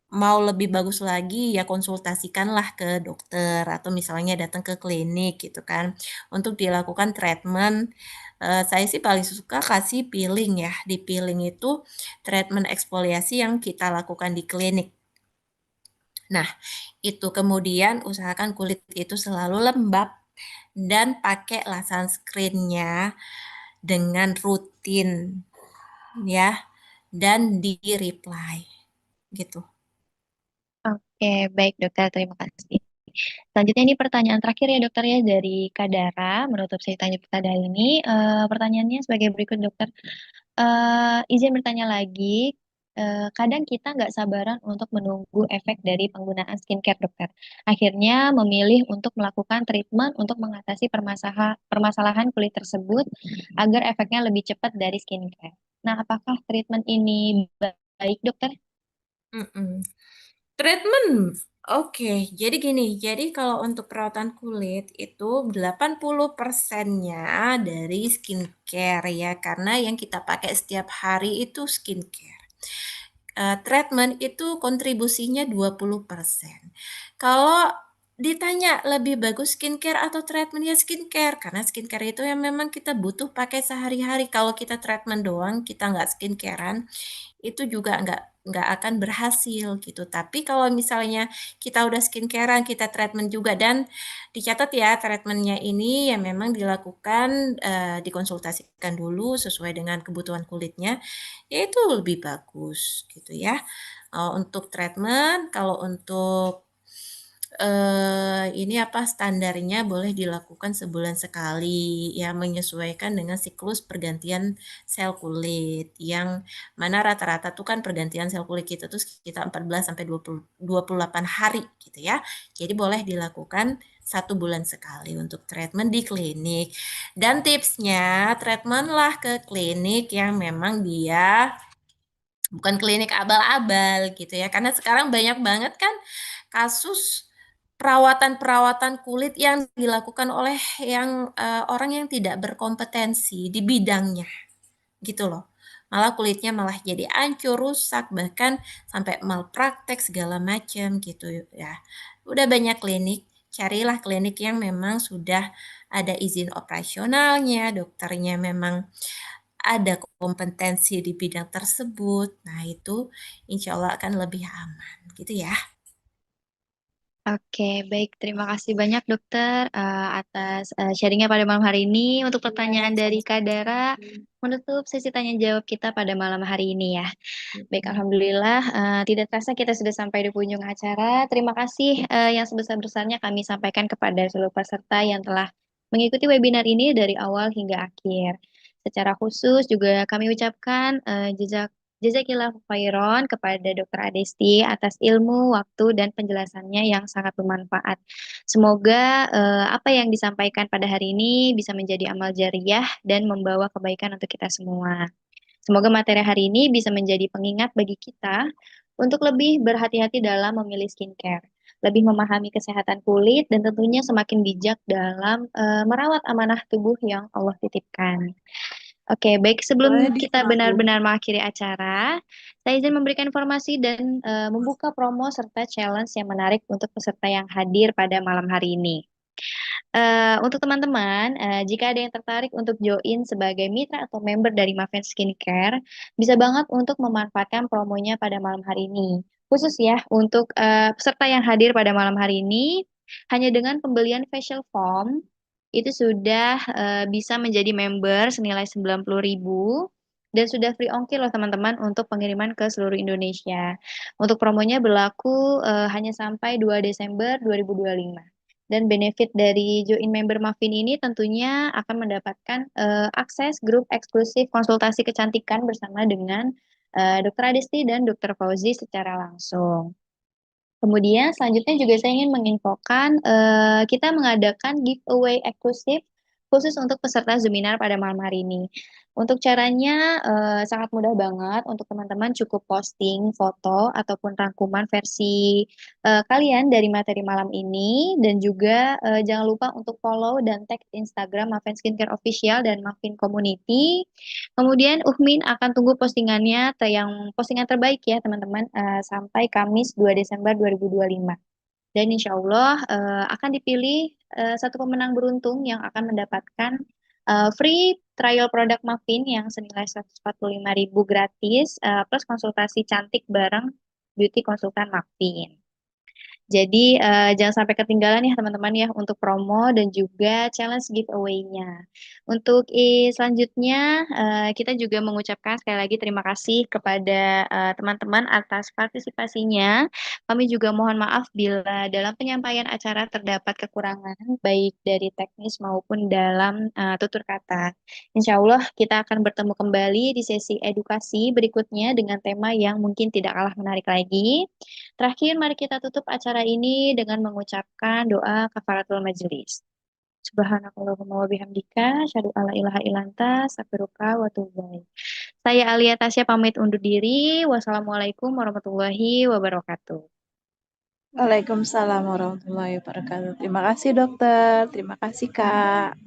mau lebih bagus lagi ya konsultasikanlah ke dokter atau misalnya datang ke klinik gitu kan untuk dilakukan treatment. Saya sih paling suka kasih peeling ya. Di peeling itu treatment eksfoliasi yang kita lakukan di klinik. Nah, itu kemudian usahakan kulit itu selalu lembab dan pakailah sunscreen-nya dengan rutin ya, dan di reply gitu. Oke, baik dokter, terima kasih. Selanjutnya ini pertanyaan terakhir ya dokter ya dari Kadara. Menutup saya tanya pertanyaan ini, pertanyaannya sebagai berikut dokter. Izin bertanya lagi, kadang kita nggak sabaran untuk menunggu efek dari penggunaan skincare dokter. Akhirnya memilih untuk melakukan treatment untuk mengatasi permasalahan kulit tersebut agar efeknya lebih cepat dari skincare. Nah, apakah treatment ini baik dokter? Mm-mm. Treatment, oke. Jadi gini, jadi kalau untuk perawatan kulit itu 80%-nya dari skincare ya, karena yang kita pakai setiap hari itu skincare. Treatment itu kontribusinya 20%. Kalau ditanya lebih bagus skincare atau treatment, ya skincare, karena skincare itu yang memang kita butuh pakai sehari-hari. Kalau kita treatment doang, kita nggak skincarean, itu juga nggak akan berhasil gitu. Tapi kalau misalnya kita udah skincarean, kita treatment juga, dan dicatat ya treatmentnya ini ya memang dilakukan dikonsultasikan dulu sesuai dengan kebutuhan kulitnya, ya itu lebih bagus gitu ya. Untuk treatment, kalau untuk ini apa standarnya boleh dilakukan sebulan sekali ya, menyesuaikan dengan siklus pergantian sel kulit yang mana rata-rata tuh kan pergantian sel kulit kita tuh sekitar 14 sampai 28 hari gitu ya. Jadi boleh dilakukan 1 bulan sekali untuk treatment di klinik. Dan tipsnya treatment lah ke klinik yang memang dia bukan klinik abal-abal gitu ya. Karena sekarang banyak banget kan kasus perawatan-perawatan kulit yang dilakukan oleh orang yang tidak berkompetensi di bidangnya gitu loh. Malah kulitnya malah jadi hancur, rusak, bahkan sampai malpraktek segala macam gitu ya. Udah banyak klinik, carilah klinik yang memang sudah ada izin operasionalnya, dokternya memang ada kompetensi di bidang tersebut. Nah, itu insya Allah akan lebih aman gitu ya. Oke, baik. Terima kasih banyak dokter atas sharingnya pada malam hari ini. Untuk pertanyaan dari Kak Dara, menutup sesi tanya jawab kita pada malam hari ini ya. Baik, Alhamdulillah. Tidak terasa kita sudah sampai di penghujung acara. Terima kasih yang sebesar-besarnya kami sampaikan kepada seluruh peserta yang telah mengikuti webinar ini dari awal hingga akhir. Secara khusus juga kami ucapkan jazakillah khairan kepada Dr. Adesti atas ilmu, waktu, dan penjelasannya yang sangat bermanfaat. Semoga apa yang disampaikan pada hari ini bisa menjadi amal jariah dan membawa kebaikan untuk kita semua. Semoga materi hari ini bisa menjadi pengingat bagi kita untuk lebih berhati-hati dalam memilih skincare, lebih memahami kesehatan kulit, dan tentunya semakin bijak dalam merawat amanah tubuh yang Allah titipkan. Oke, baik Boleh sebelum kita disambung. benar-benar mengakhiri acara, saya izin memberikan informasi dan membuka promo serta challenge yang menarik untuk peserta yang hadir pada malam hari ini. Untuk teman-teman, jika ada yang tertarik untuk join sebagai mitra atau member dari Maven Skincare, bisa banget untuk memanfaatkan promonya pada malam hari ini. Khusus ya, untuk peserta yang hadir pada malam hari ini, hanya dengan pembelian facial foam, itu sudah bisa menjadi member senilai 90.000 dan sudah free ongkir loh teman-teman untuk pengiriman ke seluruh Indonesia. Untuk promonya berlaku hanya sampai 2 Desember 2025. Dan benefit dari join member Mavin ini tentunya akan mendapatkan akses grup eksklusif konsultasi kecantikan bersama dengan Dr. Adisti dan Dr. Fauzi secara langsung. Kemudian selanjutnya juga saya ingin menginfokan kita mengadakan giveaway eksklusif khusus untuk peserta Zoominar pada malam hari ini. Untuk caranya sangat mudah banget untuk teman-teman cukup posting foto ataupun rangkuman versi kalian dari materi malam ini dan juga jangan lupa untuk follow dan tag Instagram Maven Skincare Official dan Maven Community. Kemudian Uhmin akan tunggu postingannya yang postingan terbaik ya teman-teman sampai Kamis 2 Desember 2025. Dan insya Allah akan dipilih satu pemenang beruntung yang akan mendapatkan free trial produk Mavin yang senilai 145.000 gratis plus konsultasi cantik bareng beauty konsultan Mavin. Jadi jangan sampai ketinggalan ya teman-teman ya untuk promo dan juga challenge giveaway-nya. Untuk selanjutnya kita juga mengucapkan sekali lagi terima kasih kepada teman-teman atas partisipasinya. Kami juga mohon maaf bila dalam penyampaian acara terdapat kekurangan baik dari teknis maupun dalam tutur kata. Insya Allah kita akan bertemu kembali di sesi edukasi berikutnya dengan tema yang mungkin tidak kalah menarik lagi. Terakhir, mari kita tutup acara ini dengan mengucapkan doa kafaratul majelis. Subhanakallahumma wa bihamdika, asyhadu alla ilaha illa anta, astaghfiruka wa atubu ilaik. Saya Alia Tasya pamit undur diri. Wassalamualaikum warahmatullahi wabarakatuh. Waalaikumsalam warahmatullahi wabarakatuh. Terima kasih dokter, terima kasih Kak.